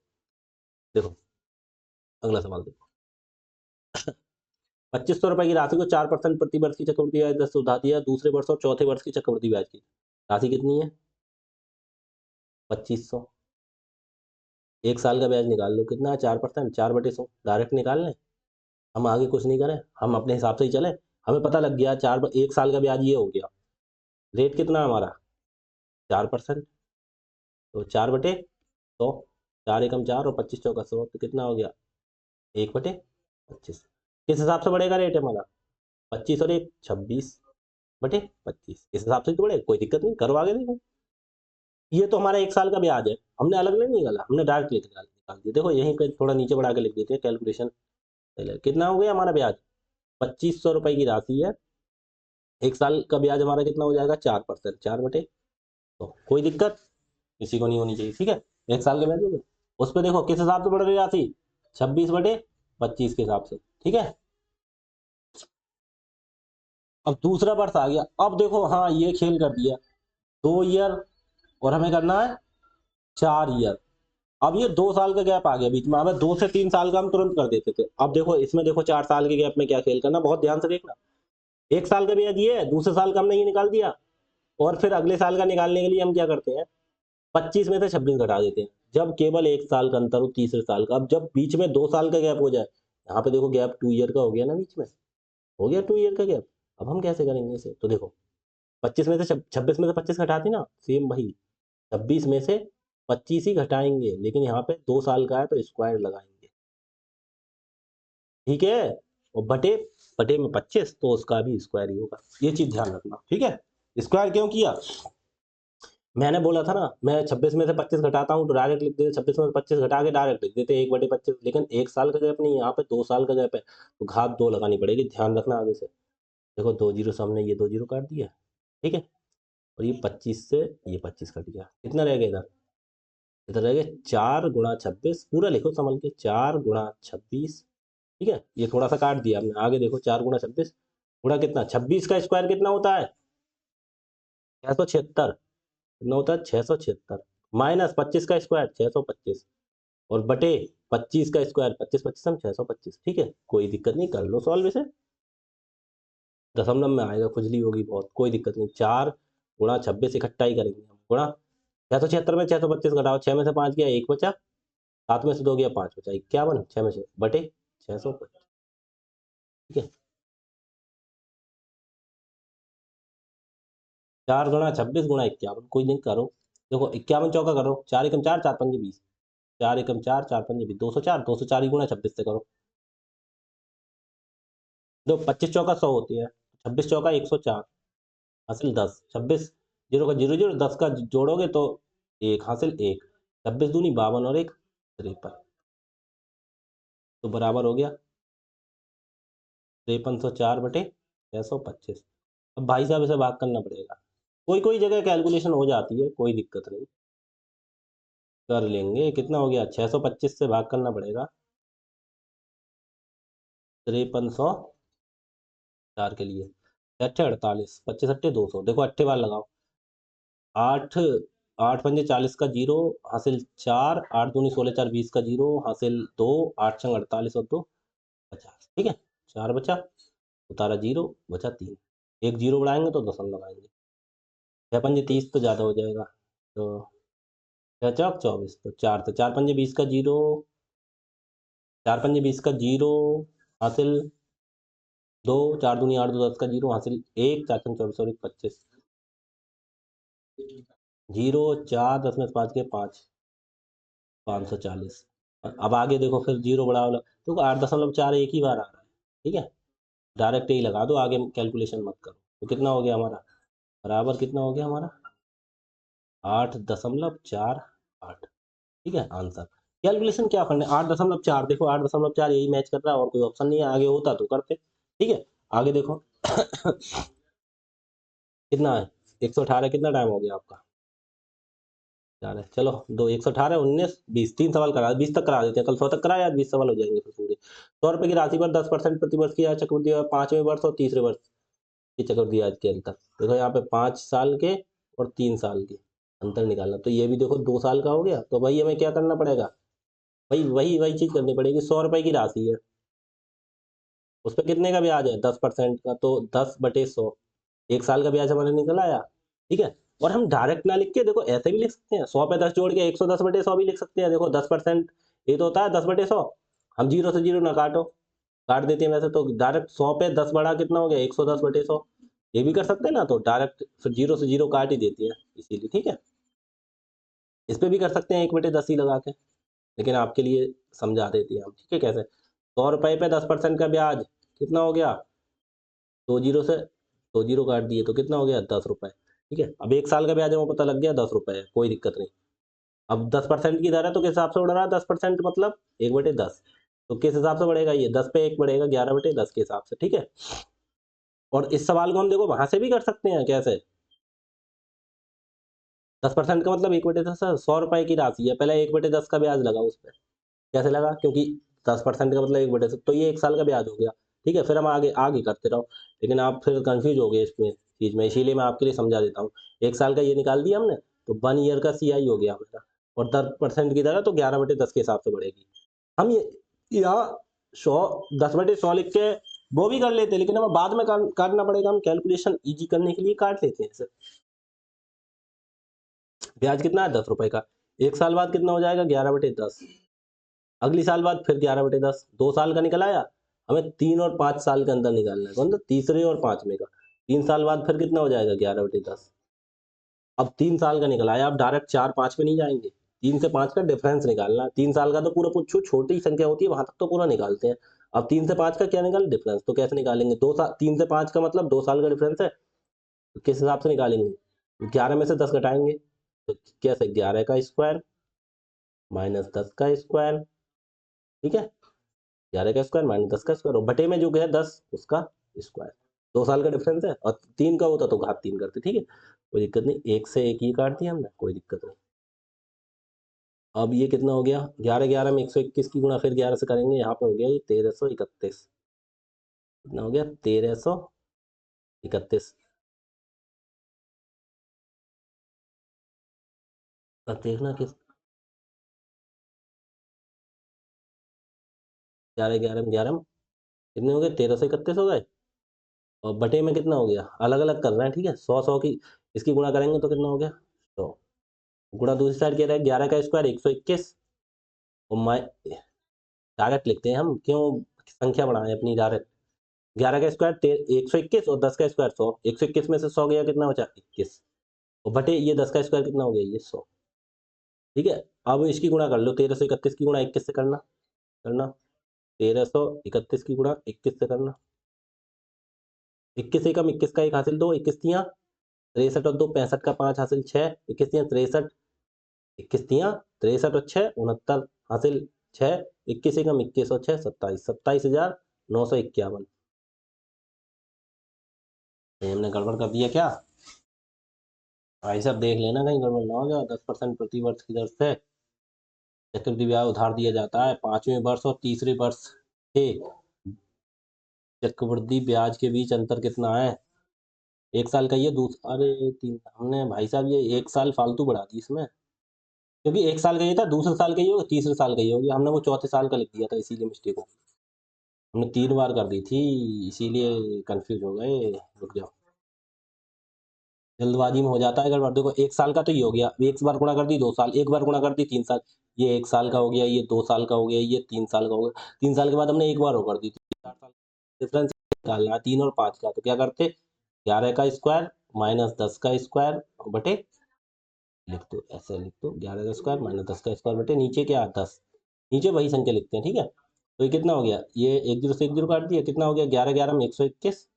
देखो अगला सवाल देखो, 2500 रुपए की राशि को 4% प्रति वर्ष की चक्रवृद्धि ब्याज दर से उधार दिया, दूसरे वर्ष और चौथे वर्ष की चक्रवृद्धि ब्याज की राशि कितनी है 2500, 1 साल का ब्याज निकाल लो कितना है 4%, 4/100 डायरेक्ट निकाल लें, हम आगे कुछ नहीं करें, हम अपने हिसाब से ही चले, हमें पता लग गया 1 साल का ब्याज ये हो गया, रेट कितना है हमारा 4%, तो 4/100, 4 एकम 4 और 25 चौका 100, तो कितना हो गया 1/25, किस हिसाब से बढ़ेगा रेट हमारा 25 और 1 26/25, इस हिसाब से तो बढ़ेगा, कोई दिक्कत नहीं, करो आगे देखो। ये तो हमारा 1 साल का ब्याज है, हमने अलग नहीं निकाला, हमने डायरेक्ट निकाल दिया, देखो यहीं पे थोड़ा नीचे बढ़ा के लिख देते हैं कैलकुलेशन, कितना हो गया हमारा ब्याज 2500 रुपए की राशि है, 1 साल का ब्याज हमारा कितना हो जाएगा 4%, 4/, तो कोई दिक्कत किसी को नहीं होनी चाहिए, ठीक है। 1 साल का ब्याज हो गया, उस पर देखो किस हिसाब से बढ़ रही राशि 26/25 के हिसाब से, ठीक है। अब दूसरा वर्ष आ गया, अब देखो हाँ ये खेल कर दिया, 2 ईयर और हमें करना है 4 ईयर, अब ये 2 साल का गैप आ गया बीच में, हमें 2 से 3 साल का हम तुरंत कर देते थे, अब देखो इसमें देखो 4 साल के गैप में क्या खेल करना, बहुत ध्यान से देखना, 1 साल का ब्याज ये है, दूसरे साल का हमने ये निकाल दिया, और फिर अगले साल का निकालने के लिए हम क्या करते हैं 25 में से 26 घटा देते हैं, जब केवल 1 साल का अंतर हो तीसरे साल का, अब जब बीच में 2 साल का गैप हो जाए, यहाँ पे देखो गैप 2 ईयर का हो गया ना, बीच में हो गया 2 ईयर का गैप, अब हम कैसे करेंगे इसे, तो देखो 25 में से 26 में से 25 घटाते ना, सेम वही 26 में से 25 ही घटाएंगे, लेकिन यहाँ पे 2 साल का है तो स्क्वायर लगाएंगे, ठीक है, और बटे बटे में 25 तो उसका भी स्क्वायर ही होगा, ये चीज ध्यान रखना, ठीक है। स्क्वायर क्यों किया, मैंने बोला था ना, मैं 26 में से 25 घटाता हूँ तो डायरेक्ट लिख देते, 26 में से 25 घटा के डायरेक्ट लिख देते 1/25, लेकिन 1 साल का गैप नहीं, यहाँ पे 2 साल का गैप है, तो घात 2 लगानी पड़ेगी, ध्यान रखना आगे से, देखो 2 जीरो सामने, ये 2 जीरो काट दिया, ठीक है, और ये 25 से ये 25 कट गया, कितना रह गया इधर, इधर रह गया 4 × 26, पूरा लिखो संभल के 4 × 26, ठीक है, ये थोड़ा सा काट दिया हमने, आगे देखो 4 × 26 गुणा कितना, 26 का स्क्वायर कितना होता है 676, कितना होता है 676, माइनस 25 का स्क्वायर 625, और बटे 25 का स्क्वायर 25 25 हम 625, ठीक है, कोई दिक्कत नहीं, कर लो सॉल्व इसे, दशमलव में आएगा, खुजली होगी बहुत, कोई दिक्कत नहीं, 4 × 26 इकट्ठा ही करेंगे हम, गुणा 676 में 625 घटाओ, 6 में से 5 गया 1 बचा, 7 में से 2 गया 5 बचा, 51, 6 में से बटे 625, ठीक है। 4 गुणा 26 गुणा 51, कोई नहीं करो। देखो 51 चौका करो, 4 एकम 4, 4 पंजे 20, 4 एकम 4, 4 पंजे 20, 204, 204 ही गुणा 26 से करो। दो 25 चौका 100 होती है, 26 चौका 104, हासिल 10, 26 जीरो का जीरो जीरो, 10 का जोड़ोगे तो 1, हासिल 1, 26 दूनी 52 और 1 53, तो बराबर हो गया 5304/625। अब भाई साहब इसे भाग करना पड़ेगा, कोई कोई जगह कैलकुलेशन हो जाती है, कोई दिक्कत नहीं, कर लेंगे। कितना हो गया, 625 से भाग करना पड़ेगा 5304 के लिए। अट्ठे 48, 25 अट्ठे 200, देखो अट्ठे बार लगाओ। 8, 8 पंजे 40 का जीरो, हासिल 4, 8 दूनी 16 4 20 का जीरो, हासिल 2, 8 छंग 48 और 2 50, ठीक है। 4 बचा, उतारा जीरो, बचा 3, एक जीरो बढ़ाएंगे तो दशम लगाएंगे। 6 पंजे 30 तो ज़्यादा हो जाएगा, तो 6 चौक 24, तो 4, तो 4 पंजे 20 का जीरो, 4 पंजे 20 का जीरो, हासिल 2, 4 दूनी 8 2 10 का जीरो, हासिल 1, 4 छंग 24 और 1 25, जीरो 4 10 में से 5 के 5, 540। अब आगे देखो, फिर जीरो बढ़ाओ, देखो 8.4 एक ही बार आ रहा है, ठीक है। डायरेक्ट यही लगा दो, आगे कैलकुलेशन मत करो। तो कितना हो गया हमारा, बराबर कितना हो गया हमारा, 8.48, ठीक है आंसर। कैलकुलेशन क्या करना है, 8.4, देखो 8.4 यही मैच कर रहा है, और कोई ऑप्शन नहीं है, आगे होता तो करते, ठीक है। आगे देखो कितना है, 118, कितना टाइम हो गया आपका, 4 है, चलो दो, 118 19 20, 3 सवाल करा, 20 तक करा देते हैं, कल 100 तक कराया, आज 20 सवाल हो जाएंगे फिर पूरे। 100 रुपए की राशि पर 10% प्रतिवर्ष की ब्याज चक्रवृद्धि और 5वें वर्ष और तीसरे वर्ष की चक्रवृद्धि ब्याज के अंतर। देखो यहाँ पे 5 साल के और 3 साल के अंतर निकालना, तो ये भी देखो 2 साल का हो गया, तो भाई हमें क्या करना पड़ेगा, भाई वही वही चीज करनी पड़ेगी। 100 रुपए की राशि है, उस पर कितने का ब्याज है, 10% का, तो 10/100, 1 साल का ब्याज हमारे निकल आया, ठीक है। और हम डायरेक्ट ना लिख के, देखो ऐसे भी लिख सकते हैं, 100 पे 10 जोड़ के 110/100 भी लिख सकते हैं। देखो 10%, ये तो होता है 10/100, हम जीरो से जीरो ना काटो, काट देते हैं वैसे तो, डायरेक्ट 100 पे 10 बढ़ा कितना हो गया, 110/100, ये भी कर सकते हैं ना, तो डायरेक्ट फिर जीरो से जीरो काट ही देती है इसीलिए, ठीक है। इस पे भी कर सकते हैं 1/10 ही लगा के, लेकिन आपके लिए समझा देते हैं हम, ठीक है। कैसे, 100 रुपए पे 10% का ब्याज कितना हो गया, दो जीरो से दो जीरो काट दिए तो कितना हो गया, 10 रुपए, ठीक है। अब 1 साल का ब्याज हमें पता लग गया 10 रुपए है, कोई दिक्कत नहीं। अब 10% की दर है तो किस हिसाब से बढ़ रहा है, 10% मतलब 1/10, तो किस हिसाब से बढ़ेगा, ये 10 पे 1 बढ़ेगा, 11/10 के हिसाब से, ठीक है। और इस सवाल को हम देखो वहां से भी कर सकते हैं, कैसे, 10% का मतलब 1/10, 100 रुपए की राशि है, पहले 1/10 का ब्याज लगा उस पर, कैसे लगा, क्योंकि 10% का मतलब 1/10, तो ये 1 साल का ब्याज हो गया, ठीक है। फिर हम आगे आगे करते रहो, लेकिन आप फिर कंफ्यूज हो गए इसमें चीज में, इसीलिए मैं आपके लिए समझा देता हूँ। 1 साल का ये निकाल दिया हमने, तो 1 ईयर का CI हो गया हमारा, और 10% की दर है तो 11/10 के हिसाब से बढ़ेगी। हम ये यहाँ 10/100 लिख के वो भी कर लेते, लेकिन हमें बाद में काटना पड़ेगा, हम कैलकुलेशन इजी करने के लिए काट लेते हैं इसे। ब्याज कितना है, 10 रुपए का, 1 साल बाद कितना हो जाएगा, 11/10, अगली साल बाद फिर 11/10, 2 साल का निकल आया। हमें 3 और 5 साल के अंदर निकालना है, कौन सा, तीसरे और पांचवे का। 3 साल बाद फिर कितना हो जाएगा, 11/10। अब 3 साल का निकल आया, अब डायरेक्ट 4 5 पे नहीं जाएंगे, 3 से 5 का डिफरेंस निकालना है। 3 साल का तो पूरा पूछो, छोटी संख्या होती है वहां तक तो पूरा निकालते हैं। अब 3 से 5 का क्या निकाल, डिफरेंस, तो कैसे निकालेंगे, 2 साल, 3 से 5 का मतलब 2 साल का डिफरेंस है, तो किस हिसाब से निकालेंगे, 11 में से 10 घटाएंगे, तो कैसे, 11 का स्क्वायर माइनस 10 का स्क्वायर, ठीक है। 11 का स्क्वायर माइनस 10 का स्क्वायर, और बटे में जो गया 10 उसका स्क्वायर। 2 साल का डिफरेंस है, और 3 का होता तो घात 3 करते, ठीक है। कोई दिक्कत नहीं, एक से एक ही काट दिया हमने, कोई दिक्कत नहीं। अब ये कितना हो गया, 11 11 में 121 की गुणा फिर 11 से करेंगे, यहाँ पे हो गया ये 1331, कितना हो गया, 1331। अब देखना किस, 11 11 में 11 में कितने हो गए, 1331 हो गए, और बटे में कितना हो गया, अलग अलग कर रहे हैं, ठीक है। 100 100 की इसकी गुणा करेंगे तो कितना हो गया, 100, गुणा दूसरी साइड क्या रहा है, 11 का स्क्वायर 121, और डायरेक्ट लिखते हैं हम, क्यों संख्या बढ़ाएं अपनी डायरेक्ट। 11 का स्क्वायर 121 और 10 का स्क्वायर 100। 121 में से 100 गया, कितना बचा 21, और बटे ये 10 का स्क्वायर कितना हो गया, ये 100। ठीक है, अब इसकी गुणा कर लो। 1331 की गुणा 21 से करना, 1331 की गुणा 21 से करना। 21 एकम 21 का 1 हासिल 2, 21 तियां 63 और 2 65 का 5 हासिल 6, 21 तियां 63, 21 तियां 63 और 6 69 हासिल 6, 21 एकम 21 और 6 27, 27,951। हमने गड़बड़ कर दिया क्या भाई साहब? देख लेना कहीं गड़बड़ ना हो जाए। 10% प्रति वर्ष की दर से चक्रवृद्धि ब्याज उधार दिया जाता है। 5वें वर्ष और तीसरे वर्ष के चक्रवृद्धि ब्याज के बीच अंतर कितना है? 1 साल का ये दूसरा, अरे तीन, हमने भाई साहब ये 1 साल फालतू बढ़ा दी इसमें, क्योंकि 1 साल का ये था, दूसरे साल का ये होगा, तीसरे साल का ये हो गया। हमने वो चौथे साल का लिख दिया था, इसीलिए मिस्टेक हो, हमने 3 बार कर दी थी, इसीलिए कंफ्यूज हो गए। रुक जाओ, जल्दबाजी में हो जाता है अगर। देखो 1 साल का तो ये हो गया, एक बार गुणा कर दी 2 साल, एक बार गुणा कर दी 3 साल, ये 1 साल का हो गया, ये 2 साल का हो गया, ये 3 साल का हो गया। 3 साल के बाद हमने एक बार और कर दी थी, 4 साल डिफरेंस निकालना है 3 और 5 का। तो क्या करते, 11 का स्क्वायर माइनस 10 का स्क्वायर बटे, लिख दो ऐसे, लिख दो 11 का स्क्वायर माइनस 10 का स्क्वायर बटे नीचे क्या है 10, नीचे वही संख्या लिखते हैं। ठीक है, तो ये कितना हो गया, ये 1 0 से 1 0 काट दिया, कितना हो गया 11 11 में 121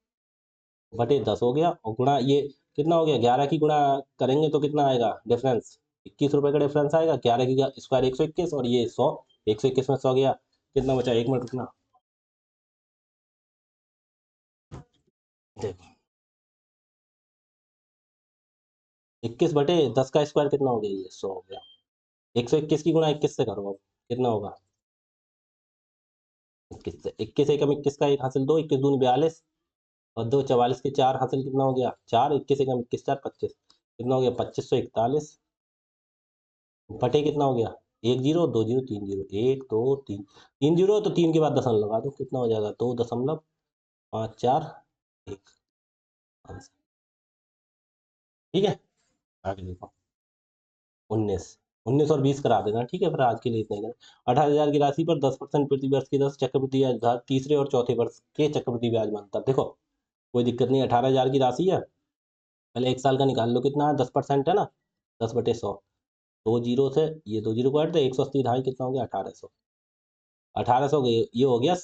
बटे 10 हो गया, और गुणा ये कितना हो गया, 11 की गुणा करेंगे तो कितना आएगा डिफरेंस, 21 रुपए का डिफरेंस आएगा। 11 की स्क्वायर 121 और ये 100, 121 में 100 गया, कितना बचा, 1 मिनट रुकना, देखो 21 बटे 10 का स्क्वायर कितना हो गया, ये 100 हो गया। 121 की गुणा 21 से करो, अब कितना होगा 21 से, 21 एकम 21 का 1 हासिल 2, 21 दूनी 42 और 2 44 के 4 हासिल कितना हो गया 4, 21 एकम 21 4 25, कितना हो गया 2541 बटे कितना हो गया 1 0 2 0 3 0 1 2 3, 3 0 तो 3 के बाद दशमलव लगा दो, कितना हो जाएगा 2.54 आंसर। ठीक है, आगे देखो 19, 19 और 20 करा देना। ठीक है, फिर आज के लिए इतना ही करना। 18,000 की राशि पर 10% प्रति वर्ष की 10 चक्रवृद्धि ब्याज उधार तीसरे और चौथे वर्ष के चक्रवृद्धि ब्याज में अंतर। देखो कोई दिक्कत नहीं, 18,000 की राशि है, पहले 1 साल का निकाल लो, कितना है 10% है ना, 10 बटे 100, 2 जीरो से ये 2 जीरो को हट दे, 180 ढाई कितना हो गया 1800, 1800 ये हो गया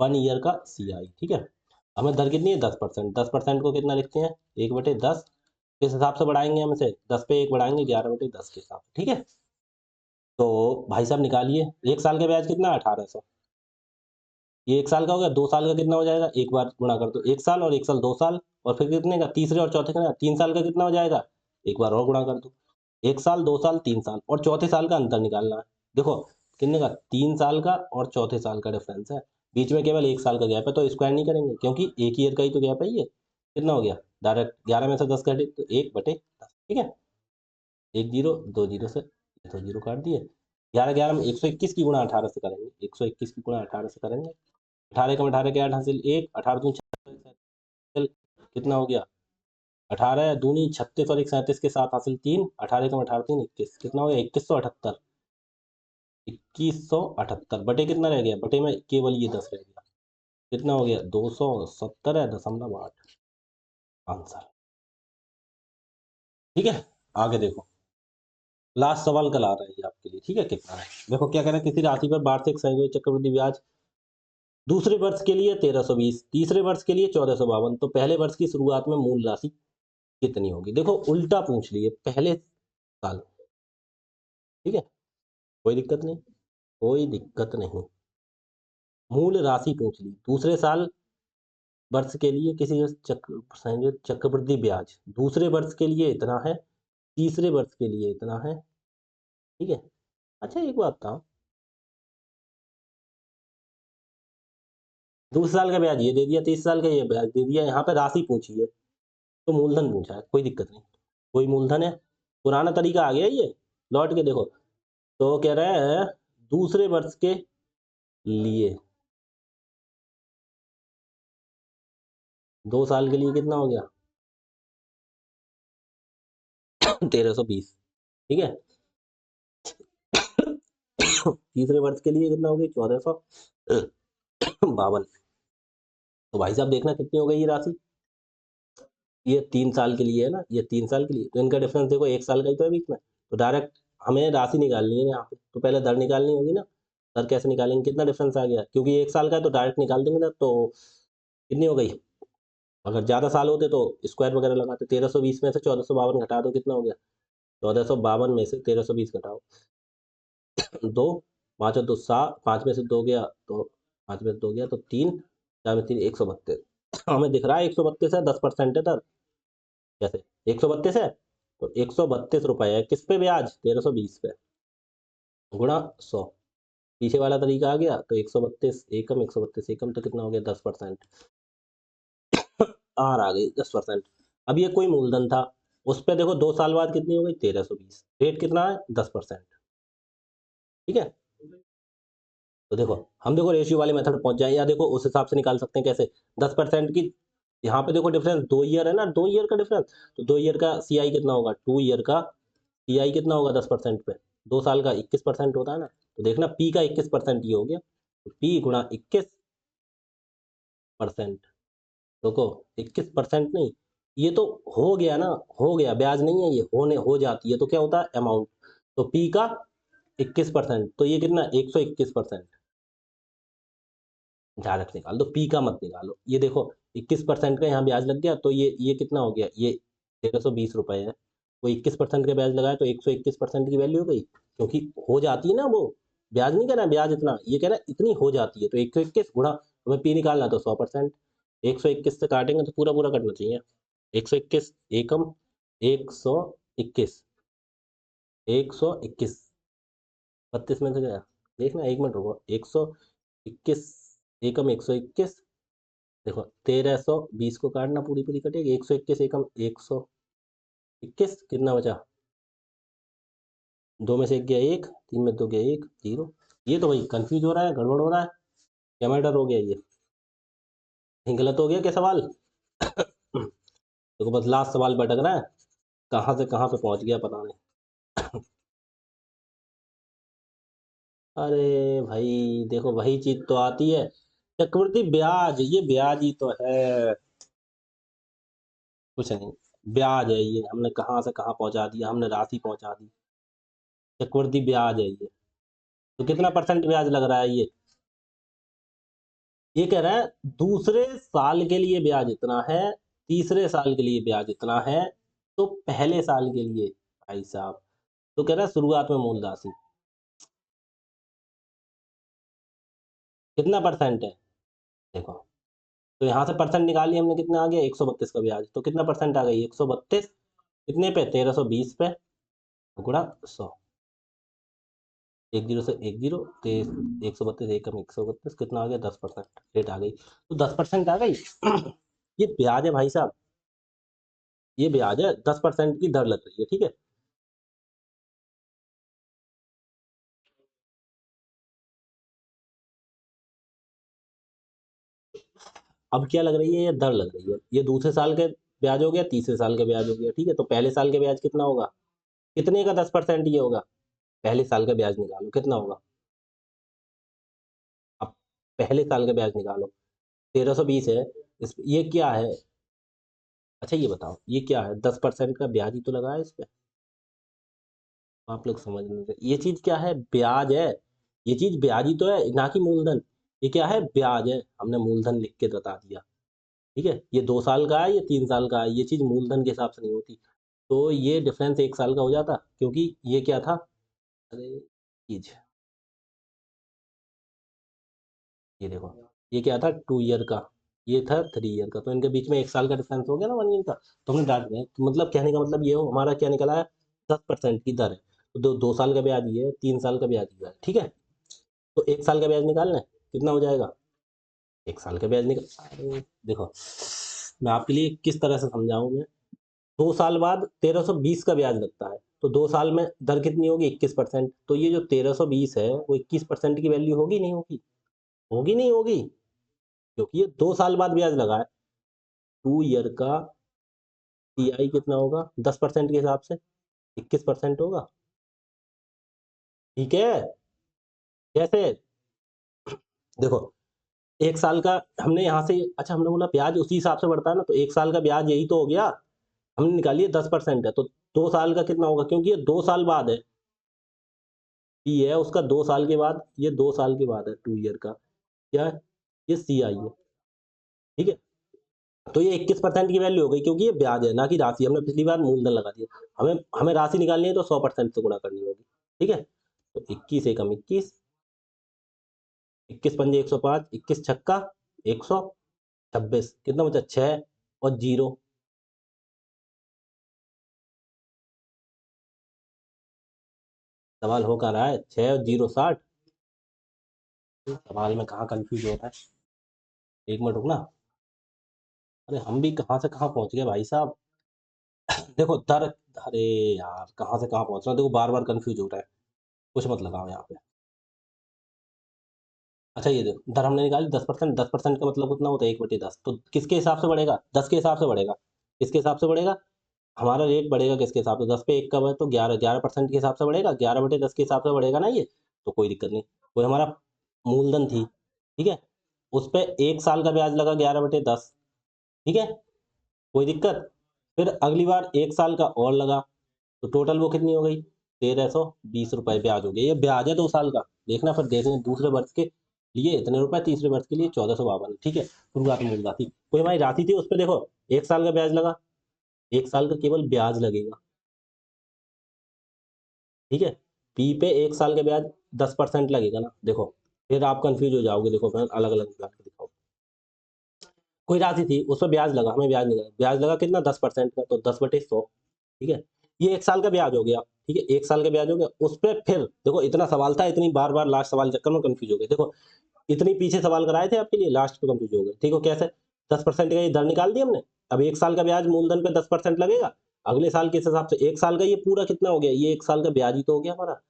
1 ईयर का CI। ठीक है, हमें दर कितनी है 10%, 10% को कितना लिखते हैं 1/10, किस हिसाब से बढ़ाएंगे हम इसे, 10 पे 1 बढ़ाएंगे 11/10 के हिसाब से। ठीक है, तो भाई साहब निकालिए, 1 साल का ब्याज कितना है 1800, ये 1 साल का हो गया, 2 साल का कितना हो जाएगा, एक बार गुणा कर दो, 1 साल और 1 साल 2 साल, और फिर कितने का तीसरे और चौथे का 3 साल का कितना हो जाएगा, एक बार और गुणा कर दो, 1 साल 2 साल 3 साल और चौथे साल का अंतर निकालना है। देखो कितने का, 3 साल का और चौथे साल का डिफरेंस है, बीच में केवल 1 साल का गैप है, तो स्क्वायर नहीं करेंगे क्योंकि एक ईयर का ही तो गैप है। ये कितना हो गया, डायरेक्ट 11 में से 10 घटे तो 1/10। ठीक है, 1 जीरो 2 जीरो से 2 जीरो काट दिए, 11 11 में 121 की गुणा 18 से करेंगे, 121 की गुणा 18 से करेंगे, 18 कम 18 के 8 हासिल 1, 18 दूनी 36, कितना हो गया 18 दूनी 36 और 1 37 के साथ हासिल 3, 18 कम 18 3 21, कितना हो गया 2178, 2178 बटे कितना रह गया, बटे में केवल ये 10 रह गया, कितना हो गया 270.8 आंसर। ठीक है, आगे देखो, लास्ट सवाल कल आ रहा है ये आपके लिए। ठीक है, कितना है देखो, क्या कह रहा है, किसी राशि पर वार्षिक संयोजित चक्रवृद्धि ब्याज दूसरे वर्ष के लिए 1320, तीसरे वर्ष के लिए 1452, तो पहले वर्ष की शुरुआत में मूल राशि कितनी होगी। देखो उल्टा पूछ लिए पहले साल। ठीक है, कोई दिक्कत नहीं, कोई दिक्कत नहीं, मूल राशि पूछ ली। दूसरे साल वर्ष के लिए किसी संयोजित चक्रवृद्धि ब्याज दूसरे वर्ष के लिए इतना है, तीसरे वर्ष के लिए इतना है। ठीक है, अच्छा एक बात था, दूसरे साल का ब्याज ये दे दिया, तीसरे साल का ये ब्याज दे दिया, यहाँ पे राशि पूछी है तो मूलधन पूछा है, कोई दिक्कत नहीं, कोई मूलधन है, पुराना तरीका आ गया ये, लौट के देखो। तो कह रहे हैं दूसरे वर्ष के लिए 2 साल के लिए कितना हो गया 1320। ठीक है, तीसरे वर्ष के लिए कितना हो गया 1400, 52। तो भाई साहब देखना कितनी हो गई ये राशि। ये 3 साल के लिए है ना, ये 3 साल के लिए, तो इनका डिफरेंस देखो 1 साल का ही तो है बीच में। तो डायरेक्ट हमें राशि निकालनी है यहाँ पे, तो पहले दर निकालनी होगी ना। दर कैसे निकालेंगे, कितना डिफरेंस आ गया, क्योंकि 1 साल का है तो डायरेक्ट निकाल देंगे ना। तो कितनी हो गई, अगर ज़्यादा साल होते तो स्क्वायर वगैरह लगाते। 1320 में से 1452 घटा दो, कितना हो गया। 1452 में से 1320 घटाओ दो, 5 और 2 7, 5 में से 2 गया तो 5 में से 2 गया तो 3, 4 में 3 132। हमें दिख रहा है 132 है, 10% है दर। कैसे 132 है, तो 132 रुपये है किस पे ब्याज, 1320 पे, गुणा 100। पीछे वाला तरीका आ गया, तो 132 एकम, 132 एकम तो कितना हो गया, 10%। आर आ गई 10%। अब ये कोई मूलधन था, उस पे देखो 2 साल बाद कितनी हो गई, 1320। रेट कितना है, 10%। ठीक है। तो देखो हम देखो रेशियो वाले मेथड पहुंच जाए, या देखो उस हिसाब से निकाल सकते हैं कैसे। 10% की, यहाँ पे देखो डिफरेंस 2 ईयर है ना, 2 ईयर का डिफरेंस। तो 2 ईयर का सीआई कितना होगा, 2 ईयर का सीआई कितना होगा 10% पे, 2 साल का 21% होता है ना। तो देखना पी का 21% ये हो गया, तो पी गुणा 21%। देखो 21% नहीं, ये तो हो गया ना, हो गया, ब्याज नहीं है ये, होने हो जाती है तो क्या होता है अमाउंट। तो पी का 21%, तो ये कितना 121%। डायरेक्ट निकाल दो, पी का मत निकालो। ये देखो 21% का यहाँ ब्याज लग गया, तो ये कितना हो गया, ये 1320 रुपये है। वो 21% का ब्याज लगाया तो 121% की वैल्यू हो गई, क्योंकि हो जाती है ना वो। ब्याज नहीं कह रहा है ब्याज इतना, ये कह रहा है इतनी हो जाती है। तो 121 गुणा, हमें पी निकालना तो 100%। 121 से काटेंगे तो पूरा पूरा कटना चाहिए। 121 एकम, 121, 121, 32 में से गया, देखना 1 मिनट रुको। 121 एकम, 121, देखो 1320 को काटना, पूरी पूरी कटेगी। 121 एकम 121, कितना बचा, 2 में से 1 गया 1, 3 में 2 गया 1, 0। ये तो भाई कंफ्यूज हो रहा है, गड़बड़ हो रहा है, क्या मैटर हो गया ये, कहीं गलत हो गया क्या सवाल। देखो बस लास्ट सवाल भटक रहा है, कहाँ से कहाँ पे पहुंच गया पता नहीं। अरे भाई देखो वही चीज तो आती है, चक्रवृद्धि ब्याज, ये ब्याज ही तो है, कुछ नहीं। ब्याज है ये, हमने कहाँ से कहाँ पहुंचा दिया, हमने राशि पहुंचा दी। चक्रवृद्धि ब्याज है ये। तो कितना परसेंट ब्याज लग रहा है ये कह रहा है दूसरे साल के लिए ब्याज इतना है, तीसरे साल के लिए ब्याज इतना है, तो पहले साल के लिए भाई साहब, तो कह रहा है शुरुआत में मूल राशि कितना परसेंट है। देखो, तो यहाँ से परसेंट निकाल लिया हमने, कितना आ गया 132 का ब्याज, तो कितना परसेंट आ गई 132, कितने पे 1320 पे, गुणा 100। एक जीरो से एक जीरो, 132 एक कम 132, कितना आ गया 10%। रेट आ गई, तो 10% आ गई। ये ब्याज है भाई साहब, ये ब्याज है, 10% की दर लग रही है, ठीक है। अब क्या लग रही है, ये दर लग रही है। ये दूसरे साल के ब्याज हो गया, तीसरे साल का ब्याज हो गया, ठीक है। तो पहले साल के ब्याज कितना होगा, कितने का 10% ये होगा, पहले साल का ब्याज निकालो कितना होगा। अब पहले साल का ब्याज निकालो, 1320 है। ये क्या है, अच्छा ये बताओ ये क्या है, 10% का ब्याज ही तो लगा है इस पे। आप लोग समझ नहीं रहे, ये चीज क्या है, ब्याज है। ये चीज ब्याज ही तो है, ना कि मूलधन। ये क्या है, ब्याज है, हमने मूलधन लिख के बता दिया। ठीक है, ये 2 साल का है, ये 3 साल का है, ये चीज मूलधन के हिसाब से नहीं होती। तो ये डिफरेंस 1 साल का हो जाता, क्योंकि ये क्या था, अरे चीज, ये देखो, ये क्या था 2 ईयर का, ये था 3 ईयर का, तो इनके बीच में 1 साल का डिफरेंस हो गया ना 1 ईयर का। तो हमने डाल दिया, तो मतलब कहने का मतलब ये हो, हमारा क्या निकला है, 10% की दर है। तो 2 साल का ब्याज ये है, 3 साल का ब्याज ये है, ठीक है। तो 1 साल का ब्याज निकालना है, कितना हो जाएगा, 1 साल का ब्याज निकल, अरे देखो मैं आपके लिए किस तरह से समझाऊं मैं। 2 साल बाद 1320 का ब्याज लगता है, तो 2 साल में दर कितनी होगी 21%। तो ये जो 1320 है वो 21% की वैल्यू होगी नहीं होगी, होगी नहीं होगी, क्योंकि ये 2 साल बाद ब्याज लगा है। 2 ईयर का टीआई कितना होगा 10% के हिसाब से, 21% होगा, ठीक है। कैसे, देखो एक साल का हमने यहाँ से, अच्छा हमने बोला ब्याज उसी हिसाब से बढ़ता है ना, तो एक साल का ब्याज यही तो हो गया। हमने निकाली है 10% है, तो 2 साल का कितना होगा, क्योंकि ये 2 साल बाद है। पी है उसका 2 साल के बाद, ये 2 साल के बाद है, 2 ईयर का। क्या है, ये सी आई है। ठीक है, तो ये 21% की वैल्यू हो गई, क्योंकि ये ब्याज है ना कि राशि। हमने पिछली बार मूलधन लगा दिया, हमें हमें राशि निकालनी है तो 100% से गुणा करनी होगी। ठीक है, तो 21 एकम 21, 21 पंजे 105, 21 छक्का 126, कितना बचा, 6 और 0। सवाल हो कहाँ रहा है, 6 और 0 60। सवाल में कहाँ कंफ्यूज हो रहा है, एक मिनट रुकना। अरे हम भी कहाँ से कहाँ पहुंच गए भाई साहब। देखो दर, अरे यार कहाँ से कहाँ पहुंच रहा है, देखो बार बार कंफ्यूज हो रहा है। कुछ मत लगाओ यहाँ पे। अच्छा ये देखो, दर हमने निकाली 10%, 10% का मतलब कितना होता है, 1/10। तो किसके हिसाब से बढ़ेगा, 10 के हिसाब से बढ़ेगा। किसके हिसाब से बढ़ेगा, हमारा रेट बढ़ेगा किसके हिसाब से, 10 पे 1 कब है, तो 11% के हिसाब से बढ़ेगा, 11/10 के हिसाब से बढ़ेगा ना ये। तो कोई दिक्कत नहीं, कोई हमारा मूलधन थी, ठीक है, उस पे 1 साल का ब्याज लगा 11/10। ठीक है, कोई दिक्कत। फिर अगली बार 1 साल का और लगा, तो टोटल वो कितनी हो गई, 1320 रुपए ब्याज हो गया। ये ब्याज है 2 साल का। देखना फिर देखेंगे दूसरे वर्ष के लिए इतने रुपए, तीसरे वर्ष के लिए 1452। ठीक है, शुरुआत मूल राशि, कोई हमारी राशि थी, उस पर देखो 1 साल का ब्याज लगा, 1 साल का केवल ब्याज लगेगा। ठीक है, पी पे 1 साल का ब्याज 10% लगेगा ना, देखो फिर आप कंफ्यूज हो जाओगे। देखो फिर अलग अलग निकाल के दिखाओ। कोई राशि थी, उस पर ब्याज लगा, हमें ब्याज नहीं लगा, ब्याज लगा कितना, 10% का, तो 10/100। ठीक है, ये 1 साल का ब्याज हो गया। ठीक है, 1 साल का ब्याज हो गया, उस पर फिर देखो इतना सवाल था, इतनी बार बार लास्ट सवाल चक्कर में कंफ्यूज हो गए। देखो इतनी पीछे सवाल कराए थे आपके लिए, लास्ट पे कंफ्यूज हो गए। ठीक है, कैसे, 10% का ये दर निकाल दिया हमने। अब 1 साल का ब्याज मूलधन पे 10% लगेगा, अगले साल किस हिसाब से, 1 साल का ये पूरा कितना हो गया, ये 1 साल का ब्याज ही तो हो गया हमारा।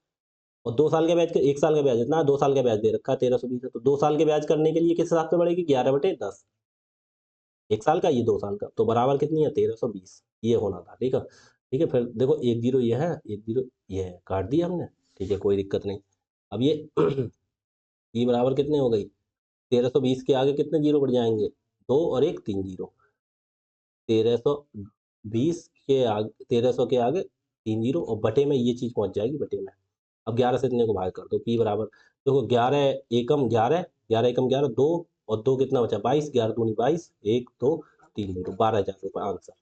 और 2 साल का ब्याज, 1 साल का ब्याज इतना, 2 साल का ब्याज दे रखा है 1320 है, तो 2 साल के ब्याज करने के लिए किस हिसाब से बढ़ेगी, 11/10। 1 साल का, ये 2 साल का, तो बराबर कितनी है, 1320। ये होना था। ठीक है, ठीक है, फिर देखो 1 0 ये है, 1 0 ये है, काट दिया हमने। ठीक है, कोई दिक्कत नहीं। अब ये ये बराबर कितने हो गई, 1320 के आगे कितने जीरो बढ़ जाएंगे, 2 और 1 3 जीरो। 1320 के आगे, 1300 के आगे 3 जीरो, और बटे में ये चीज पहुंच जाएगी बटे में। अब 11 से इतने को भाग कर दो, पी बराबर, देखो 11 एकम 11, 11 एकम 11, 2 और 2 कितना बचा, 22, 11 दूनी 22, 1 2 3 जीरो, 12,000 रुपये आंसर।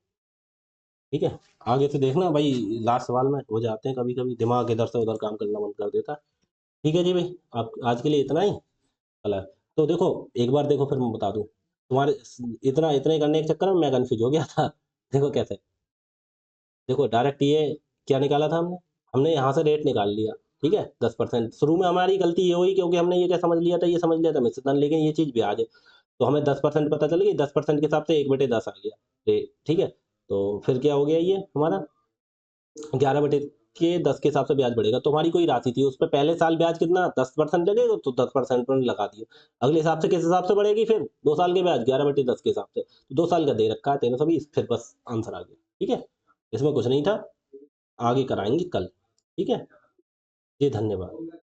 ठीक है, आगे से देखना भाई, लास्ट सवाल में हो जाते हैं कभी कभी, दिमाग इधर से उधर काम करना बंद कर देता है। ठीक है जी भाई, आप आज के लिए इतना ही चला। तो देखो एक बार देखो, फिर मैं बता दूं तुम्हारे, इतना इतने करने के चक्कर में मैं कंफ्यूज हो गया था। देखो कैसे, देखो डायरेक्ट ये क्या निकाला था हमने, हमने यहाँ से रेट निकाल लिया। ठीक है, 10%, शुरू में हमारी गलती ये हुई, क्योंकि हमने ये क्या समझ लिया था, ये समझ लिया था मिश्रधन, लेकिन ये चीज ब्याज है। तो हमें 10% पता चल गई, 10% के हिसाब से 1/10 आ गया रेट। ठीक है, तो फिर क्या हो गया, ये हमारा 11/10 के हिसाब से ब्याज बढ़ेगा। तो हमारी कोई राशि थी, उस पर पहले साल ब्याज कितना, 10% लगेगा, तो 10% पर लगा दिया। अगले हिसाब से किस हिसाब से बढ़ेगी, फिर 2 साल के ब्याज 11/10 के हिसाब से, तो 2 साल का दे रखा है 1320, फिर बस आंसर आ गया। ठीक है, इसमें कुछ नहीं था, आगे कराएंगे कल। ठीक है जी, धन्यवाद।